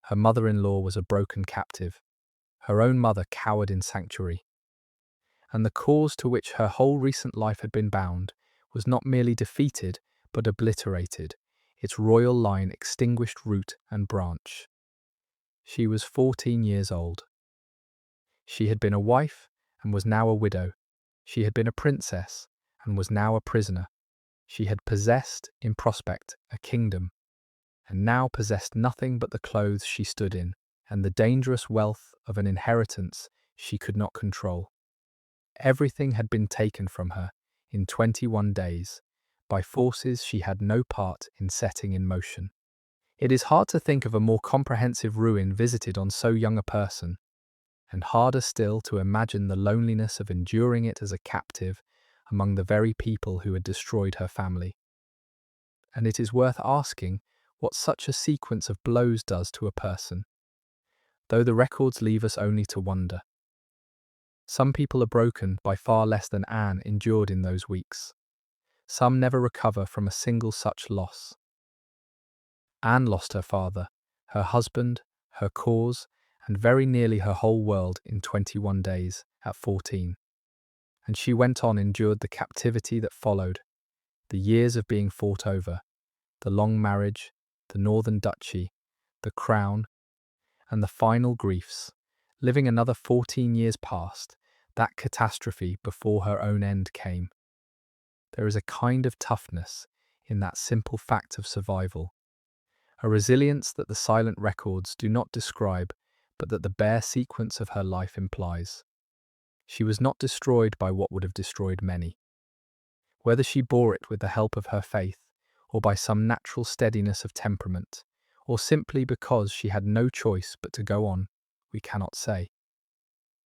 Her mother-in-law was a broken captive. Her own mother cowered in sanctuary. And the cause to which her whole recent life had been bound was not merely defeated, but obliterated, its royal line extinguished root and branch. She was 14 years old. She had been a wife and was now a widow. She had been a princess and was now a prisoner. She had possessed, in prospect, a kingdom, and now possessed nothing but the clothes she stood in, and the dangerous wealth of an inheritance she could not control. Everything had been taken from her, in 21 days, by forces she had no part in setting in motion. It is hard to think of a more comprehensive ruin visited on so young a person, and harder still to imagine the loneliness of enduring it as a captive among the very people who had destroyed her family. And it is worth asking what such a sequence of blows does to a person, though the records leave us only to wonder. Some people are broken by far less than Anne endured in those weeks. Some never recover from a single such loss. Anne lost her father, her husband, her cause, and very nearly her whole world in 21 days, at 14. And she went on endured the captivity that followed, the years of being fought over, the long marriage, the northern duchy, the crown, and the final griefs, living another 14 years past, that catastrophe before her own end came. There is a kind of toughness in that simple fact of survival, a resilience that the silent records do not describe, but that the bare sequence of her life implies. She was not destroyed by what would have destroyed many. Whether she bore it with the help of her faith, or by some natural steadiness of temperament, or simply because she had no choice but to go on, we cannot say.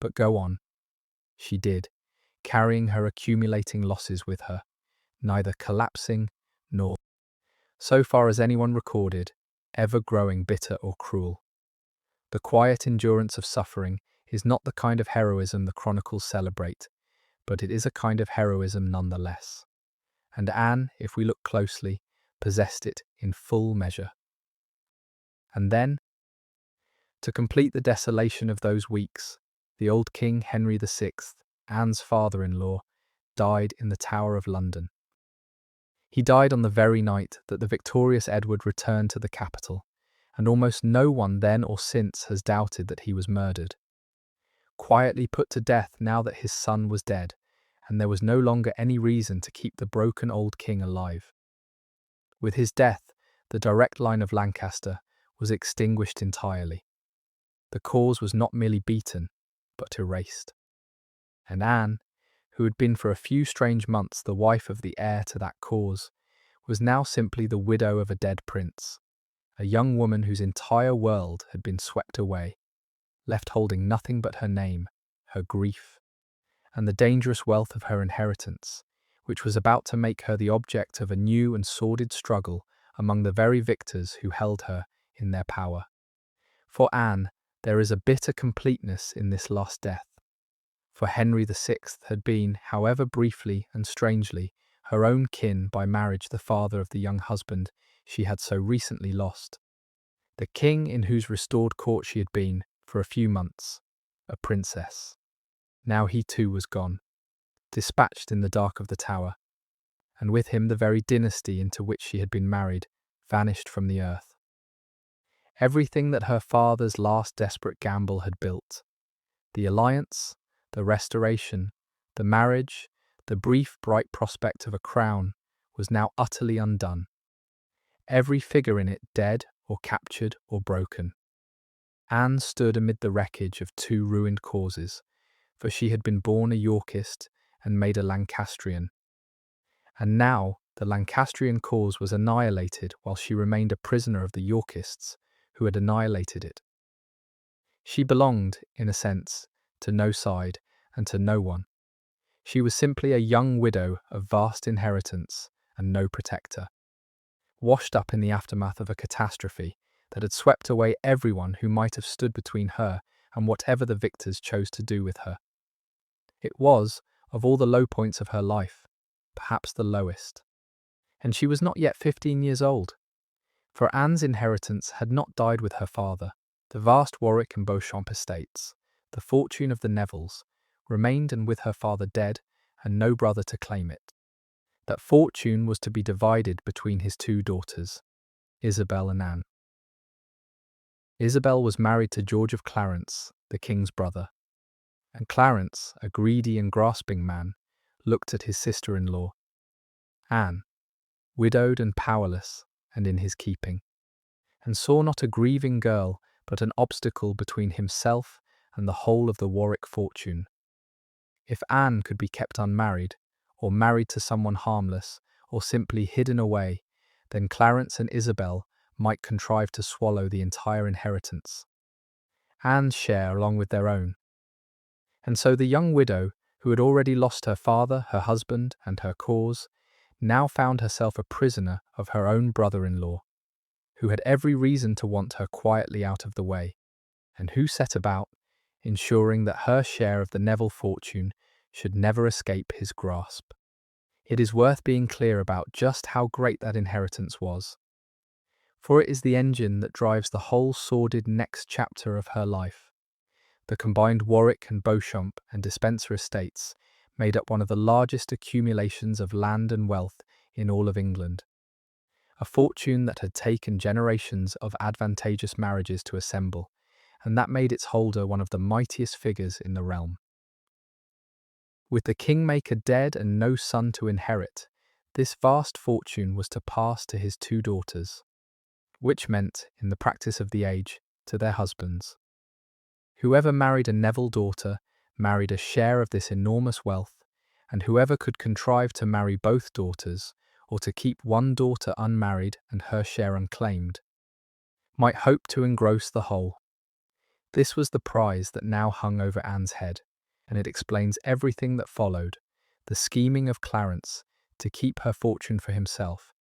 But go on, she did, carrying her accumulating losses with her, neither collapsing nor, so far as anyone recorded, ever growing bitter or cruel. The quiet endurance of suffering is not the kind of heroism the chronicles celebrate, but it is a kind of heroism nonetheless. And Anne, if we look closely, possessed it in full measure. And then, To complete the desolation of those weeks, the old King Henry VI, Anne's father-in-law, died in the Tower of London. He died on the very night that the victorious Edward returned to the capital, and almost no one then or since has doubted that he was murdered. Quietly put to death now that his son was dead, and there was no longer any reason to keep the broken old king alive. With his death, the direct line of Lancaster was extinguished entirely. The cause was not merely beaten, but erased. And Anne, who had been for a few strange months the wife of the heir to that cause, was now simply the widow of a dead prince, a young woman whose entire world had been swept away, left holding nothing but her name, her grief, and the dangerous wealth of her inheritance, which was about to make her the object of a new and sordid struggle among the very victors who held her in their power. For Anne, there is a bitter completeness in this last death. For Henry VI had been, however briefly and strangely, her own kin by marriage, the father of the young husband she had so recently lost. The king in whose restored court she had been, for a few months, a princess. Now he too was gone, dispatched in the dark of the Tower, and with him the very dynasty into which she had been married vanished from the earth. Everything that her father's last desperate gamble had built, the alliance, the restoration, the marriage, the brief bright prospect of a crown, was now utterly undone. Every figure in it dead or captured or broken. Anne stood amid the wreckage of two ruined causes, for she had been born a Yorkist and made a Lancastrian. And now the Lancastrian cause was annihilated while she remained a prisoner of the Yorkists, who had annihilated it. She belonged, in a sense, to no side and to no one. She was simply a young widow of vast inheritance and no protector, washed up in the aftermath of a catastrophe that had swept away everyone who might have stood between her and whatever the victors chose to do with her. It was, of all the low points of her life, perhaps the lowest. And she was not yet 15 years old. For Anne's inheritance had not died with her father. The vast Warwick and Beauchamp estates, the fortune of the Nevilles, remained, and with her father dead and no brother to claim it. That fortune was to be divided between his two daughters, Isabel and Anne. Isabel was married to George of Clarence, the king's brother, and Clarence, a greedy and grasping man, looked at his sister-in-law, Anne, widowed and powerless and in his keeping, and saw not a grieving girl but an obstacle between himself and the whole of the Warwick fortune. If Anne could be kept unmarried, or married to someone harmless, or simply hidden away, then Clarence and Isabel might contrive to swallow the entire inheritance, Anne's share along with their own. And so the young widow, who had already lost her father, her husband, and her cause, now found herself a prisoner of her own brother-in-law, who had every reason to want her quietly out of the way, and who set about ensuring that her share of the Neville fortune should never escape his grasp. It is worth being clear about just how great that inheritance was, for it is the engine that drives the whole sordid next chapter of her life. The combined Warwick and Beauchamp and Despencer estates made up one of the largest accumulations of land and wealth in all of England, a fortune that had taken generations of advantageous marriages to assemble, and that made its holder one of the mightiest figures in the realm. With the Kingmaker dead and no son to inherit, this vast fortune was to pass to his two daughters, which meant, in the practice of the age, to their husbands. Whoever married a Neville daughter married a share of this enormous wealth, and whoever could contrive to marry both daughters, or to keep one daughter unmarried and her share unclaimed, might hope to engross the whole. This was the prize that now hung over Anne's head, and it explains everything that followed: the scheming of Clarence to keep her fortune for himself,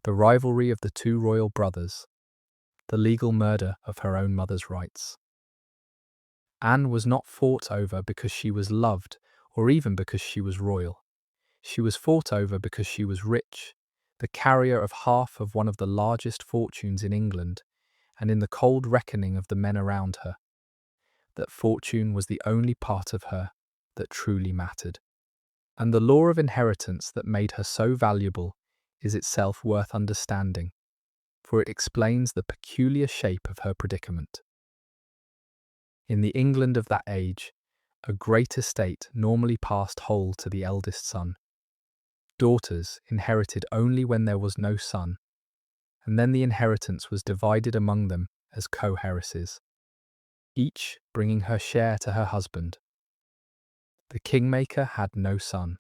the rivalry of the two royal brothers, the legal murder of her own mother's rights. Anne was not fought over because she was loved or even because she was royal. She was fought over because she was rich, the carrier of half of one of the largest fortunes in England, and in the cold reckoning of the men around her, that fortune was the only part of her that truly mattered. And the law of inheritance that made her so valuable is itself worth understanding, for it explains the peculiar shape of her predicament. In the England of that age, a great estate normally passed whole to the eldest son. Daughters inherited only when there was no son, and then the inheritance was divided among them as co-heiresses, each bringing her share to her husband. The Kingmaker had no son,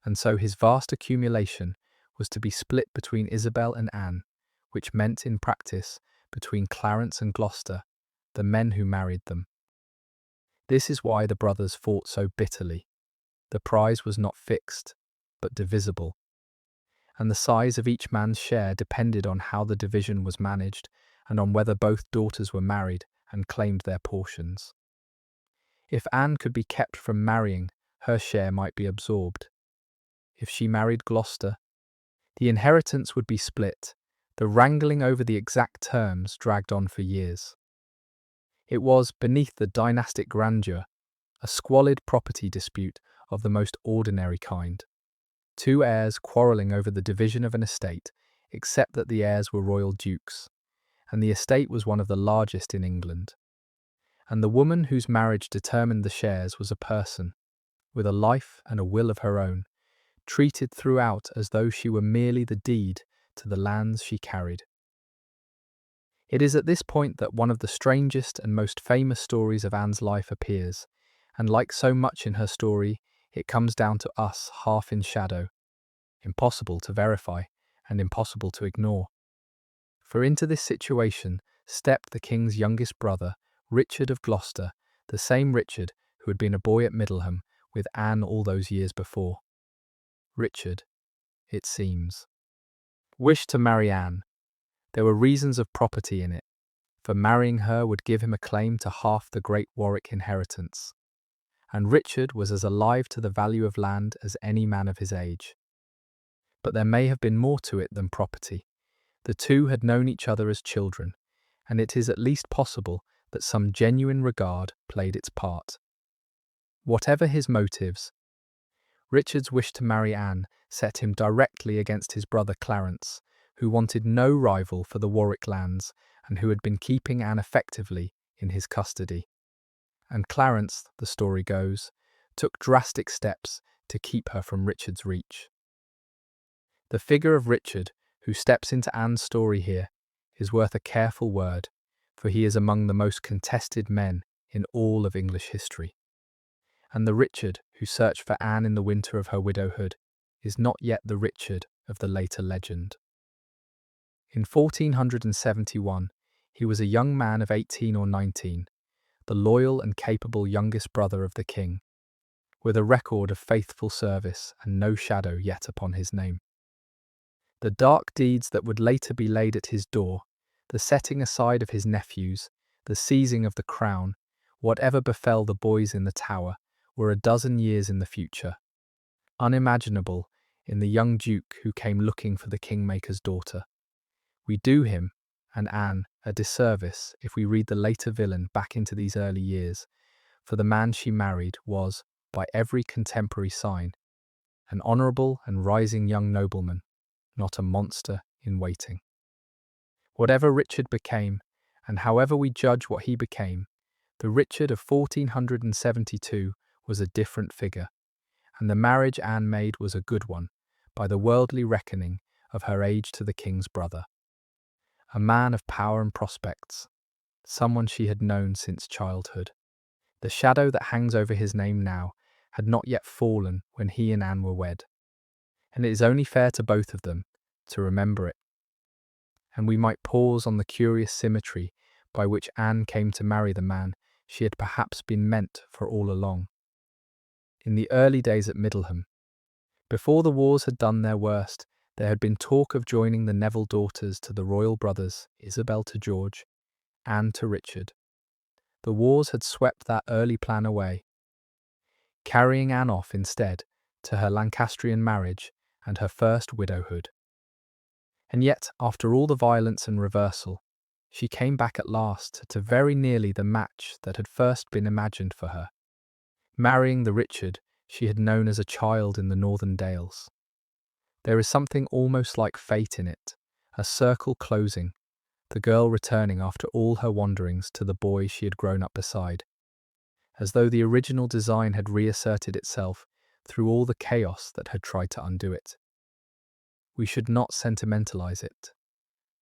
and so his vast accumulation was to be split between Isabel and Anne, which meant in practice between Clarence and Gloucester, the men who married them. This is why the brothers fought so bitterly. The prize was not fixed, but divisible, and the size of each man's share depended on how the division was managed and on whether both daughters were married and claimed their portions. If Anne could be kept from marrying, her share might be absorbed. If she married Gloucester, the inheritance would be split. The wrangling over the exact terms dragged on for years. It was, beneath the dynastic grandeur, a squalid property dispute of the most ordinary kind. Two heirs quarrelling over the division of an estate, except that the heirs were royal dukes, and the estate was one of the largest in England. And the woman whose marriage determined the shares was a person, with a life and a will of her own, treated throughout as though she were merely the deed to the lands she carried. It is at this point that one of the strangest and most famous stories of Anne's life appears, and like so much in her story, it comes down to us half in shadow, impossible to verify and impossible to ignore. For into this situation stepped the king's youngest brother, Richard of Gloucester, the same Richard who had been a boy at Middleham with Anne all those years before. Richard, it seems, wished to marry Anne. There were reasons of property in it, for marrying her would give him a claim to half the great Warwick inheritance, and Richard was as alive to the value of land as any man of his age. But there may have been more to it than property. The two had known each other as children, and it is at least possible that some genuine regard played its part. Whatever his motives, Richard's wish to marry Anne set him directly against his brother Clarence, who wanted no rival for the Warwick lands and who had been keeping Anne effectively in his custody. And Clarence, the story goes, took drastic steps to keep her from Richard's reach. The figure of Richard, who steps into Anne's story here, is worth a careful word, for he is among the most contested men in all of English history. And the Richard who searched for Anne in the winter of her widowhood is not yet the Richard of the later legend. In 1471, he was a young man of 18 or 19, the loyal and capable youngest brother of the king, with a record of faithful service and no shadow yet upon his name. The dark deeds that would later be laid at his door, the setting aside of his nephews, the seizing of the crown, whatever befell the boys in the Tower, were a dozen years in the future, unimaginable in the young duke who came looking for the Kingmaker's daughter. We do him, and Anne, a disservice if we read the later villain back into these early years, for the man she married was, by every contemporary sign, an honourable and rising young nobleman, not a monster in waiting. Whatever Richard became, and however we judge what he became, the Richard of 1472 was a different figure, and the marriage Anne made was a good one, by the worldly reckoning of her age to the king's brother. A man of power and prospects, someone she had known since childhood. The shadow that hangs over his name now had not yet fallen when he and Anne were wed, and it is only fair to both of them to remember it. And we might pause on the curious symmetry by which Anne came to marry the man she had perhaps been meant for all along. In the early days at Middleham, before the wars had done their worst, there had been talk of joining the Neville daughters to the royal brothers, Isabel to George, Anne to Richard. The wars had swept that early plan away, carrying Anne off instead to her Lancastrian marriage and her first widowhood. And yet, after all the violence and reversal, She came back at last to very nearly the match that had first been imagined for her, marrying the Richard she had known as a child in the northern dales. There is something almost like fate in it, a circle closing, the girl returning after all her wanderings to the boy she had grown up beside, as though the original design had reasserted itself through all the chaos that had tried to undo it. We should not sentimentalize it.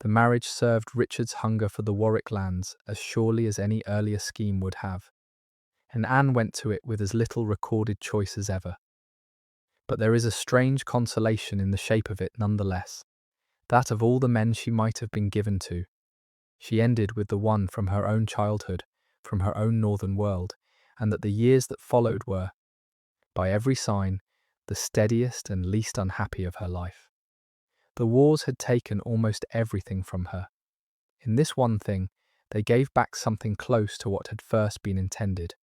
The marriage served Richard's hunger for the Warwick lands as surely as any earlier scheme would have, and Anne went to it with as little recorded choice as ever. But there is a strange consolation in the shape of it nonetheless, that of all the men she might have been given to, she ended with the one from her own childhood, from her own northern world, and that the years that followed were, by every sign, the steadiest and least unhappy of her life. The wars had taken almost everything from her. In this one thing, they gave back something close to what had first been intended.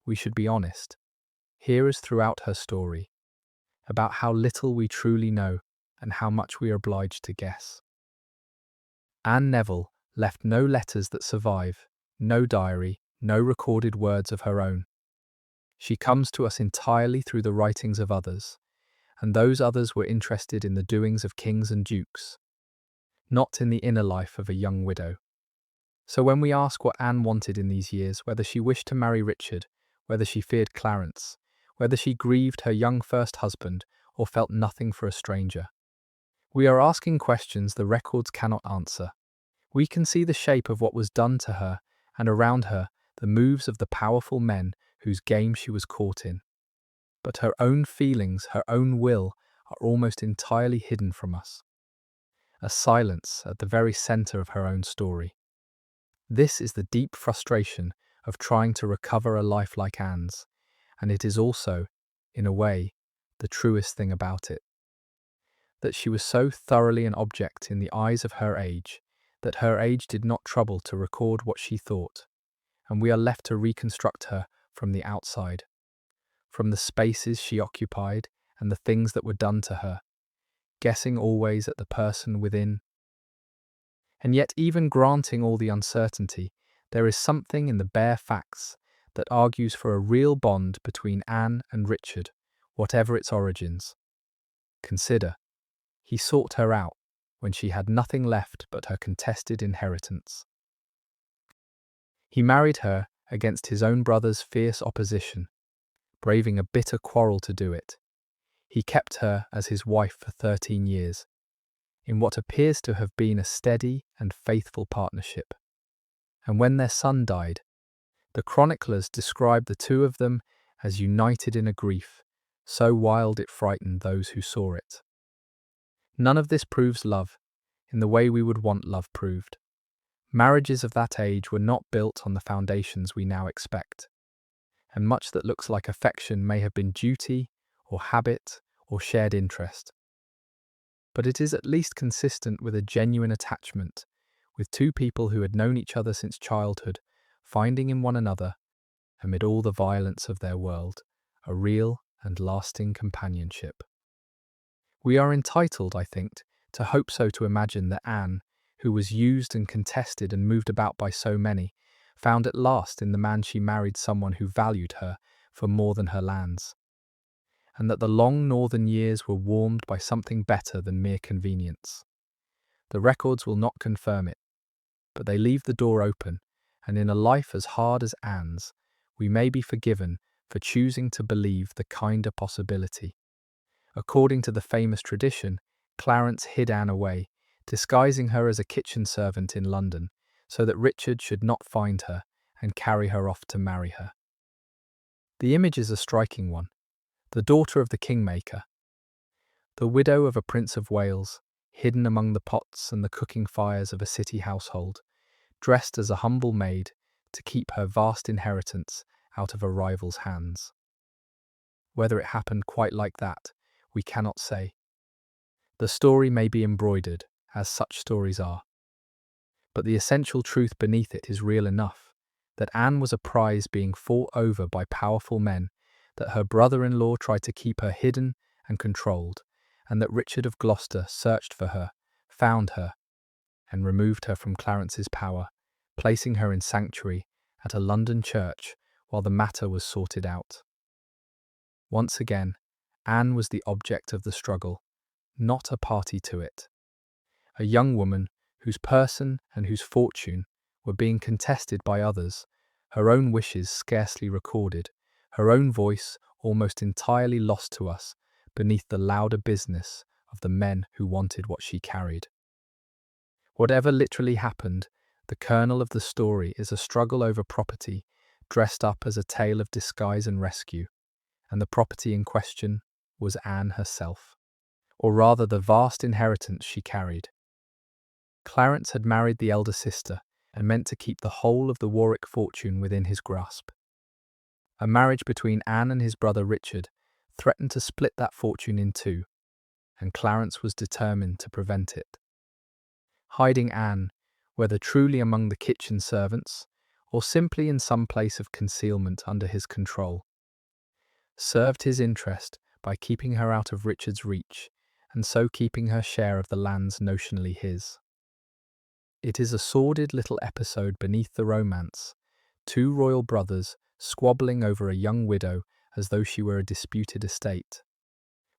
We should be honest, here as throughout her story, about how little we truly know and how much we are obliged to guess. Anne Neville left no letters that survive, no diary, no recorded words of her own. She comes to us entirely through the writings of others, and those others were interested in the doings of kings and dukes, not in the inner life of a young widow. So when we ask what Anne wanted in these years, whether she wished to marry Richard, whether she feared Clarence, whether she grieved her young first husband, or felt nothing for a stranger, we are asking questions the records cannot answer. We can see the shape of what was done to her, and around her, the moves of the powerful men whose game she was caught in. But her own feelings, her own will, are almost entirely hidden from us. A silence at the very centre of her own story. This is the deep frustration of trying to recover a life like Anne's, and it is also, in a way, the truest thing about it. That she was so thoroughly an object in the eyes of her age, that her age did not trouble to record what she thought, and we are left to reconstruct her from the outside, from the spaces she occupied and the things that were done to her, guessing always at the person within. And yet, even granting all the uncertainty, there is something in the bare facts that argues for a real bond between Anne and Richard, whatever its origins. Consider, he sought her out when she had nothing left but her contested inheritance. He married her against his own brother's fierce opposition, braving a bitter quarrel to do it. He kept her as his wife for 13 years, in what appears to have been a steady and faithful partnership. And when their son died, the chroniclers describe the two of them as united in a grief, so wild it frightened those who saw it. None of this proves love, in the way we would want love proved. Marriages of that age were not built on the foundations we now expect, and much that looks like affection may have been duty, or habit, or shared interest. But it is at least consistent with a genuine attachment, with two people who had known each other since childhood, finding in one another, amid all the violence of their world, a real and lasting companionship. We are entitled, I think, to hope so to imagine that Anne, who was used and contested and moved about by so many, found at last in the man she married someone who valued her for more than her lands, and that the long northern years were warmed by something better than mere convenience. The records will not confirm it, but they leave the door open, and in a life as hard as Anne's, we may be forgiven for choosing to believe the kinder possibility. According to the famous tradition, Clarence hid Anne away, disguising her as a kitchen servant in London, so that Richard should not find her and carry her off to marry her. The image is a striking one. The daughter of the Kingmaker, the widow of a Prince of Wales, hidden among the pots and the cooking fires of a city household, dressed as a humble maid to keep her vast inheritance out of a rival's hands. Whether it happened quite like that, we cannot say. The story may be embroidered, as such stories are. But the essential truth beneath it is real enough, that Anne was a prize being fought over by powerful men, that her brother-in-law tried to keep her hidden and controlled, and that Richard of Gloucester searched for her, found her, and removed her from Clarence's power, placing her in sanctuary at a London church while the matter was sorted out. Once again, Anne was the object of the struggle, not a party to it. A young woman whose person and whose fortune were being contested by others, her own wishes scarcely recorded, her own voice almost entirely lost to us beneath the louder business of the men who wanted what she carried. Whatever literally happened, the kernel of the story is a struggle over property dressed up as a tale of disguise and rescue, and the property in question was Anne herself, or rather the vast inheritance she carried. Clarence had married the elder sister and meant to keep the whole of the Warwick fortune within his grasp. A marriage between Anne and his brother Richard threatened to split that fortune in two, and Clarence was determined to prevent it. Hiding Anne, whether truly among the kitchen servants or simply in some place of concealment under his control, served his interest by keeping her out of Richard's reach and so keeping her share of the lands notionally his. It is a sordid little episode beneath the romance, two royal brothers squabbling over a young widow as though she were a disputed estate,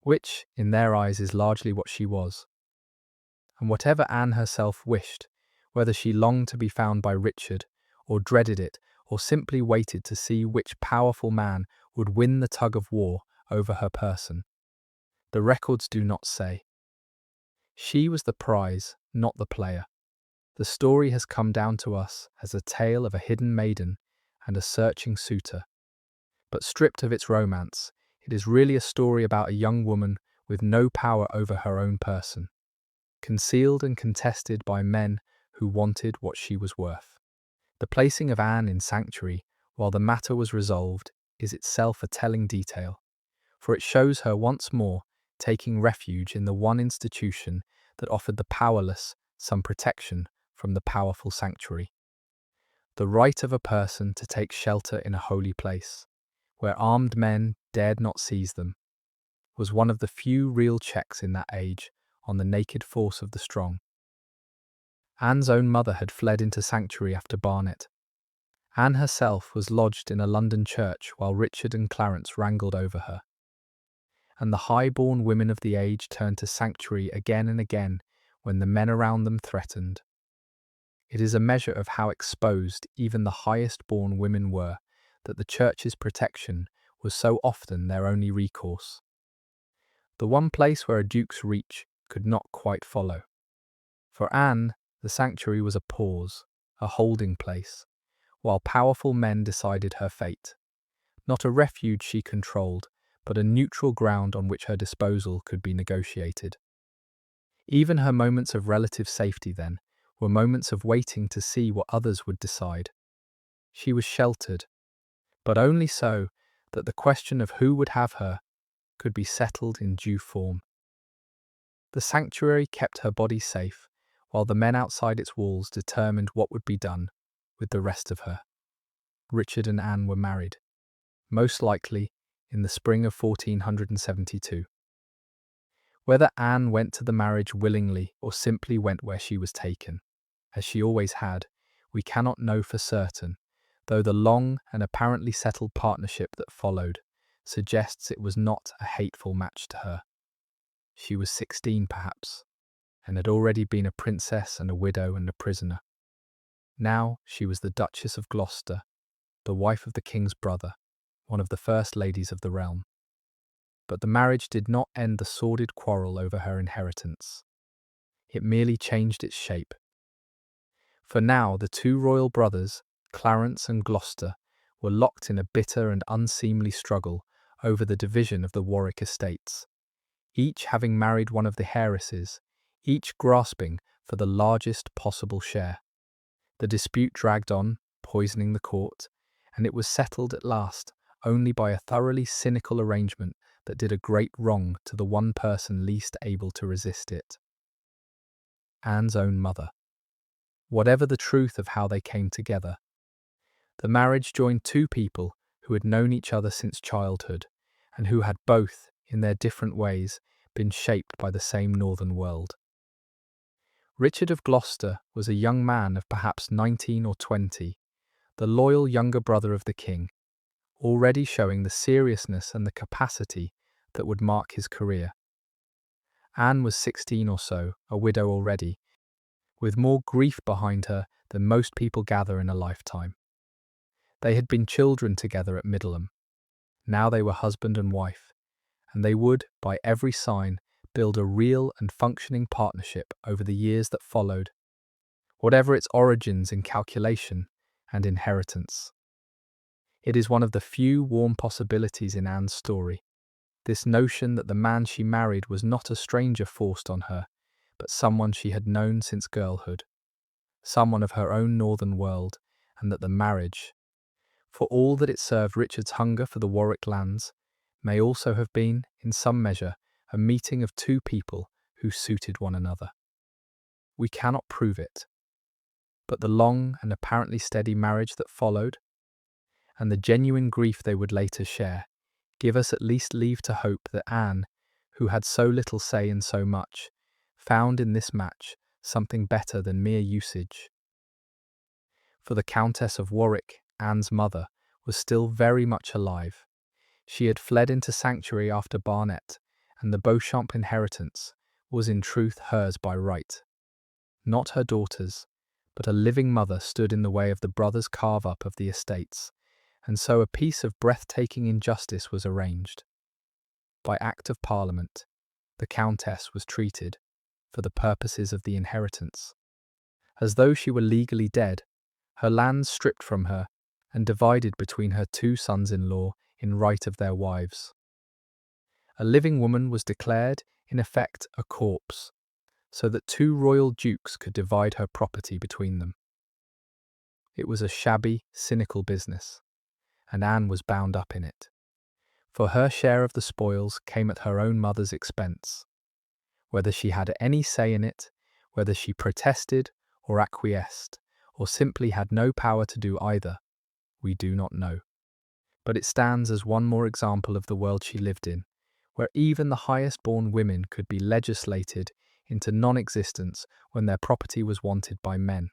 which, in their eyes, is largely what she was. And whatever Anne herself wished, whether she longed to be found by Richard, or dreaded it, or simply waited to see which powerful man would win the tug of war over her person, the records do not say. She was the prize, not the player. The story has come down to us as a tale of a hidden maiden and a searching suitor. But stripped of its romance, it is really a story about a young woman with no power over her own person, concealed and contested by men who wanted what she was worth. The placing of Anne in sanctuary while the matter was resolved is itself a telling detail, for it shows her once more taking refuge in the one institution that offered the powerless some protection from the powerful sanctuary. The right of a person to take shelter in a holy place, where armed men dared not seize them, was one of the few real checks in that age on the naked force of the strong. Anne's own mother had fled into sanctuary after Barnet. Anne herself was lodged in a London church while Richard and Clarence wrangled over her. And the high-born women of the age turned to sanctuary again and again when the men around them threatened. It is a measure of how exposed even the highest-born women were that the church's protection was so often their only recourse. The one place where a duke's reach could not quite follow. For Anne, the sanctuary was a pause, a holding place, while powerful men decided her fate. Not a refuge she controlled, but a neutral ground on which her disposal could be negotiated. Even her moments of relative safety, then, were moments of waiting to see what others would decide. She was sheltered, but only so that the question of who would have her could be settled in due form. The sanctuary kept her body safe, while the men outside its walls determined what would be done with the rest of her. Richard and Anne were married, most likely in the spring of 1472. Whether Anne went to the marriage willingly or simply went where she was taken, as she always had, we cannot know for certain, though the long and apparently settled partnership that followed suggests it was not a hateful match to her. She was 16 perhaps, and had already been a princess and a widow and a prisoner. Now she was the Duchess of Gloucester, the wife of the king's brother, one of the first ladies of the realm. But the marriage did not end the sordid quarrel over her inheritance. It merely changed its shape. For now the two royal brothers, Clarence and Gloucester, were locked in a bitter and unseemly struggle over the division of the Warwick estates, each having married one of the heiresses, each grasping for the largest possible share. The dispute dragged on, poisoning the court, and it was settled at last only by a thoroughly cynical arrangement that did a great wrong to the one person least able to resist it: Anne's own mother. Whatever the truth of how they came together, the marriage joined two people who had known each other since childhood, and who had both, in their different ways, been shaped by the same northern world. Richard of Gloucester was a young man of perhaps 19 or 20, the loyal younger brother of the king, already showing the seriousness and the capacity that would mark his career. Anne was 16 or so, a widow already, with more grief behind her than most people gather in a lifetime. They had been children together at Middleham. Now they were husband and wife, and they would, by every sign, build a real and functioning partnership over the years that followed, whatever its origins in calculation and inheritance. It is one of the few warm possibilities in Anne's story, this notion that the man she married was not a stranger forced on her, but someone she had known since girlhood, someone of her own northern world, and that the marriage, for all that it served Richard's hunger for the Warwick lands, may also have been, in some measure, a meeting of two people who suited one another. We cannot prove it, but the long and apparently steady marriage that followed, and the genuine grief they would later share, give us at least leave to hope that Anne, who had so little say in so much, found in this match something better than mere usage. For the Countess of Warwick, Anne's mother, was still very much alive. She had fled into sanctuary after Barnet, and the Beauchamp inheritance was in truth hers by right. Not her daughter's, but a living mother stood in the way of the brothers' carve-up of the estates, and so a piece of breathtaking injustice was arranged. By Act of Parliament, the Countess was treated, for the purposes of the inheritance, as though she were legally dead, her lands stripped from her, and divided between her two sons-in-law in right of their wives. A living woman was declared, in effect, a corpse, so that two royal dukes could divide her property between them. It was a shabby, cynical business, and Anne was bound up in it, for her share of the spoils came at her own mother's expense. Whether she had any say in it, whether she protested or acquiesced, or simply had no power to do either, we do not know. But it stands as one more example of the world she lived in, where even the highest-born women could be legislated into non-existence when their property was wanted by men,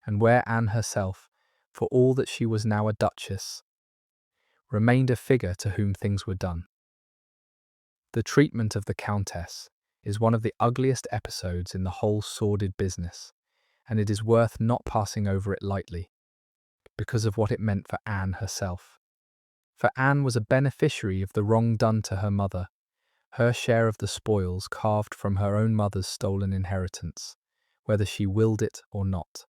and where Anne herself, for all that she was now a duchess, remained a figure to whom things were done. The treatment of the Countess is one of the ugliest episodes in the whole sordid business, and it is worth not passing over it lightly, because of what it meant for Anne herself. For Anne was a beneficiary of the wrong done to her mother, her share of the spoils carved from her own mother's stolen inheritance, whether she willed it or not.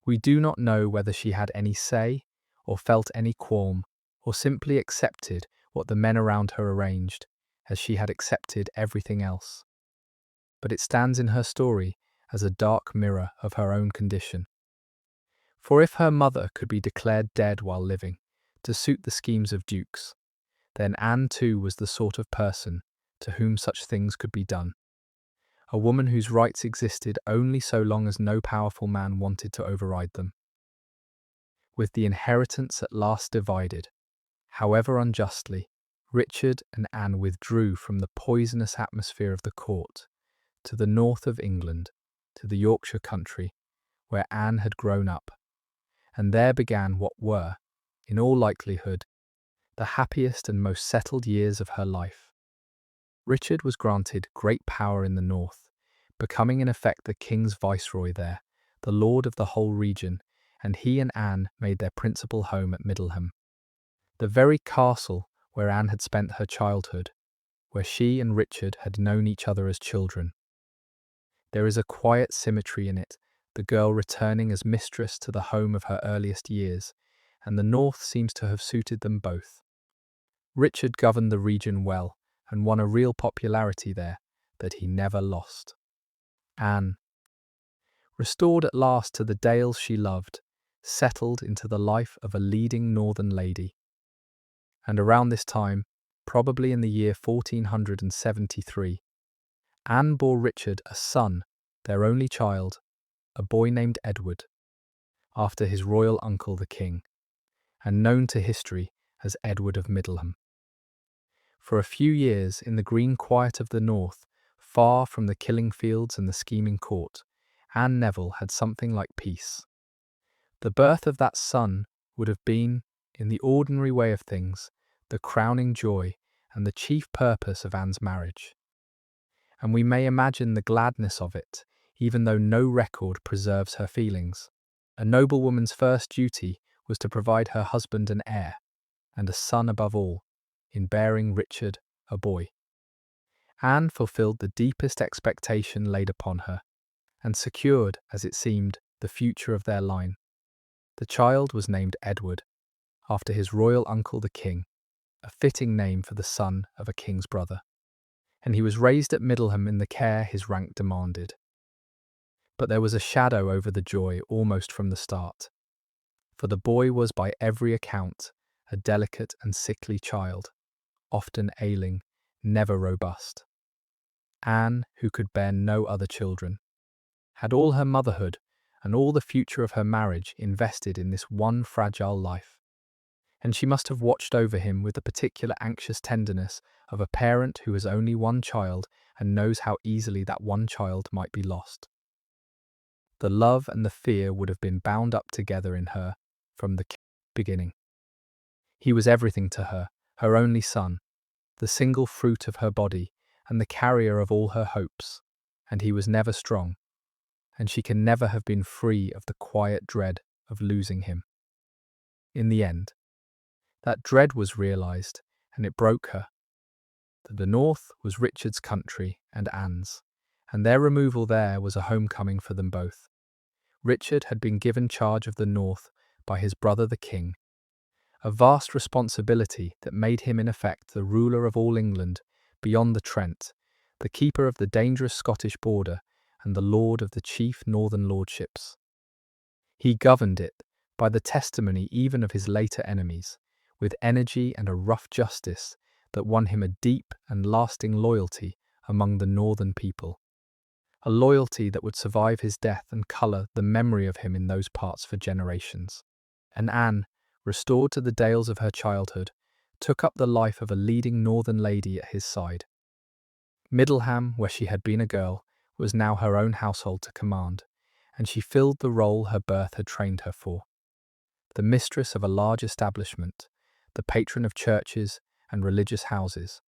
We do not know whether she had any say, or felt any qualm, or simply accepted what the men around her arranged, as she had accepted everything else. But it stands in her story as a dark mirror of her own condition. For if her mother could be declared dead while living, to suit the schemes of dukes, then Anne too was the sort of person to whom such things could be done. A woman whose rights existed only so long as no powerful man wanted to override them. With the inheritance at last divided, however unjustly, Richard and Anne withdrew from the poisonous atmosphere of the court to the north of England, to the Yorkshire country, where Anne had grown up, and there began what were, in all likelihood, the happiest and most settled years of her life. Richard was granted great power in the north, becoming in effect the king's viceroy there, the lord of the whole region, and he and Anne made their principal home at Middleham, the very castle where Anne had spent her childhood, where she and Richard had known each other as children. There is a quiet symmetry in it, the girl returning as mistress to the home of her earliest years, and the north seems to have suited them both. Richard governed the region well, and won a real popularity there that he never lost. Anne, restored at last to the dales she loved, settled into the life of a leading northern lady. And around this time, probably in the year 1473, Anne bore Richard a son, their only child, a boy named Edward, after his royal uncle the king, and known to history as Edward of Middleham. For a few years, in the green quiet of the north, Far from the killing fields and the scheming court, Anne Neville had something like peace. The birth of that son would have been, in the ordinary way of things, the crowning joy and the chief purpose of Anne's marriage. And we may imagine the gladness of it, even though no record preserves her feelings. A noblewoman's first duty was to provide her husband an heir, and a son above all, in bearing Richard a boy. Anne fulfilled the deepest expectation laid upon her, and secured, as it seemed, the future of their line. The child was named Edward, after his royal uncle the king, a fitting name for the son of a king's brother, and he was raised at Middleham in the care his rank demanded. But there was a shadow over the joy almost from the start, for the boy was by every account a delicate and sickly child, often ailing, never robust. Anne, who could bear no other children, had all her motherhood and all the future of her marriage invested in this one fragile life, and she must have watched over him with the particular anxious tenderness of a parent who has only one child and knows how easily that one child might be lost. The love and the fear would have been bound up together in her from the beginning. He was everything to her, her only son, the single fruit of her body, and the carrier of all her hopes, and he was never strong, and she can never have been free of the quiet dread of losing him. In the end, that dread was realized, and it broke her. That the north was Richard's country and Anne's, and their removal there was a homecoming for them both. Richard had been given charge of the north by his brother the king, a vast responsibility that made him in effect the ruler of all England beyond the Trent, the keeper of the dangerous Scottish border, and the lord of the chief northern lordships. He governed it, by the testimony even of his later enemies, with energy and a rough justice that won him a deep and lasting loyalty among the northern people, a loyalty that would survive his death and colour the memory of him in those parts for generations. And Anne, restored to the dales of her childhood, took up the life of a leading northern lady at his side. Middleham, where she had been a girl, was now her own household to command, and she filled the role her birth had trained her for. The mistress of a large establishment, the patron of churches and religious houses,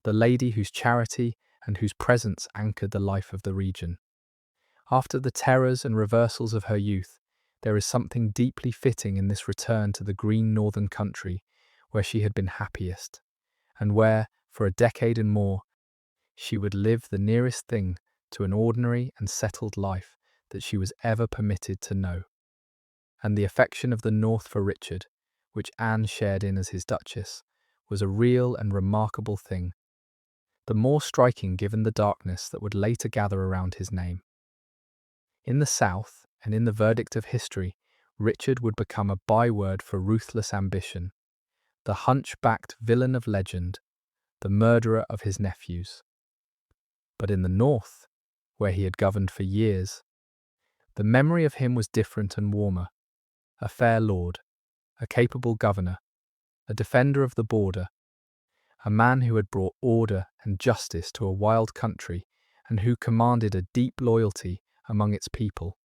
the lady whose charity and whose presence anchored the life of the region. After the terrors and reversals of her youth, there is something deeply fitting in this return to the green northern country where she had been happiest, and where, for a decade and more, she would live the nearest thing to an ordinary and settled life that she was ever permitted to know. And the affection of the North for Richard, which Anne shared in as his Duchess, was a real and remarkable thing, the more striking given the darkness that would later gather around his name. In the South, and in the verdict of history, Richard would become a byword for ruthless ambition, the hunchbacked villain of legend, the murderer of his nephews. But in the North, where he had governed for years, the memory of him was different and warmer, a fair lord, a capable governor, a defender of the border, a man who had brought order and justice to a wild country and who commanded a deep loyalty among its people.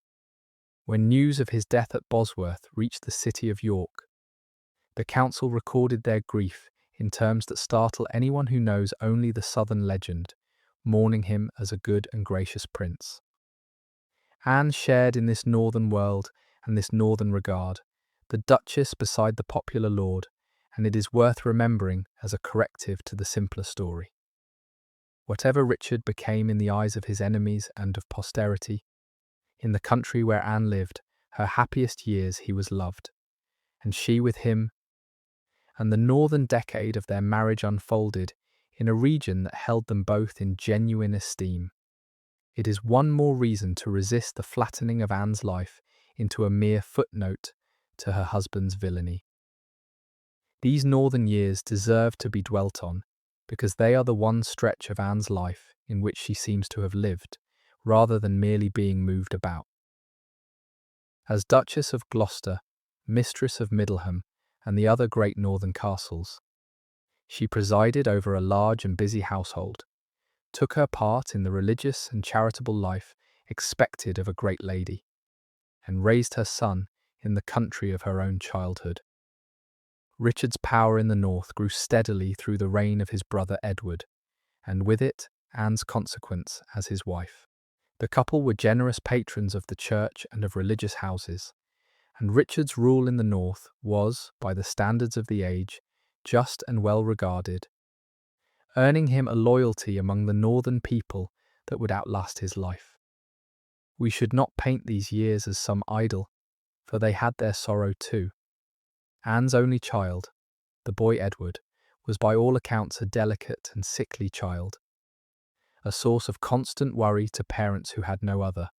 When news of his death at Bosworth reached the city of York, the council recorded their grief in terms that startle anyone who knows only the southern legend, mourning him as a good and gracious prince. Anne shared in this northern world and this northern regard, the Duchess beside the popular lord, and it is worth remembering as a corrective to the simpler story. Whatever Richard became in the eyes of his enemies and of posterity, in the country where Anne lived, her happiest years he was loved, and she with him, and the northern decade of their marriage unfolded in a region that held them both in genuine esteem. It is one more reason to resist the flattening of Anne's life into a mere footnote to her husband's villainy. These northern years deserve to be dwelt on, because they are the one stretch of Anne's life in which she seems to have lived, rather than merely being moved about. As Duchess of Gloucester, Mistress of Middleham, and the other great northern castles, she presided over a large and busy household, took her part in the religious and charitable life expected of a great lady, and raised her son in the country of her own childhood. Richard's power in the north grew steadily through the reign of his brother Edward, and with it Anne's consequence as his wife. The couple were generous patrons of the church and of religious houses, and Richard's rule in the north was, by the standards of the age, just and well regarded, earning him a loyalty among the northern people that would outlast his life. We should not paint these years as some idyll, for they had their sorrow too. Anne's only child, the boy Edward, was by all accounts a delicate and sickly child, a source of constant worry to parents who had no other.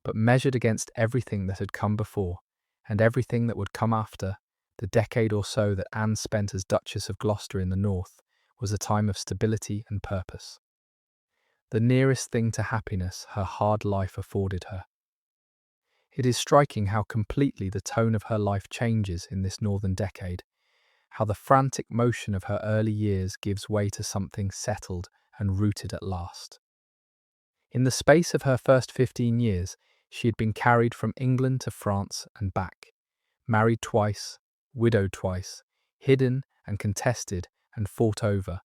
But measured against everything that had come before, and everything that would come after, the decade or so that Anne spent as Duchess of Gloucester in the north was a time of stability and purpose. The nearest thing to happiness her hard life afforded her. It is striking how completely the tone of her life changes in this northern decade, how the frantic motion of her early years gives way to something settled and rooted at last. In the space of her first 15 years, she had been carried from England to France and back, married twice, widowed twice, hidden and contested and fought over,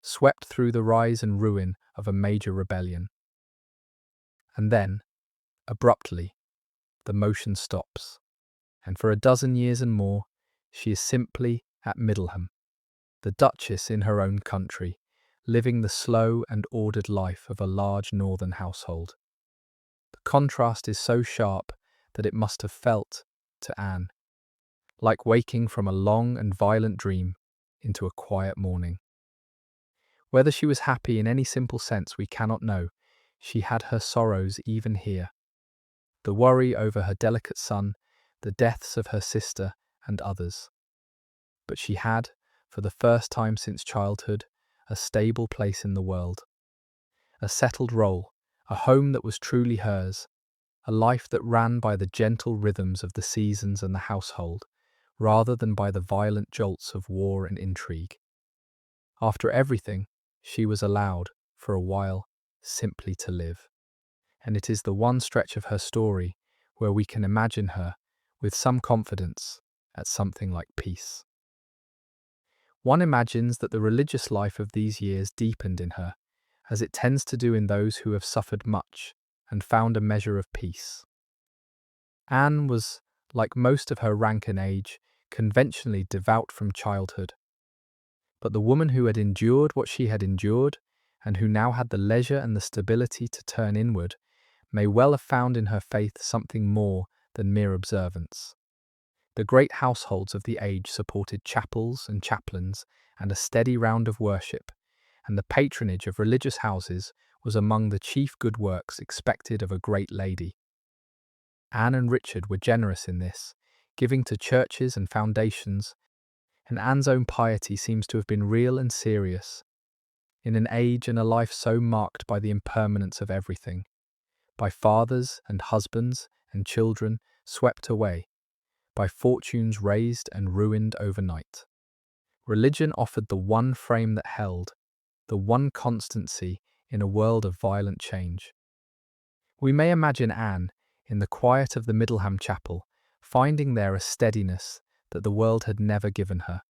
swept through the rise and ruin of a major rebellion. And then, abruptly, the motion stops, and for a dozen years and more, she is simply at Middleham, the Duchess in her own country, living the slow and ordered life of a large northern household. The contrast is so sharp that it must have felt, to Anne, like waking from a long and violent dream into a quiet morning. Whether she was happy in any simple sense we cannot know. She had her sorrows even here. The worry over her delicate son, the deaths of her sister and others. But she had, for the first time since childhood, a stable place in the world. A settled role, a home that was truly hers, a life that ran by the gentle rhythms of the seasons and the household, rather than by the violent jolts of war and intrigue. After everything, she was allowed, for a while, simply to live. And it is the one stretch of her story where we can imagine her, with some confidence, at something like peace. One imagines that the religious life of these years deepened in her, as it tends to do in those who have suffered much and found a measure of peace. Anne was, like most of her rank and age, conventionally devout from childhood. But the woman who had endured what she had endured, and who now had the leisure and the stability to turn inward, may well have found in her faith something more than mere observance. The great households of the age supported chapels and chaplains and a steady round of worship, and the patronage of religious houses was among the chief good works expected of a great lady. Anne and Richard were generous in this, giving to churches and foundations, and Anne's own piety seems to have been real and serious, in an age and a life so marked by the impermanence of everything, by fathers and husbands and children swept away, by fortunes raised and ruined overnight. Religion offered the one frame that held, the one constancy in a world of violent change. We may imagine Anne, in the quiet of the Middleham chapel, finding there a steadiness that the world had never given her,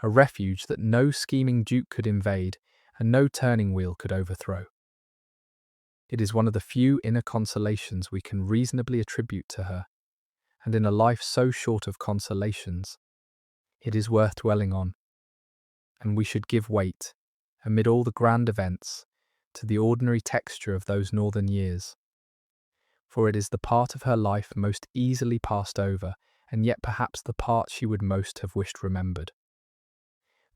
a refuge that no scheming duke could invade and no turning wheel could overthrow. It is one of the few inner consolations we can reasonably attribute to her, and in a life so short of consolations, it is worth dwelling on, and we should give weight, amid all the grand events, to the ordinary texture of those northern years. For it is the part of her life most easily passed over, and yet perhaps the part she would most have wished remembered.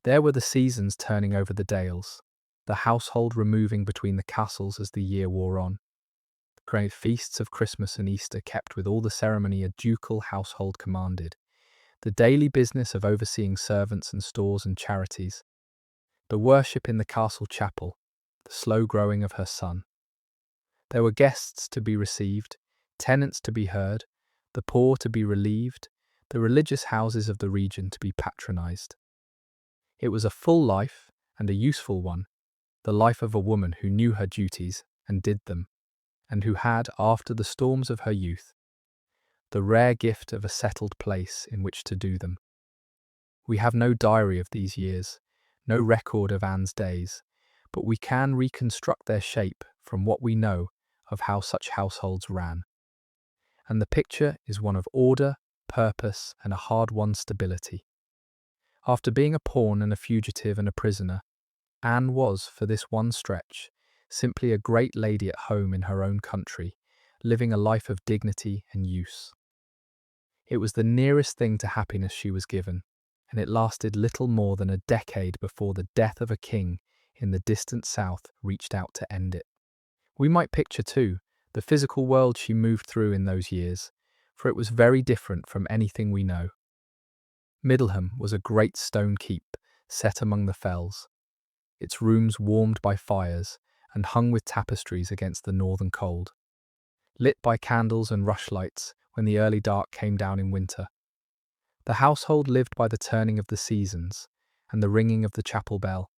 There were the seasons turning over the dales, the household removing between the castles as the year wore on, the great feasts of Christmas and Easter kept with all the ceremony a ducal household commanded, the daily business of overseeing servants and stores and charities, the worship in the castle chapel, the slow growing of her son. There were guests to be received, tenants to be heard, the poor to be relieved, the religious houses of the region to be patronized. It was a full life and a useful one, the life of a woman who knew her duties and did them, and who had, after the storms of her youth, the rare gift of a settled place in which to do them. We have no diary of these years, no record of Anne's days, but we can reconstruct their shape from what we know of how such households ran. And the picture is one of order, purpose, and a hard-won stability. After being a pawn and a fugitive and a prisoner, Anne was, for this one stretch, simply a great lady at home in her own country, living a life of dignity and use. It was the nearest thing to happiness she was given, and it lasted little more than a decade before the death of a king in the distant south reached out to end it. We might picture, too, the physical world she moved through in those years, for it was very different from anything we know. Middleham was a great stone keep set among the fells, its rooms warmed by fires and hung with tapestries against the northern cold, lit by candles and rushlights when the early dark came down in winter. The household lived by the turning of the seasons and the ringing of the chapel bell,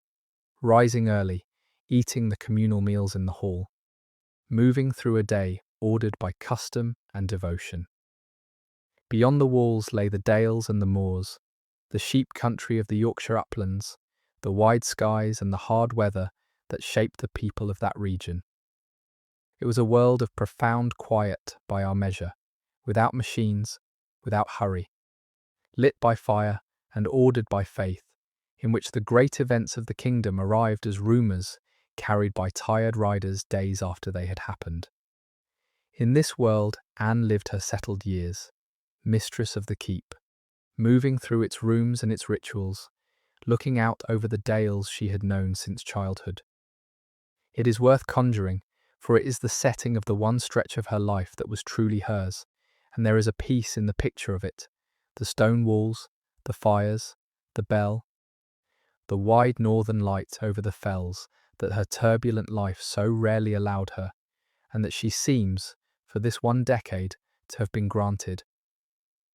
rising early, eating the communal meals in the hall, moving through a day ordered by custom and devotion. Beyond the walls lay the dales and the moors, the sheep country of the Yorkshire uplands, the wide skies and the hard weather that shaped the people of that region. It was a world of profound quiet by our measure, without machines, without hurry, lit by fire and ordered by faith, in which the great events of the kingdom arrived as rumours carried by tired riders days after they had happened. In this world, Anne lived her settled years, mistress of the keep, moving through its rooms and its rituals, looking out over the dales she had known since childhood. It is worth conjuring, for it is the setting of the one stretch of her life that was truly hers, and there is a peace in the picture of it, the stone walls, the fires, the bell, the wide northern light over the fells that her turbulent life so rarely allowed her, and that she seems, for this one decade, to have been granted.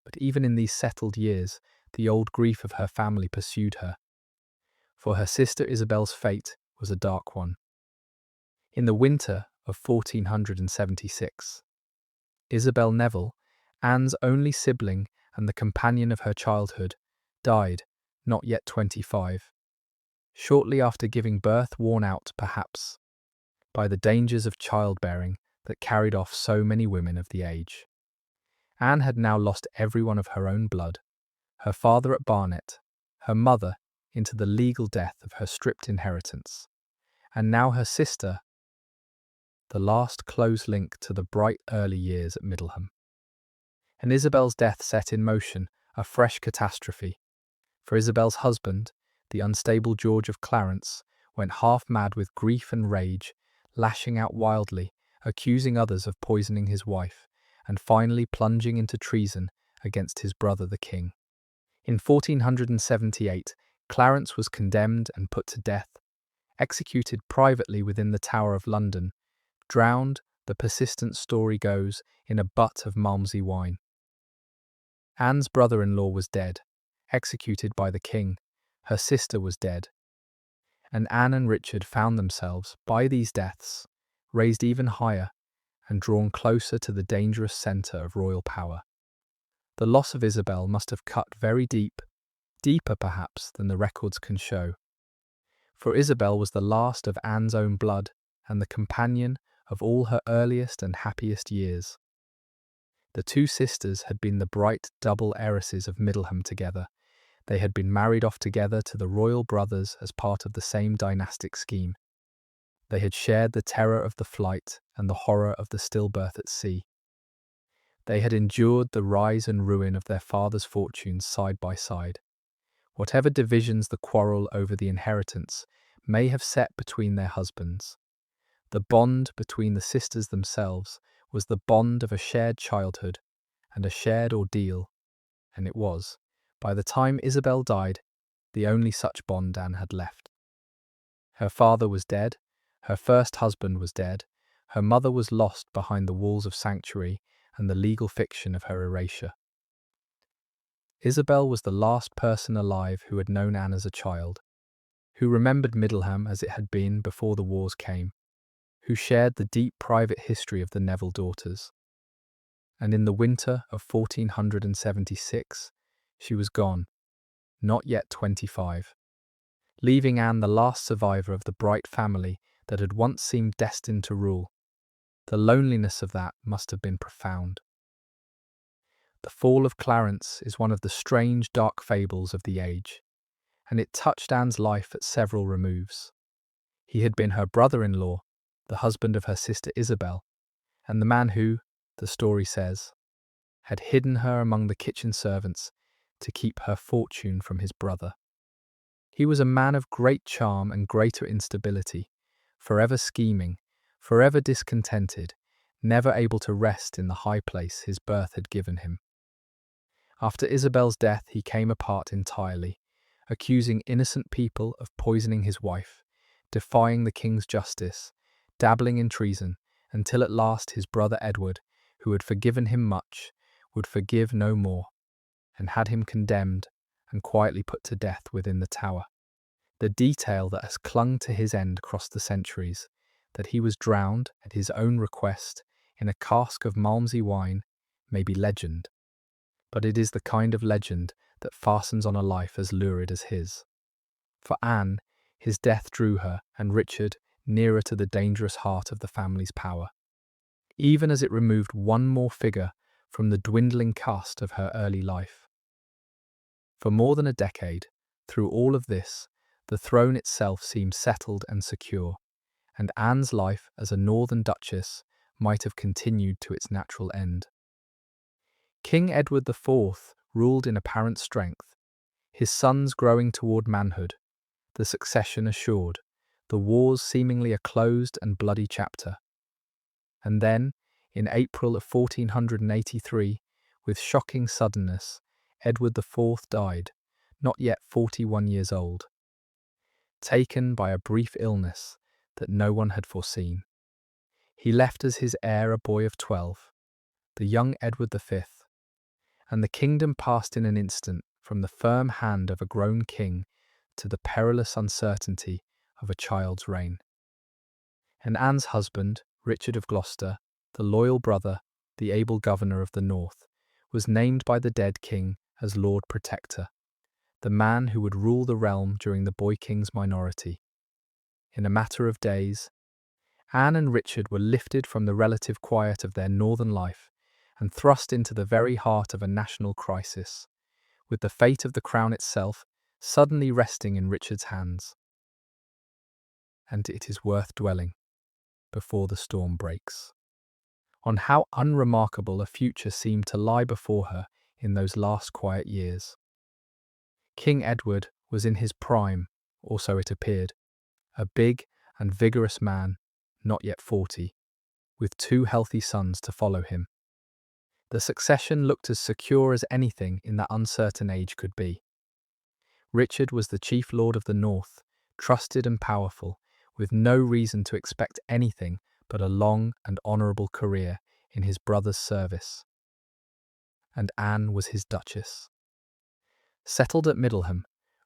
But even in these settled years, the old grief of her family pursued her, for her sister Isabel's fate was a dark one. In the winter of 1476, Isabel Neville, Anne's only sibling and the companion of her childhood, died, not yet 25, shortly after giving birth, worn out, perhaps, by the dangers of childbearing that carried off so many women of the age. Anne had now lost everyone of her own blood, her father at Barnet, her mother into the legal death of her stripped inheritance, and now her sister, the last close link to the bright early years at Middleham. And Isabel's death set in motion a fresh catastrophe, for Isabel's husband, the unstable George of Clarence, went half mad with grief and rage, lashing out wildly, accusing others of poisoning his wife, and finally plunging into treason against his brother the king. In 1478, Clarence was condemned and put to death, executed privately within the Tower of London, drowned, the persistent story goes, in a butt of Malmsey wine. Anne's brother-in-law was dead, executed by the king. Her sister was dead. And Anne and Richard found themselves, by these deaths, raised even higher and drawn closer to the dangerous centre of royal power. The loss of Isabel must have cut very deep, deeper perhaps than the records can show. For Isabel was the last of Anne's own blood and the companion of all her earliest and happiest years. The two sisters had been the bright double heiresses of Middleham together. They had been married off together to the royal brothers as part of the same dynastic scheme. They had shared the terror of the flight and the horror of the stillbirth at sea. They had endured the rise and ruin of their father's fortunes side by side. Whatever divisions the quarrel over the inheritance may have set between their husbands, the bond between the sisters themselves was the bond of a shared childhood and a shared ordeal, and it was, by the time Isabel died, the only such bond Anne had left. Her father was dead, her first husband was dead, her mother was lost behind the walls of sanctuary and the legal fiction of her erasure. Isabel was the last person alive who had known Anne as a child, who remembered Middleham as it had been before the wars came, who shared the deep private history of the Neville daughters. And in the winter of 1476, she was gone, not yet 25, leaving Anne the last survivor of the bright family that had once seemed destined to rule. The loneliness of that must have been profound. The fall of Clarence is one of the strange, dark fables of the age, and it touched Anne's life at several removes. He had been her brother-in-law, the husband of her sister Isabel, and the man who, the story says, had hidden her among the kitchen servants to keep her fortune from his brother. He was a man of great charm and greater instability, forever scheming, forever discontented, never able to rest in the high place his birth had given him. After Isabel's death, he came apart entirely, accusing innocent people of poisoning his wife, defying the king's justice, dabbling in treason, until at last his brother Edward, who had forgiven him much, would forgive no more, and had him condemned and quietly put to death within the Tower. The detail that has clung to his end across the centuries, that he was drowned at his own request in a cask of Malmsey wine, may be legend, but it is the kind of legend that fastens on a life as lurid as his. For Anne, his death drew her and Richard nearer to the dangerous heart of the family's power, even as it removed one more figure from the dwindling cast of her early life. For more than a decade, through all of this, the throne itself seemed settled and secure, and Anne's life as a northern duchess might have continued to its natural end. King Edward IV ruled in apparent strength, his sons growing toward manhood, the succession assured, the wars seemingly a closed and bloody chapter. And then, in April of 1483, with shocking suddenness, Edward IV died, not yet 41 years old, taken by a brief illness that no one had foreseen. He left as his heir a boy of 12, the young Edward V, and the kingdom passed in an instant from the firm hand of a grown king to the perilous uncertainty of a child's reign. And Anne's husband, Richard of Gloucester, the loyal brother, the able governor of the north, was named by the dead king as Lord Protector, the man who would rule the realm during the boy king's minority. In a matter of days, Anne and Richard were lifted from the relative quiet of their northern life and thrust into the very heart of a national crisis, with the fate of the crown itself suddenly resting in Richard's hands. And it is worth dwelling, before the storm breaks, on how unremarkable a future seemed to lie before her in those last quiet years. King Edward was in his prime, or so it appeared, a big and vigorous man, not yet 40, with 2 healthy sons to follow him. The succession looked as secure as anything in that uncertain age could be. Richard was the chief lord of the north, trusted and powerful, with no reason to expect anything but a long and honourable career in his brother's service. And Anne was his duchess. Settled at Middleham,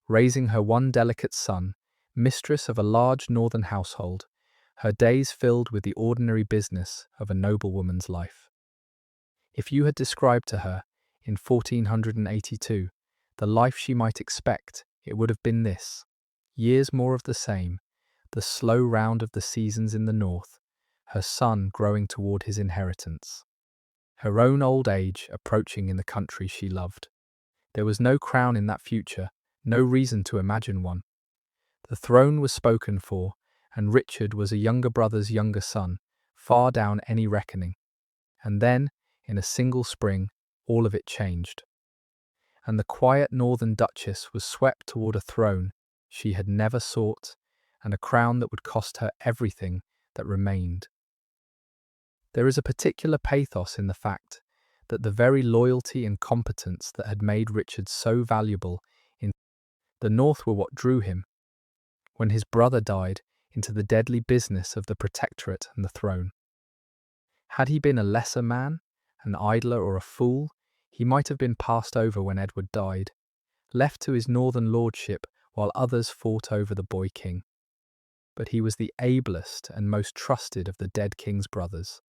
raising her one delicate son, mistress of a large northern household, her days filled with the ordinary business of a noblewoman's life. If you had described to her, in 1482, the life she might expect, it would have been this: years more of the same, the slow round of the seasons in the north, her son growing toward his inheritance, her own old age approaching in the country she loved. There was no crown in that future, no reason to imagine one. The throne was spoken for, and Richard was a younger brother's younger son, far down any reckoning. And then, in a single spring, all of it changed, and the quiet northern duchess was swept toward a throne she had never sought, and a crown that would cost her everything that remained. There is a particular pathos in the fact that the very loyalty and competence that had made Richard so valuable in the north were what drew him, when his brother died, into the deadly business of the protectorate and the throne. Had he been a lesser man, an idler or a fool, he might have been passed over when Edward died, left to his northern lordship while others fought over the boy king. But he was the ablest and most trusted of the dead king's brothers.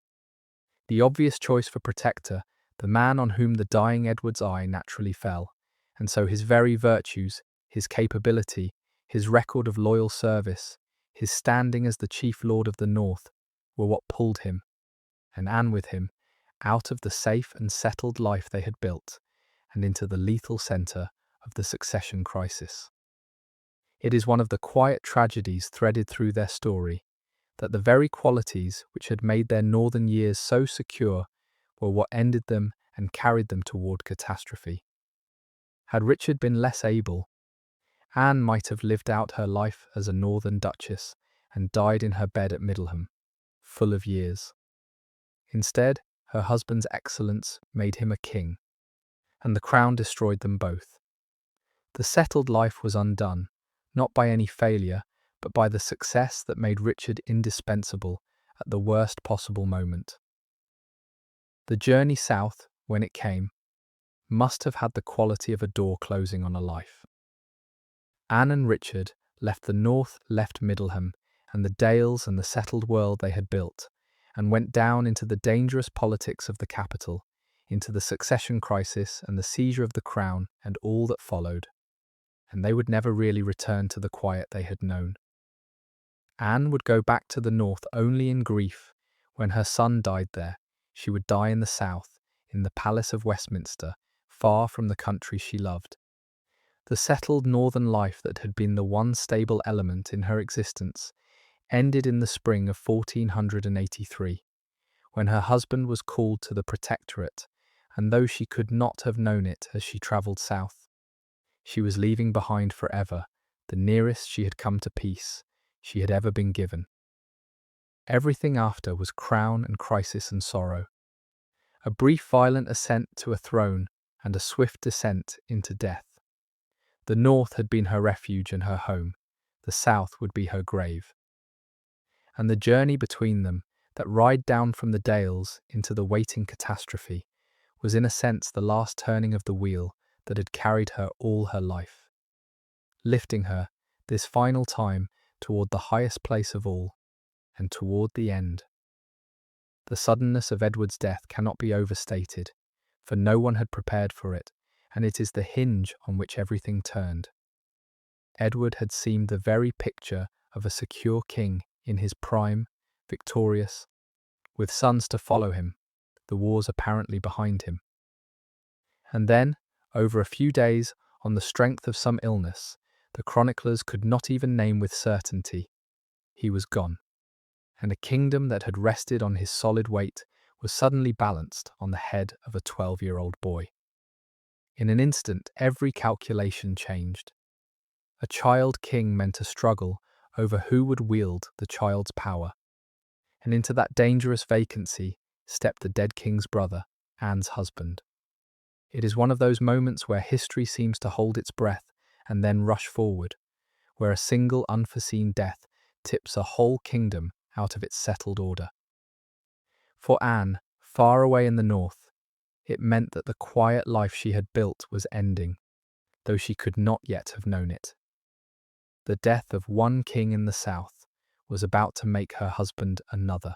The obvious choice for protector, the man on whom the dying Edward's eye naturally fell, and so his very virtues, his capability, his record of loyal service, his standing as the chief lord of the North, were what pulled him, and Anne with him, out of the safe and settled life they had built, and into the lethal centre of the succession crisis. It is one of the quiet tragedies threaded through their story, that the very qualities which had made their northern years so secure were what ended them and carried them toward catastrophe. Had Richard been less able, Anne might have lived out her life as a northern duchess and died in her bed at Middleham, full of years. Instead, her husband's excellence made him a king, and the crown destroyed them both. The settled life was undone, not by any failure, but by the success that made Richard indispensable at the worst possible moment. The journey south, when it came, must have had the quality of a door closing on a life. Anne and Richard left the north, left Middleham, and the dales and the settled world they had built, and went down into the dangerous politics of the capital, into the succession crisis and the seizure of the crown and all that followed. And they would never really return to the quiet they had known. Anne would go back to the north only in grief. When her son died there, she would die in the south, in the Palace of Westminster, far from the country she loved. The settled northern life that had been the one stable element in her existence ended in the spring of 1483, when her husband was called to the Protectorate, and though she could not have known it as she travelled south, she was leaving behind forever the nearest she had come to peace she had ever been given. Everything after was crown and crisis and sorrow. A brief violent ascent to a throne and a swift descent into death. The north had been her refuge and her home, the south would be her grave. And the journey between them, that ride down from the dales into the waiting catastrophe, was in a sense the last turning of the wheel that had carried her all her life, lifting her, this final time, toward the highest place of all, and toward the end. The suddenness of Edward's death cannot be overstated, for no one had prepared for it, and it is the hinge on which everything turned. Edward had seemed the very picture of a secure king in his prime, victorious, with sons to follow him, the wars apparently behind him. And then, over a few days, on the strength of some illness, the chroniclers could not even name with certainty, he was gone, and a kingdom that had rested on his solid weight was suddenly balanced on the head of a 12-year-old boy. In an instant, every calculation changed. A child king meant a struggle over who would wield the child's power, and into that dangerous vacancy stepped the dead king's brother, Anne's husband. It is one of those moments where history seems to hold its breath and then rush forward, where a single unforeseen death tips a whole kingdom out of its settled order. For Anne, far away in the north, it meant that the quiet life she had built was ending, though she could not yet have known it. The death of one king in the south was about to make her husband another.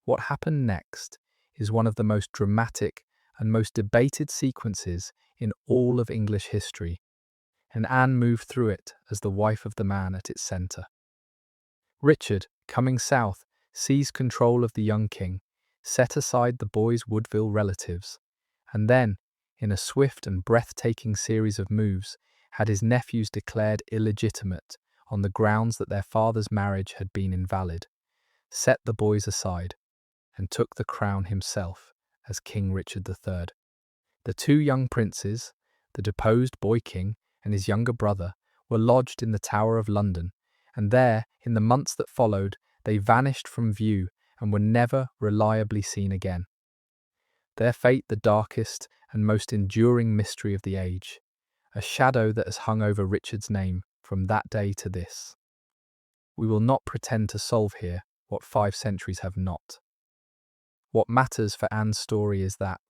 What happened next is one of the most dramatic and most debated sequences in all of English history, and Anne moved through it as the wife of the man at its centre. Richard, coming south, seized control of the young king, set aside the boy's Woodville relatives, and then, in a swift and breathtaking series of moves, had his nephews declared illegitimate on the grounds that their father's marriage had been invalid, set the boys aside, and took the crown himself as King Richard III. The two young princes, the deposed boy king and his younger brother, were lodged in the Tower of London, and there, in the months that followed, they vanished from view and were never reliably seen again. Their fate the darkest and most enduring mystery of the age, a shadow that has hung over Richard's name from that day to this. We will not pretend to solve here what 5 centuries have not. What matters for Anne's story is that,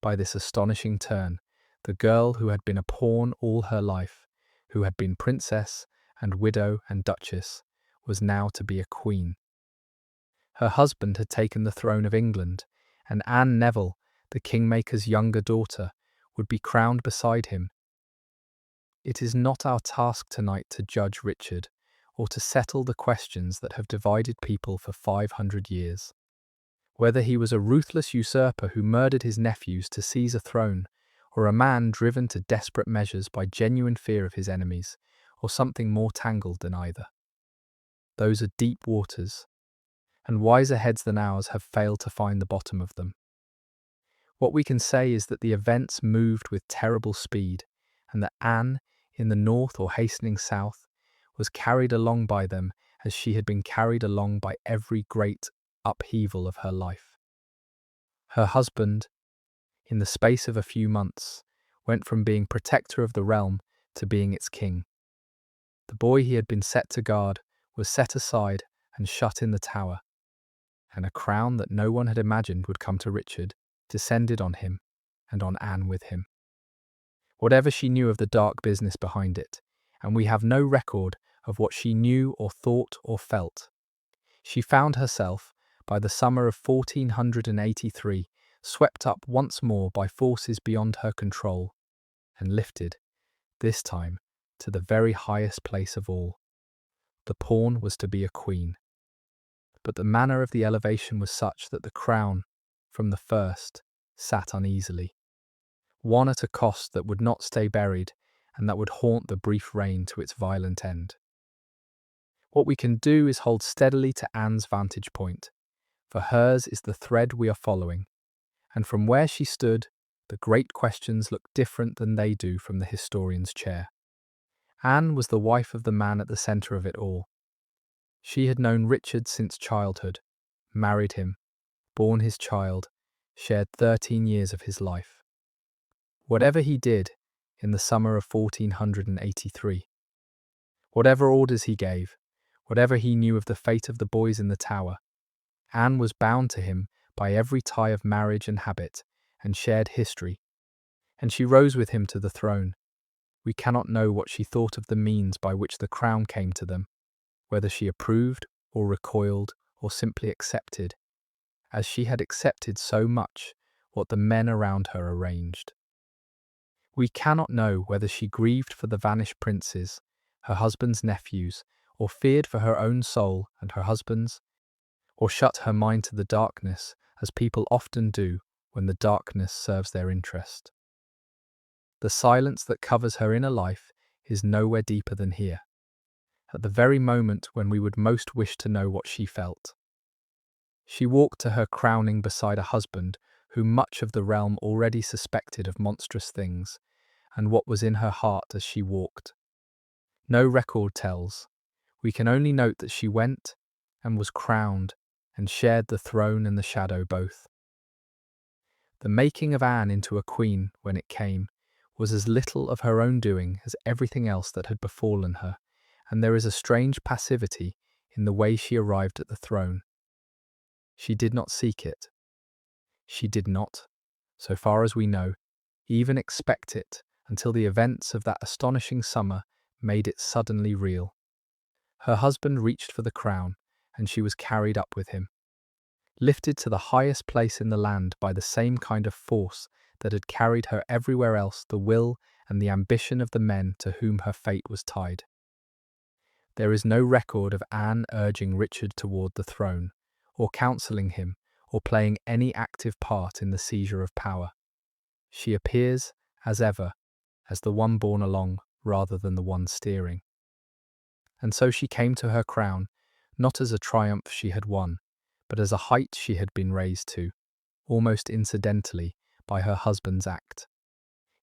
by this astonishing turn, the girl who had been a pawn all her life, who had been princess and widow and duchess, was now to be a queen. Her husband had taken the throne of England, and Anne Neville, the Kingmaker's younger daughter, would be crowned beside him. It is not our task tonight to judge Richard, or to settle the questions that have divided people for 500 years. Whether he was a ruthless usurper who murdered his nephews to seize a throne, or a man driven to desperate measures by genuine fear of his enemies, or something more tangled than either. Those are deep waters, and wiser heads than ours have failed to find the bottom of them. What we can say is that the events moved with terrible speed, and that Anne, in the north or hastening south, was carried along by them as she had been carried along by every great upheaval of her life. Her husband, in the space of a few months, went from being protector of the realm to being its king. The boy he had been set to guard was set aside and shut in the tower, and a crown that no one had imagined would come to Richard descended on him and on Anne with him. Whatever she knew of the dark business behind it, and we have no record of what she knew or thought or felt, she found herself, by the summer of 1483, swept up once more by forces beyond her control, and lifted, this time, to the very highest place of all. The pawn was to be a queen. But the manner of the elevation was such that the crown, from the first, sat uneasily. One at a cost that would not stay buried, and that would haunt the brief reign to its violent end. What we can do is hold steadily to Anne's vantage point, for hers is the thread we are following, and from where she stood, the great questions look different than they do from the historian's chair. Anne was the wife of the man at the centre of it all. She had known Richard since childhood, married him, borne his child, shared 13 years of his life. Whatever he did in the summer of 1483, whatever orders he gave, whatever he knew of the fate of the boys in the tower, Anne was bound to him by every tie of marriage and habit, and shared history, and she rose with him to the throne. We cannot know what she thought of the means by which the crown came to them, whether she approved or recoiled or simply accepted, as she had accepted so much what the men around her arranged. We cannot know whether she grieved for the vanished princes, her husband's nephews, or feared for her own soul and her husband's, or shut her mind to the darkness, as people often do when the darkness serves their interest. The silence that covers her inner life is nowhere deeper than here, at the very moment when we would most wish to know what she felt. She walked to her crowning beside a husband whom much of the realm already suspected of monstrous things, and what was in her heart as she walked. No record tells. We can only note that she went and was crowned and shared the throne and the shadow both. The making of Anne into a queen, when it came, was as little of her own doing as everything else that had befallen her, and there is a strange passivity in the way she arrived at the throne. She did not seek it. She did not, so far as we know, even expect it until the events of that astonishing summer made it suddenly real. Her husband reached for the crown, and she was carried up with him, lifted to the highest place in the land by the same kind of force that had carried her everywhere else, the will and the ambition of the men to whom her fate was tied. There is no record of Anne urging Richard toward the throne, or counselling him, or playing any active part in the seizure of power. She appears, as ever, as the one borne along rather than the one steering. And so she came to her crown, not as a triumph she had won, but as a height she had been raised to, almost incidentally, by her husband's act.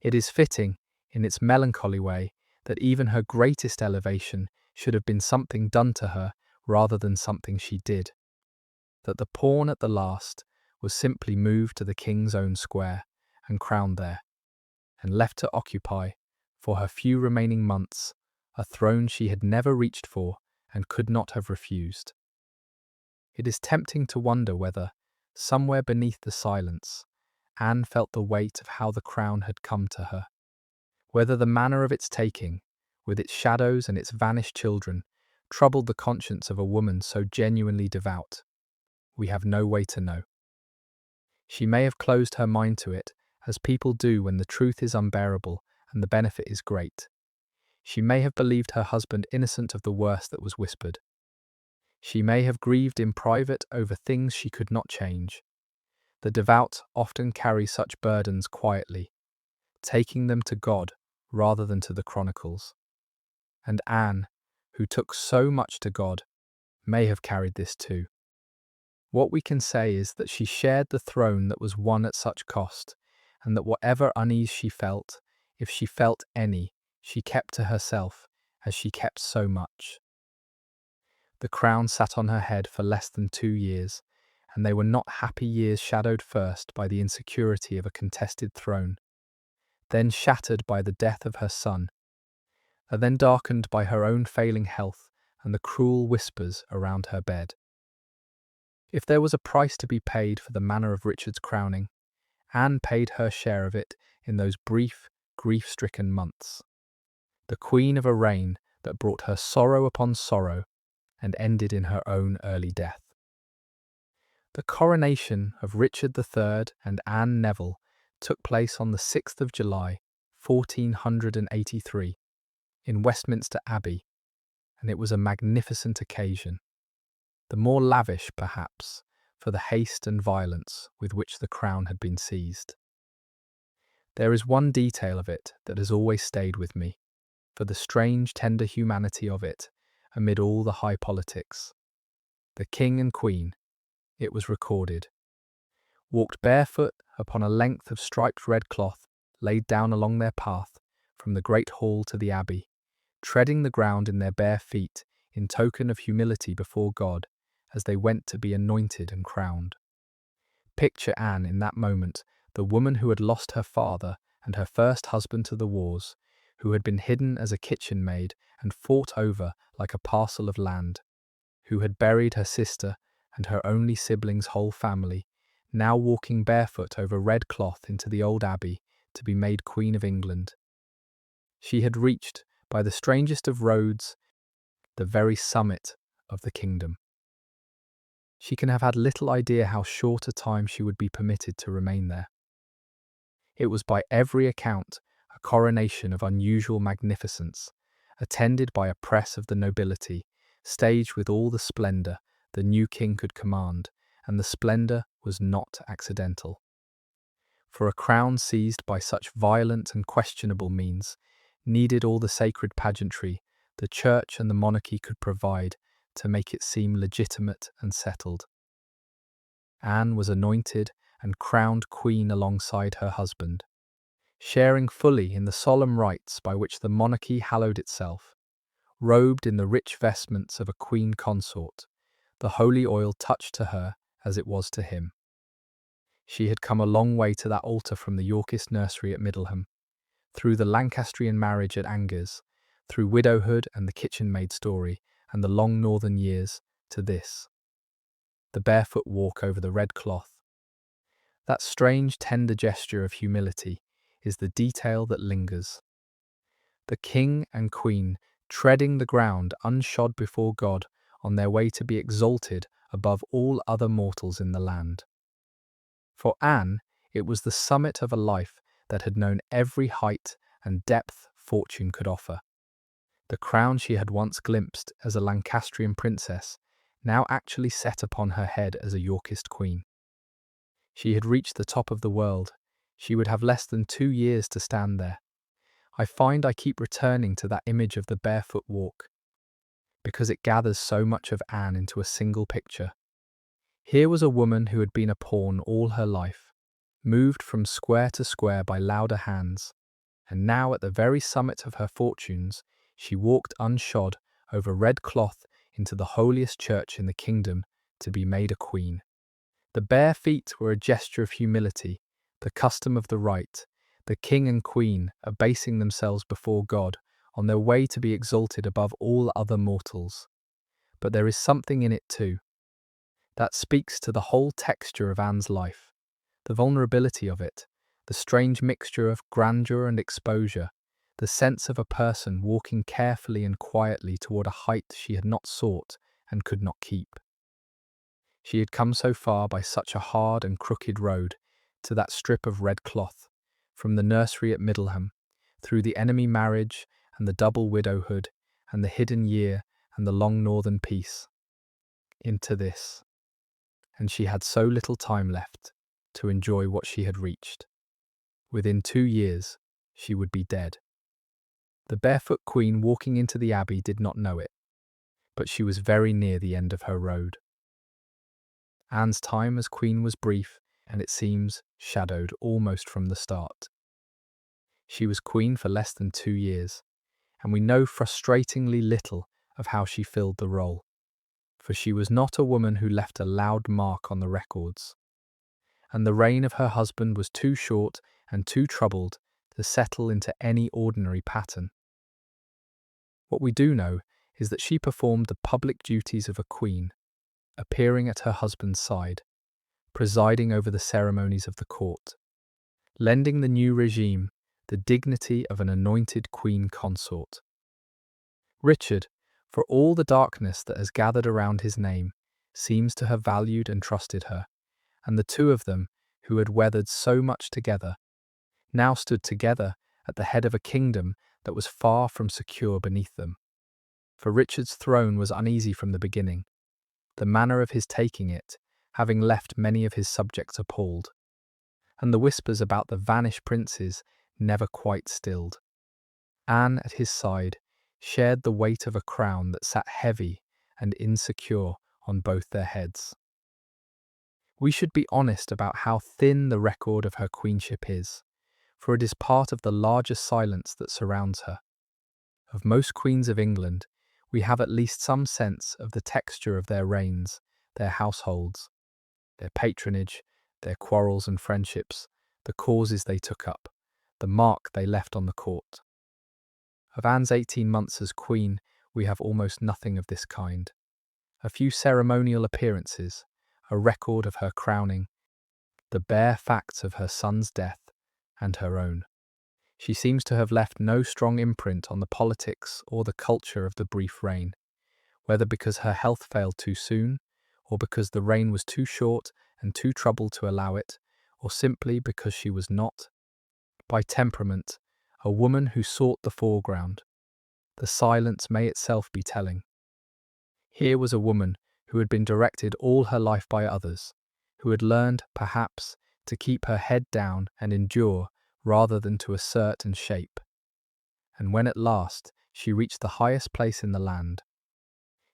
It is fitting, in its melancholy way, that even her greatest elevation should have been something done to her rather than something she did. That the pawn at the last was simply moved to the king's own square and crowned there, and left to occupy, for her few remaining months, a throne she had never reached for and could not have refused. It is tempting to wonder whether, somewhere beneath the silence, Anne felt the weight of how the crown had come to her, whether the manner of its taking, with its shadows and its vanished children, troubled the conscience of a woman so genuinely devout? We have no way to know. She may have closed her mind to it, as people do when the truth is unbearable and the benefit is great. She may have believed her husband innocent of the worst that was whispered. She may have grieved in private over things she could not change. The devout often carry such burdens quietly, taking them to God rather than to the chronicles. And Anne, who took so much to God, may have carried this too. What we can say is that she shared the throne that was won at such cost, and that whatever unease she felt, if she felt any, she kept to herself, as she kept so much. The crown sat on her head for less than 2 years, and they were not happy years, shadowed first by the insecurity of a contested throne, then shattered by the death of her son, and then darkened by her own failing health and the cruel whispers around her bed. If there was a price to be paid for the manner of Richard's crowning, Anne paid her share of it in those brief, grief-stricken months. The queen of a reign that brought her sorrow upon sorrow and ended in her own early death. The coronation of Richard III and Anne Neville took place on the 6th of July, 1483, in Westminster Abbey, and it was a magnificent occasion. The more lavish, perhaps, for the haste and violence with which the crown had been seized. There is one detail of it that has always stayed with me, for the strange, tender humanity of it amid all the high politics. The king and queen, it was recorded, walked barefoot upon a length of striped red cloth laid down along their path from the great hall to the abbey, treading the ground in their bare feet in token of humility before God as they went to be anointed and crowned. Picture Anne in that moment, the woman who had lost her father and her first husband to the wars, who had been hidden as a kitchen maid and fought over like a parcel of land, who had buried her sister and her only sibling's whole family, now walking barefoot over red cloth into the old abbey to be made Queen of England. She had reached, by the strangest of roads, the very summit of the kingdom. She can have had little idea how short a time she would be permitted to remain there. It was by every account a coronation of unusual magnificence, attended by a press of the nobility, staged with all the splendour the new king could command, and the splendour was not accidental. For a crown seized by such violent and questionable means needed all the sacred pageantry the church and the monarchy could provide to make it seem legitimate and settled. Anne was anointed and crowned queen alongside her husband, sharing fully in the solemn rites by which the monarchy hallowed itself. Robed in the rich vestments of a queen consort, the holy oil touched to her as it was to him. She had come a long way to that altar from the Yorkist nursery at Middleham, through the Lancastrian marriage at Angers, through widowhood and the kitchen maid story, and the long northern years, to this. The barefoot walk over the red cloth. That strange, tender gesture of humility is the detail that lingers. The king and queen treading the ground unshod before God on their way to be exalted above all other mortals in the land. For Anne, it was the summit of a life that had known every height and depth fortune could offer. The crown she had once glimpsed as a Lancastrian princess now actually set upon her head as a Yorkist queen. She had reached the top of the world. She would have less than 2 years to stand there. I find I keep returning to that image of the barefoot walk, because it gathers so much of Anne into a single picture. Here was a woman who had been a pawn all her life, moved from square to square by louder hands, and now at the very summit of her fortunes, she walked unshod over red cloth into the holiest church in the kingdom to be made a queen. The bare feet were a gesture of humility, the custom of the right, the king and queen abasing themselves before God on their way to be exalted above all other mortals. But there is something in it too that speaks to the whole texture of Anne's life, the vulnerability of it, the strange mixture of grandeur and exposure, the sense of a person walking carefully and quietly toward a height she had not sought and could not keep. She had come so far by such a hard and crooked road, to that strip of red cloth, from the nursery at Middleham, through the enemy marriage and the double widowhood and the hidden year and the long northern peace, into this. And she had so little time left to enjoy what she had reached. Within 2 years, she would be dead. The barefoot queen walking into the abbey did not know it, but she was very near the end of her road. Anne's time as queen was brief, and it seems shadowed almost from the start. She was queen for less than 2 years, and we know frustratingly little of how she filled the role, for she was not a woman who left a loud mark on the records, and the reign of her husband was too short and too troubled to settle into any ordinary pattern. What we do know is that she performed the public duties of a queen, appearing at her husband's side, presiding over the ceremonies of the court, lending the new regime the dignity of an anointed queen consort. Richard, for all the darkness that has gathered around his name, seems to have valued and trusted her, and the two of them, who had weathered so much together, now stood together at the head of a kingdom that was far from secure beneath them. For Richard's throne was uneasy from the beginning, the manner of his taking it having left many of his subjects appalled, and the whispers about the vanished princes never quite stilled. Anne, at his side, shared the weight of a crown that sat heavy and insecure on both their heads. We should be honest about how thin the record of her queenship is, for it is part of the larger silence that surrounds her. Of most queens of England, we have at least some sense of the texture of their reigns, their households, their patronage, their quarrels and friendships, the causes they took up, the mark they left on the court. Of Anne's 18 months as queen, we have almost nothing of this kind. A few ceremonial appearances, a record of her crowning, the bare facts of her son's death and her own. She seems to have left no strong imprint on the politics or the culture of the brief reign, whether because her health failed too soon, or because the reign was too short and too troubled to allow it, or simply because she was not, by temperament, a woman who sought the foreground. The silence may itself be telling. Here was a woman who had been directed all her life by others, who had learned, perhaps, to keep her head down and endure rather than to assert and shape. And when at last she reached the highest place in the land,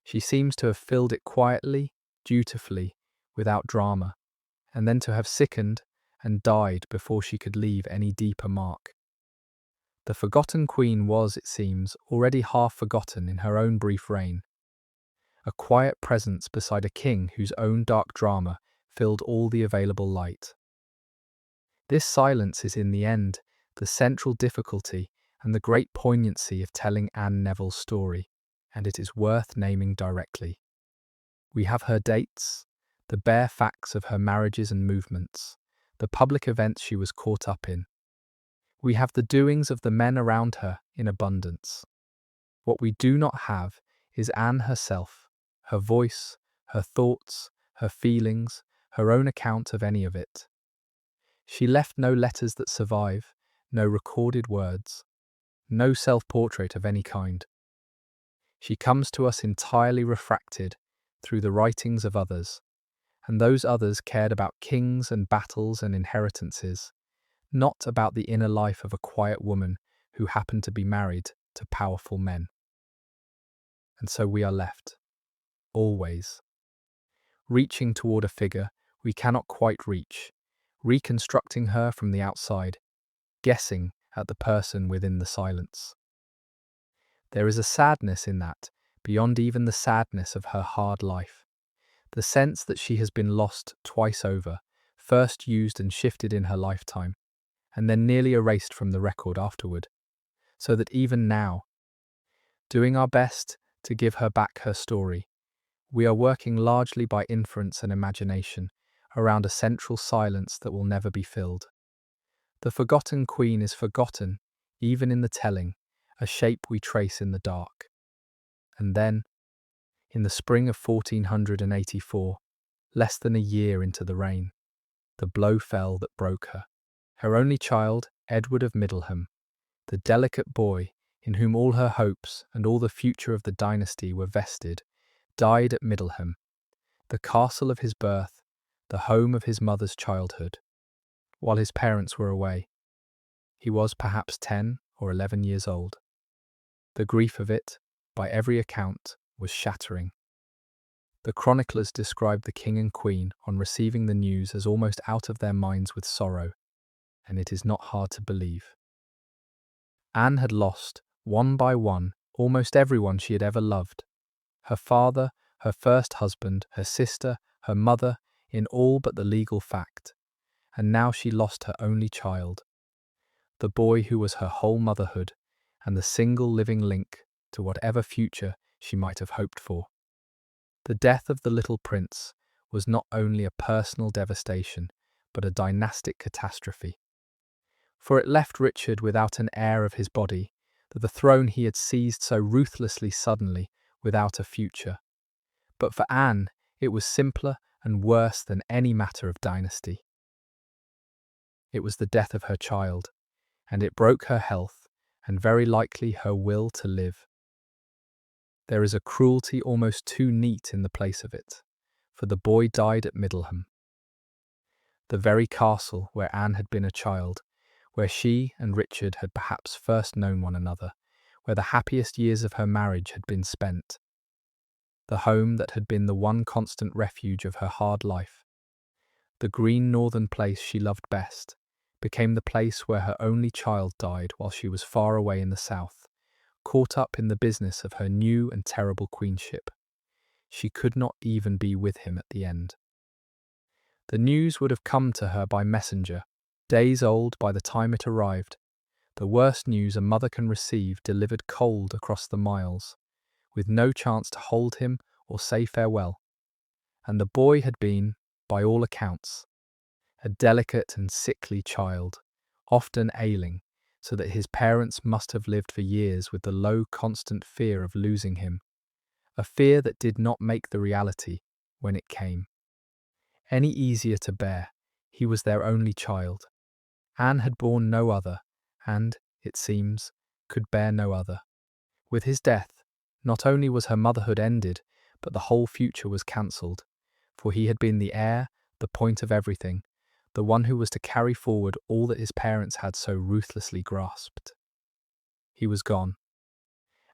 she seems to have filled it quietly, dutifully, without drama, and then to have sickened and died before she could leave any deeper mark. The forgotten queen was, it seems, already half forgotten in her own brief reign, a quiet presence beside a king whose own dark drama filled all the available light. This silence is in the end the central difficulty and the great poignancy of telling Anne Neville's story, and it is worth naming directly. We have her dates, the bare facts of her marriages and movements, the public events she was caught up in. We have the doings of the men around her in abundance. What we do not have is Anne herself, her voice, her thoughts, her feelings, her own account of any of it. She left no letters that survive, no recorded words, no self-portrait of any kind. She comes to us entirely refracted through the writings of others, and those others cared about kings and battles and inheritances, not about the inner life of a quiet woman who happened to be married to powerful men. And so we are left, always, reaching toward a figure we cannot quite reach, reconstructing her from the outside, guessing at the person within the silence. There is a sadness in that, beyond even the sadness of her hard life. The sense that she has been lost twice over, first used and shifted in her lifetime, and then nearly erased from the record afterward, so that even now, doing our best to give her back her story, we are working largely by inference and imagination around a central silence that will never be filled. The forgotten queen is forgotten, even in the telling, a shape we trace in the dark. And then, in the spring of 1484, less than a year into the reign, the blow fell that broke her. Her only child, Edward of Middleham, the delicate boy in whom all her hopes and all the future of the dynasty were vested, died at Middleham, the castle of his birth, the home of his mother's childhood, while his parents were away. He was perhaps 10 or 11 years old. The grief of it, by every account, was shattering. The chroniclers describe the king and queen on receiving the news as almost out of their minds with sorrow, and it is not hard to believe. Anne had lost, one by one, almost everyone she had ever loved. Her father, her first husband, her sister, her mother, in all but the legal fact. And now she lost her only child, the boy who was her whole motherhood and the single living link to whatever future she might have hoped for. The death of the little prince was not only a personal devastation, but a dynastic catastrophe. For it left Richard without an heir of his body, the throne he had seized so ruthlessly suddenly, without a future. But for Anne, it was simpler and worse than any matter of dynasty. It was the death of her child, and it broke her health, and very likely her will to live. There is a cruelty almost too neat in the place of it, for the boy died at Middleham, the very castle where Anne had been a child, where she and Richard had perhaps first known one another, where the happiest years of her marriage had been spent, the home that had been the one constant refuge of her hard life. The green northern place she loved best became the place where her only child died while she was far away in the south, caught up in the business of her new and terrible queenship. She could not even be with him at the end. The news would have come to her by messenger, days old by the time it arrived, the worst news a mother can receive delivered cold across the miles, with no chance to hold him or say farewell. And the boy had been, by all accounts, a delicate and sickly child, often ailing, so that his parents must have lived for years with the low, constant fear of losing him, a fear that did not make the reality, when it came, any easier to bear. He was their only child. Anne had borne no other, and, it seems, could bear no other. With his death, not only was her motherhood ended, but the whole future was cancelled, for he had been the heir, the point of everything, the one who was to carry forward all that his parents had so ruthlessly grasped. He was gone,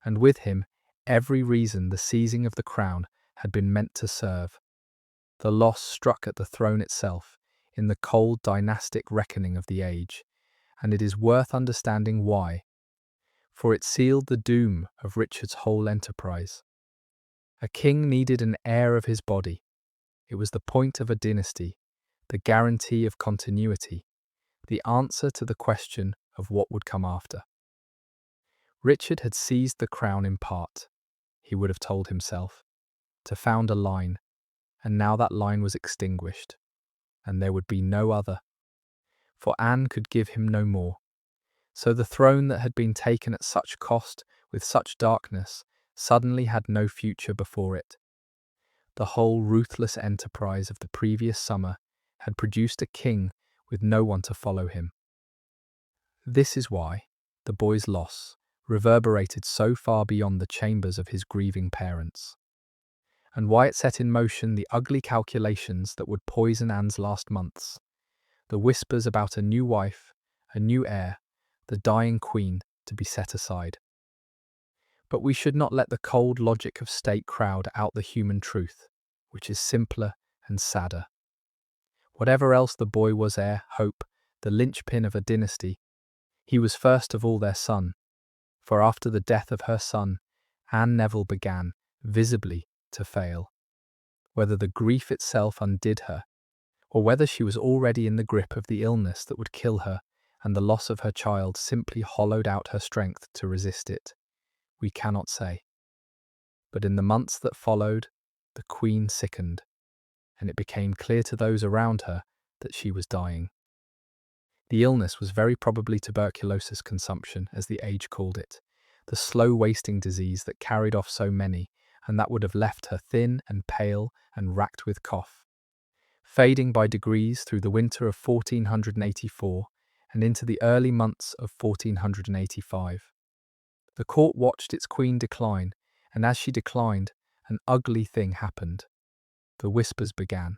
and with him every reason the seizing of the crown had been meant to serve. The loss struck at the throne itself, in the cold dynastic reckoning of the age, and it is worth understanding why, for it sealed the doom of Richard's whole enterprise. A king needed an heir of his body. It was the point of a dynasty, the guarantee of continuity, the answer to the question of what would come after. Richard had seized the crown in part, he would have told himself, to found a line, and now that line was extinguished, and there would be no other, for Anne could give him no more. So the throne that had been taken at such cost, with such darkness, suddenly had no future before it. The whole ruthless enterprise of the previous summer had produced a king with no one to follow him. This is why the boy's loss reverberated so far beyond the chambers of his grieving parents, and why it set in motion the ugly calculations that would poison Anne's last months, the whispers about a new wife, a new heir, the dying queen to be set aside. But we should not let the cold logic of state crowd out the human truth, which is simpler and sadder. Whatever else the boy was heir, hope, the linchpin of a dynasty, he was first of all their son, for after the death of her son, Anne Neville began, visibly, to fail. Whether the grief itself undid her, or whether she was already in the grip of the illness that would kill her, and the loss of her child simply hollowed out her strength to resist it, we cannot say. But in the months that followed, the queen sickened, and it became clear to those around her that she was dying. The illness was very probably tuberculosis consumption, as the age called it, the slow wasting disease that carried off so many, and that would have left her thin and pale and racked with cough. Fading by degrees through the winter of 1484 and into the early months of 1485. The court watched its queen decline, and as she declined, an ugly thing happened. The whispers began.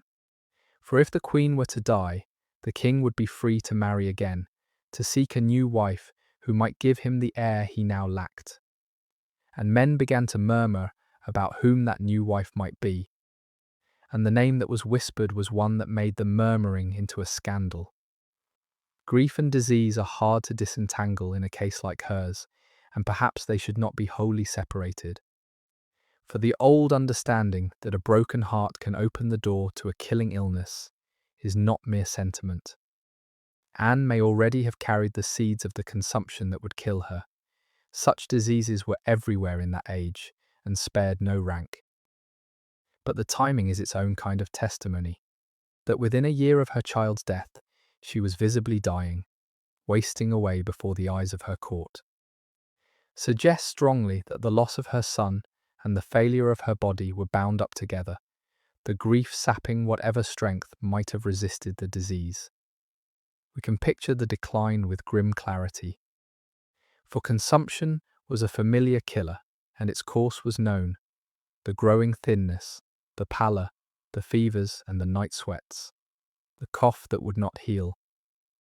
For if the queen were to die, the king would be free to marry again, to seek a new wife who might give him the heir he now lacked. And men began to murmur about whom that new wife might be, and the name that was whispered was one that made the murmuring into a scandal. Grief and disease are hard to disentangle in a case like hers, and perhaps they should not be wholly separated. For the old understanding that a broken heart can open the door to a killing illness is not mere sentiment. Anne may already have carried the seeds of the consumption that would kill her. Such diseases were everywhere in that age, and spared no rank. But the timing is its own kind of testimony, that within a year of her child's death, she was visibly dying, wasting away before the eyes of her court. Suggests strongly that the loss of her son and the failure of her body were bound up together, the grief sapping whatever strength might have resisted the disease. We can picture the decline with grim clarity. For consumption was a familiar killer, and its course was known: the growing thinness, the pallor, the fevers and the night sweats, the cough that would not heal,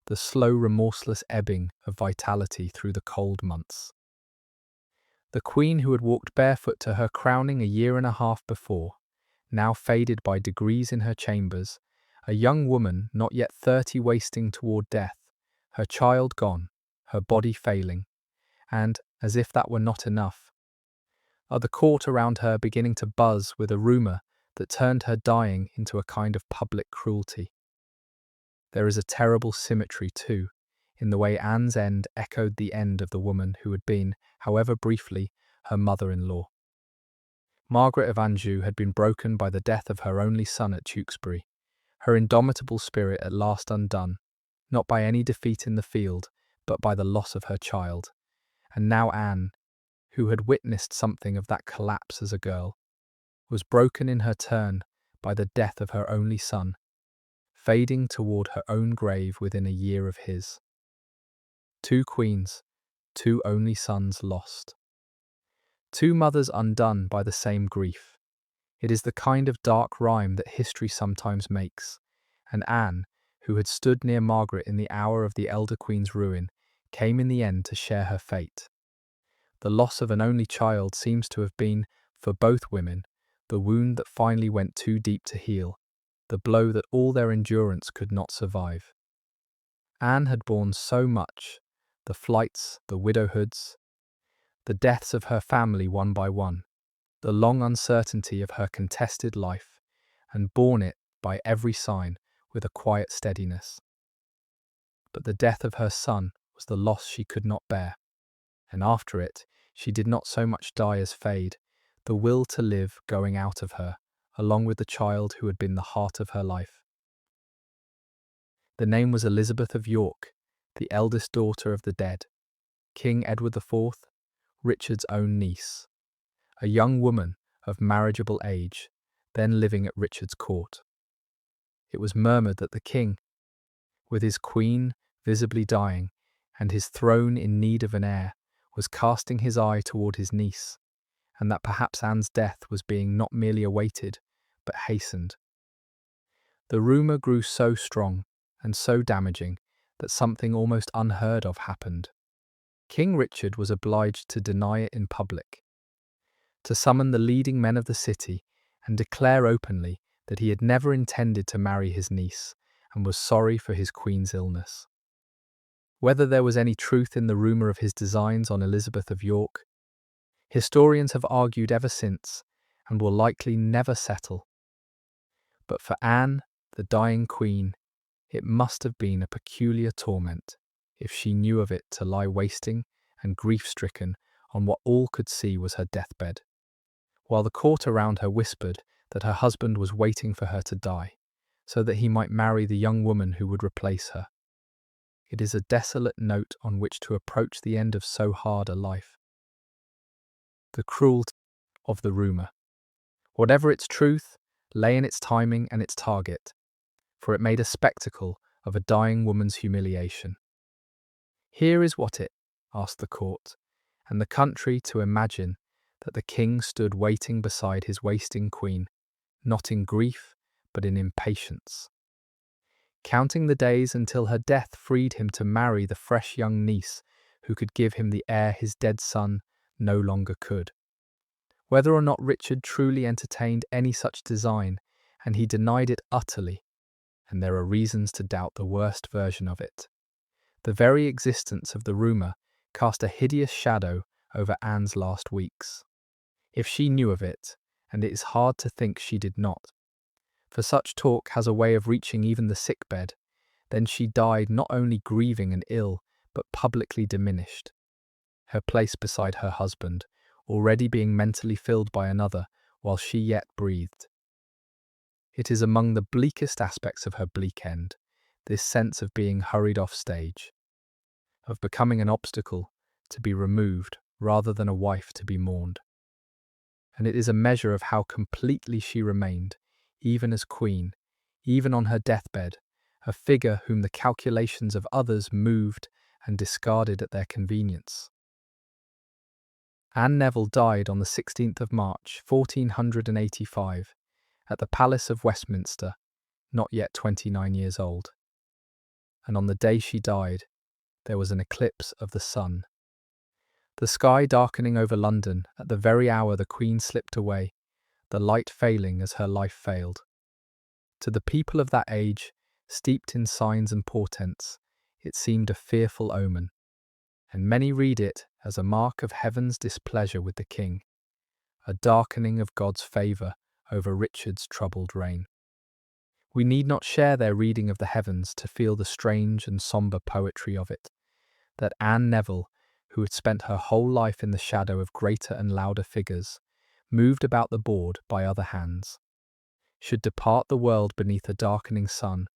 the slow remorseless ebbing of vitality through the cold months. The queen who had walked barefoot to her crowning a year and a half before, now faded by degrees in her chambers, a young woman not yet 30 wasting toward death, her child gone, her body failing, and, as if that were not enough, are the court around her beginning to buzz with a rumour that turned her dying into a kind of public cruelty. There is a terrible symmetry, too, in the way Anne's end echoed the end of the woman who had been, however briefly, her mother-in-law. Margaret of Anjou had been broken by the death of her only son at Tewkesbury, her indomitable spirit at last undone, not by any defeat in the field, but by the loss of her child. And now Anne, who had witnessed something of that collapse as a girl, was broken in her turn by the death of her only son, fading toward her own grave within a year of his. 2 queens, 2 only sons lost. 2 mothers undone by the same grief. It is the kind of dark rhyme that history sometimes makes, and Anne, who had stood near Margaret in the hour of the elder queen's ruin, came in the end to share her fate. The loss of an only child seems to have been, for both women, the wound that finally went too deep to heal, the blow that all their endurance could not survive. Anne had borne so much, the flights, the widowhoods, the deaths of her family one by one, the long uncertainty of her contested life, and borne it, by every sign, with a quiet steadiness. But the death of her son was the loss she could not bear, and after it, she did not so much die as fade, the will to live going out of her, along with the child who had been the heart of her life. The name was Elizabeth of York, the eldest daughter of the dead, King Edward IV, Richard's own niece, a young woman of marriageable age, then living at Richard's court. It was murmured that the king, with his queen visibly dying and his throne in need of an heir, was casting his eye toward his niece, and that perhaps Anne's death was being not merely awaited, but hastened. The rumour grew so strong and so damaging that something almost unheard of happened. King Richard was obliged to deny it in public, to summon the leading men of the city and declare openly that he had never intended to marry his niece and was sorry for his queen's illness. Whether there was any truth in the rumour of his designs on Elizabeth of York, historians have argued ever since and will likely never settle. But for Anne, the dying queen, it must have been a peculiar torment, if she knew of it, to lie wasting and grief-stricken on what all could see was her deathbed, while the court around her whispered that her husband was waiting for her to die, so that he might marry the young woman who would replace her. It is a desolate note on which to approach the end of so hard a life. the cruelty of the rumour. Whatever its truth, lay in its timing and its target, for it made a spectacle of a dying woman's humiliation. Here is what it asked the court, and the country to imagine that the king stood waiting beside his wasting queen, not in grief, but in impatience, counting the days until her death freed him to marry the fresh young niece who could give him the heir his dead son no longer could. Whether or not Richard truly entertained any such design, and he denied it utterly, and there are reasons to doubt the worst version of it. The very existence of the rumour cast a hideous shadow over Anne's last weeks. If she knew of it, and it is hard to think she did not, for such talk has a way of reaching even the sickbed, then she died not only grieving and ill, but publicly diminished, her place beside her husband, already being mentally filled by another while she yet breathed. It is among the bleakest aspects of her bleak end, this sense of being hurried off stage, of becoming an obstacle to be removed rather than a wife to be mourned. And it is a measure of how completely she remained, even as queen, even on her deathbed, a figure whom the calculations of others moved and discarded at their convenience. Anne Neville died on the 16th of March, 1485, at the Palace of Westminster, not yet 29 years old. And on the day she died, there was an eclipse of the sun. The sky darkening over London at the very hour the Queen slipped away, the light failing as her life failed. To the people of that age, steeped in signs and portents, it seemed a fearful omen, and many read it as a mark of heaven's displeasure with the king, a darkening of God's favour over Richard's troubled reign. We need not share their reading of the heavens to feel the strange and sombre poetry of it, that Anne Neville, who had spent her whole life in the shadow of greater and louder figures, moved about the board by other hands, should depart the world beneath a darkening sun,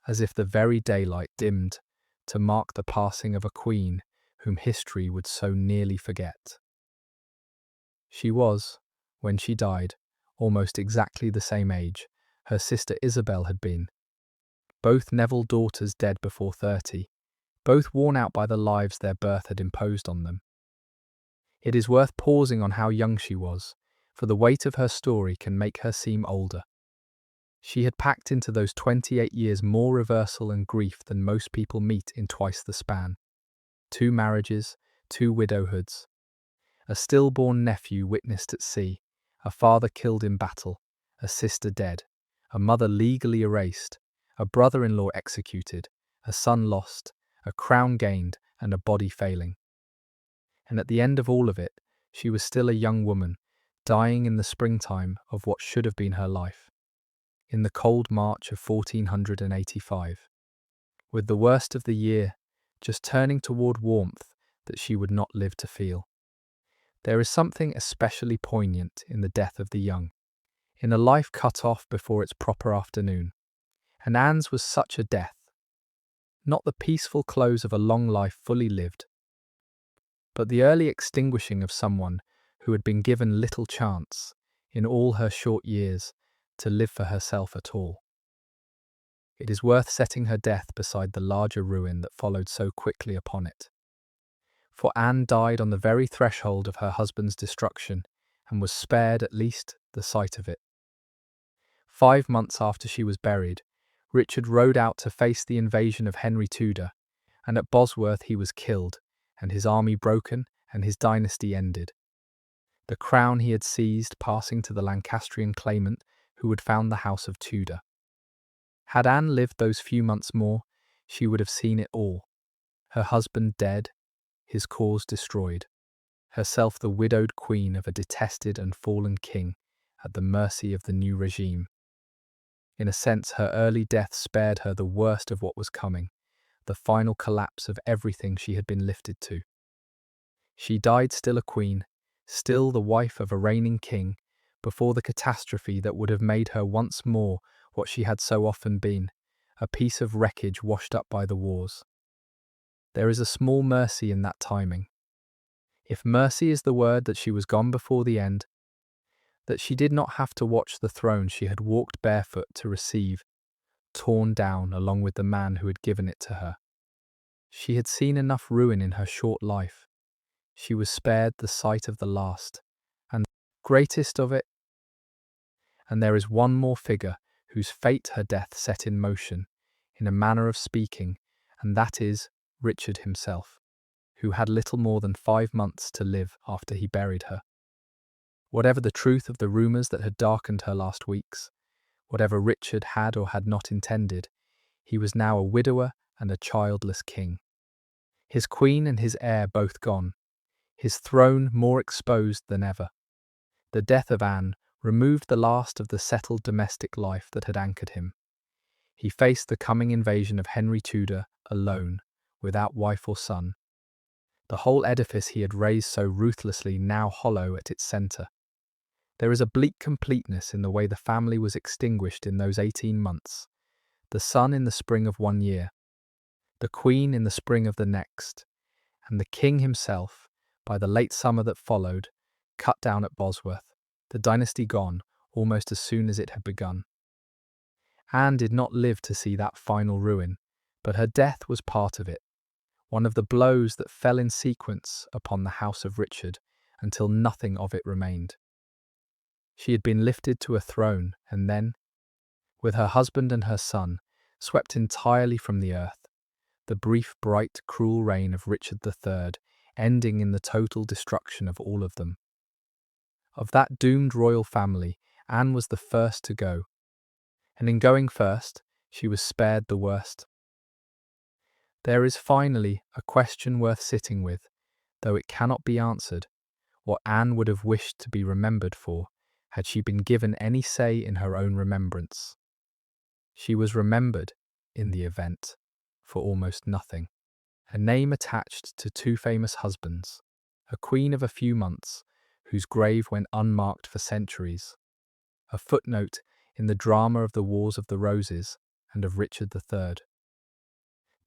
as if the very daylight dimmed to mark the passing of a queen whom history would so nearly forget. She was, when she died, almost exactly the same age her sister Isabel had been. Both Neville daughters dead before 30, both worn out by the lives their birth had imposed on them. It is worth pausing on how young she was, for the weight of her story can make her seem older. She had packed into those 28 years more reversal and grief than most people meet in twice the span. 2 marriages, 2 widowhoods, a stillborn nephew witnessed at sea, a father killed in battle, a sister dead, a mother legally erased, a brother-in-law executed, a son lost, a crown gained, and a body failing. And at the end of all of it, she was still a young woman, dying in the springtime of what should have been her life, in the cold March of 1485, with the worst of the year just turning toward warmth that she would not live to feel. There is something especially poignant in the death of the young, in a life cut off before its proper afternoon, and Anne's was such a death, not the peaceful close of a long life fully lived, but the early extinguishing of someone who had been given little chance, in all her short years, to live for herself at all. It is worth setting her death beside the larger ruin that followed so quickly upon it. For Anne died on the very threshold of her husband's destruction, and was spared at least the sight of it. 5 months after she was buried, Richard rode out to face the invasion of Henry Tudor, and at Bosworth he was killed, and his army broken, and his dynasty ended. The crown he had seized passing to the Lancastrian claimant who had found the house of Tudor. Had Anne lived those few months more, she would have seen it all. Her husband dead, his cause destroyed, herself the widowed queen of a detested and fallen king, at the mercy of the new regime. In a sense, her early death spared her the worst of what was coming, the final collapse of everything she had been lifted to. She died still a queen, still the wife of a reigning king, before the catastrophe that would have made her once more what she had so often been, a piece of wreckage washed up by the wars. There is a small mercy in that timing. If mercy is the word, that she was gone before the end, that she did not have to watch the throne she had walked barefoot to receive, torn down along with the man who had given it to her. She had seen enough ruin in her short life. She was spared the sight of the last, and greatest of it. And there is one more figure whose fate her death set in motion, in a manner of speaking, and that is Richard himself, who had little more than 5 months to live after he buried her. Whatever the truth of the rumours that had darkened her last weeks, whatever Richard had or had not intended, he was now a widower and a childless king. His queen and his heir both gone, his throne more exposed than ever. The death of Anne removed the last of the settled domestic life that had anchored him. He faced the coming invasion of Henry Tudor alone, without wife or son. The whole edifice he had raised so ruthlessly now hollow at its centre. There is a bleak completeness in the way the family was extinguished in those 18 months. The son in the spring of 1 year, the queen in the spring of the next, and the king himself, by the late summer that followed, cut down at Bosworth, the dynasty gone almost as soon as it had begun. Anne did not live to see that final ruin, but her death was part of it, one of the blows that fell in sequence upon the house of Richard until nothing of it remained. She had been lifted to a throne and then, with her husband and her son, swept entirely from the earth, the brief, bright, cruel reign of Richard III ending in the total destruction of all of them. Of that doomed royal family, Anne was the first to go, and in going first, she was spared the worst. There is finally a question worth sitting with, though it cannot be answered, what Anne would have wished to be remembered for, had she been given any say in her own remembrance. She was remembered, in the event, for almost nothing. A name attached to 2 famous husbands, a queen of a few months, whose grave went unmarked for centuries, a footnote in the drama of the Wars of the Roses and of Richard III.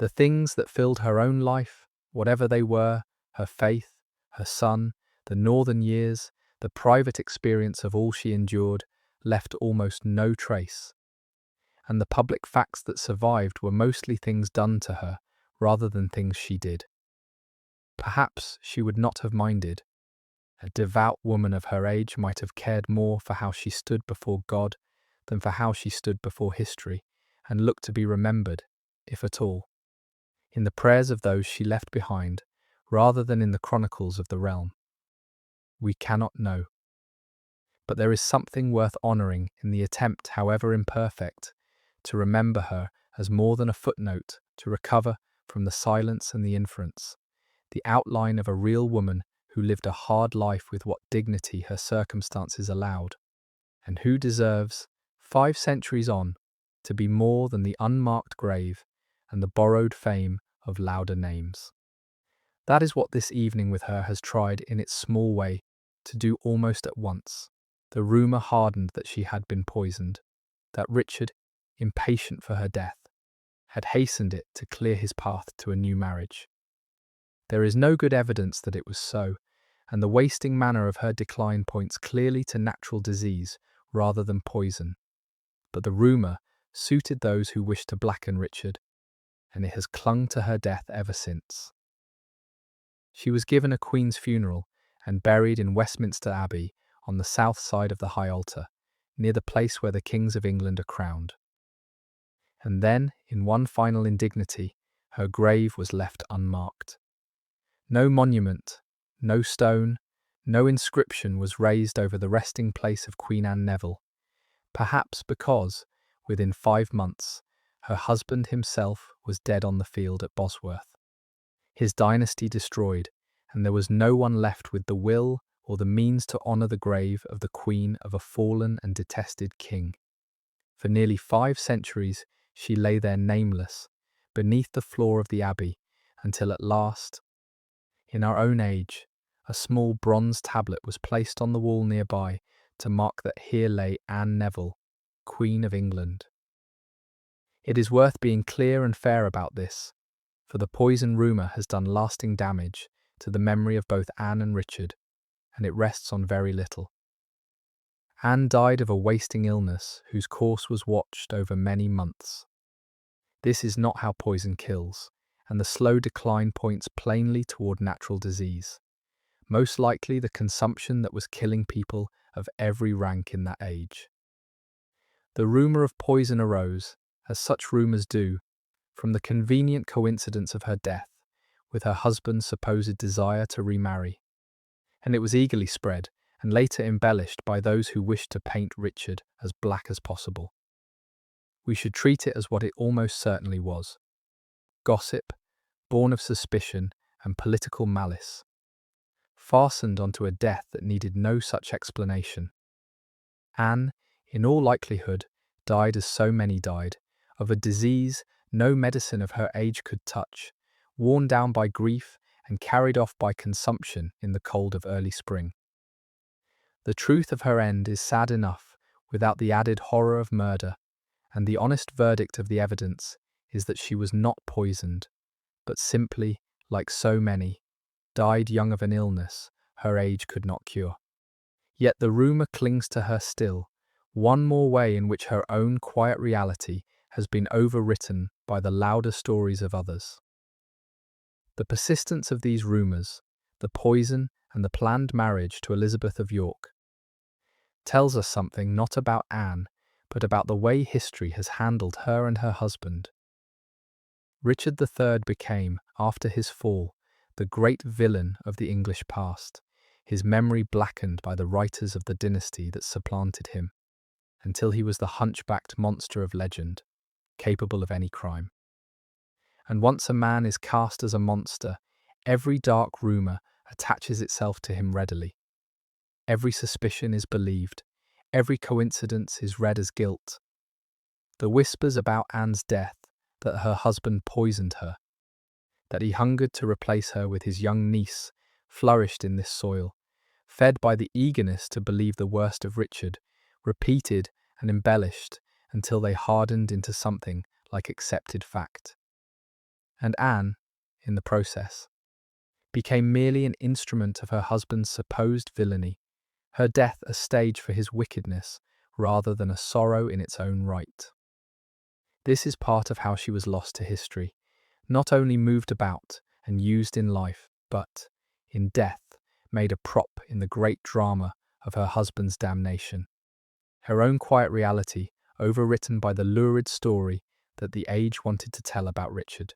The things that filled her own life, whatever they were, her faith, her son, the northern years, the private experience of all she endured, left almost no trace. And the public facts that survived were mostly things done to her, rather than things she did. Perhaps she would not have minded. A devout woman of her age might have cared more for how she stood before God than for how she stood before history, and looked to be remembered, if at all, in the prayers of those she left behind, rather than in the chronicles of the realm. We cannot know. But there is something worth honouring in the attempt, however imperfect, to remember her as more than a footnote, to recover from the silence and the inference, the outline of a real woman who lived a hard life with what dignity her circumstances allowed, and who deserves, 5 centuries on, to be more than the unmarked grave and the borrowed fame of louder names. That is what this evening with her has tried in its small way to do almost at once. The rumour hardened that she had been poisoned, that Richard, impatient for her death, had hastened it to clear his path to a new marriage. There is no good evidence that it was so, and the wasting manner of her decline points clearly to natural disease rather than poison. But the rumour suited those who wished to blacken Richard, and it has clung to her death ever since. She was given a queen's funeral and buried in Westminster Abbey on the south side of the high altar, near the place where the kings of England are crowned. And then, in one final indignity, her grave was left unmarked. No monument, no stone, no inscription was raised over the resting place of Queen Anne Neville, perhaps because, within 5 months, her husband himself was dead on the field at Bosworth. His dynasty destroyed, and there was no one left with the will or the means to honour the grave of the queen of a fallen and detested king. For nearly 5 centuries she lay there nameless, beneath the floor of the abbey, until at last, in our own age, a small bronze tablet was placed on the wall nearby to mark that here lay Anne Neville, Queen of England. It is worth being clear and fair about this, for the poison rumour has done lasting damage to the memory of both Anne and Richard, and it rests on very little. Anne died of a wasting illness whose course was watched over many months. This is not how poison kills, and the slow decline points plainly toward natural disease, most likely the consumption that was killing people of every rank in that age. The rumour of poison arose, as such rumours do, from the convenient coincidence of her death with her husband's supposed desire to remarry, and it was eagerly spread and later embellished by those who wished to paint Richard as black as possible. We should treat it as what it almost certainly was: gossip, born of suspicion and political malice, fastened onto a death that needed no such explanation. Anne, in all likelihood, died as so many died, of a disease no medicine of her age could touch, worn down by grief and carried off by consumption in the cold of early spring. The truth of her end is sad enough without the added horror of murder, and the honest verdict of the evidence is that she was not poisoned, but simply, like so many, died young of an illness her age could not cure. Yet the rumour clings to her still, one more way in which her own quiet reality has been overwritten by the louder stories of others. The persistence of these rumours, the poison and the planned marriage to Elizabeth of York, tells us something not about Anne, but about the way history has handled her and her husband. Richard III became, after his fall, the great villain of the English past, his memory blackened by the writers of the dynasty that supplanted him, until he was the hunchbacked monster of legend, capable of any crime. And once a man is cast as a monster, every dark rumour attaches itself to him readily. Every suspicion is believed, every coincidence is read as guilt. The whispers about Anne's death, that her husband poisoned her, that he hungered to replace her with his young niece, flourished in this soil, fed by the eagerness to believe the worst of Richard, repeated and embellished until they hardened into something like accepted fact. And Anne, in the process, became merely an instrument of her husband's supposed villainy, her death a stage for his wickedness rather than a sorrow in its own right. This is part of how she was lost to history, not only moved about and used in life, but, in death, made a prop in the great drama of her husband's damnation. Her own quiet reality, overwritten by the lurid story that the age wanted to tell about Richard.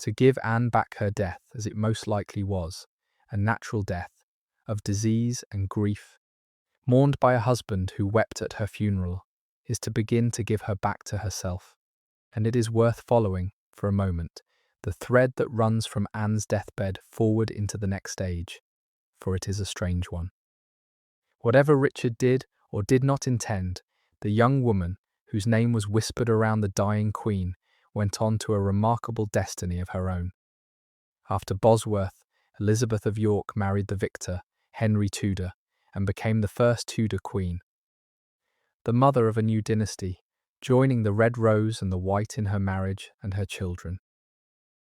To give Anne back her death, as it most likely was, a natural death, of disease and grief, mourned by a husband who wept at her funeral, is to begin to give her back to herself. And it is worth following, for a moment, the thread that runs from Anne's deathbed forward into the next age, for it is a strange one. Whatever Richard did or did not intend, the young woman, whose name was whispered around the dying queen, went on to a remarkable destiny of her own. After Bosworth, Elizabeth of York married the victor, Henry Tudor, and became the first Tudor queen, the mother of a new dynasty, joining the red rose and the white in her marriage and her children.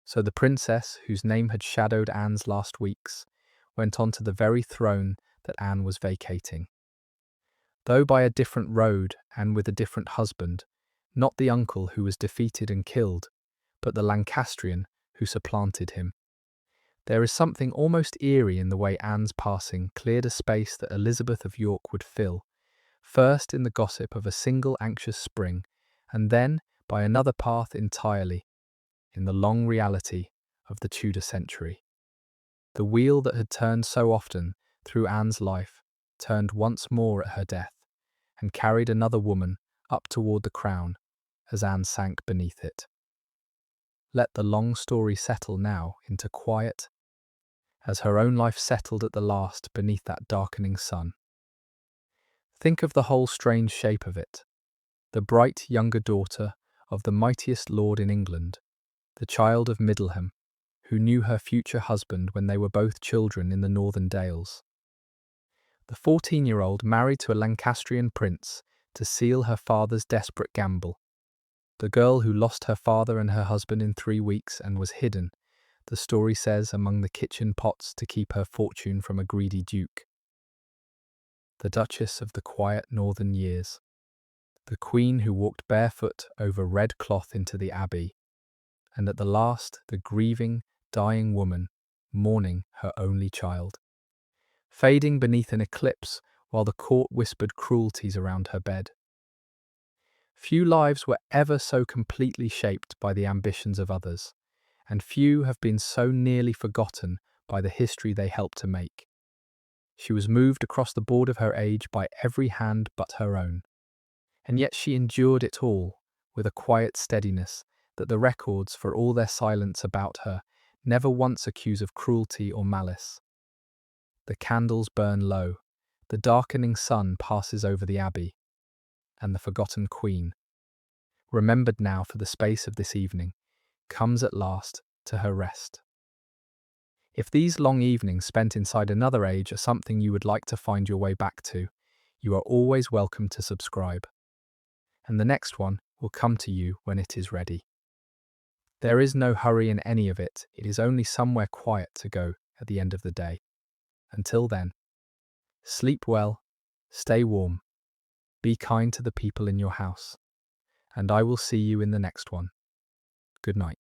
So the princess, whose name had shadowed Anne's last weeks, went on to the very throne that Anne was vacating. Though by a different road and with a different husband, not the uncle who was defeated and killed, but the Lancastrian who supplanted him. There is something almost eerie in the way Anne's passing cleared a space that Elizabeth of York would fill, first in the gossip of a single anxious spring, and then by another path entirely, in the long reality of the Tudor century. The wheel that had turned so often through Anne's life turned once more at her death, and carried another woman up toward the crown as Anne sank beneath it. Let the long story settle now into quiet, as her own life settled at the last beneath that darkening sun. Think of the whole strange shape of it. The bright younger daughter of the mightiest lord in England, the child of Middleham, who knew her future husband when they were both children in the northern dales. The 14-year-old married to a Lancastrian prince to seal her father's desperate gamble. The girl who lost her father and her husband in 3 weeks and was hidden, the story says, among the kitchen pots to keep her fortune from a greedy duke. The Duchess of the quiet northern years. The queen who walked barefoot over red cloth into the abbey, and at the last the grieving, dying woman, mourning her only child, fading beneath an eclipse while the court whispered cruelties around her bed. Few lives were ever so completely shaped by the ambitions of others, and few have been so nearly forgotten by the history they helped to make. She was moved across the board of her age by every hand but her own, and yet she endured it all with a quiet steadiness that the records, for all their silence about her, never once accuse of cruelty or malice. The candles burn low, the darkening sun passes over the abbey, and the forgotten queen, remembered now for the space of this evening, comes at last to her rest. If these long evenings spent inside another age are something you would like to find your way back to, you are always welcome to subscribe, and the next one will come to you when it is ready. There is no hurry in any of it, it is only somewhere quiet to go at the end of the day. Until then, sleep well, stay warm, be kind to the people in your house, and I will see you in the next one. Good night.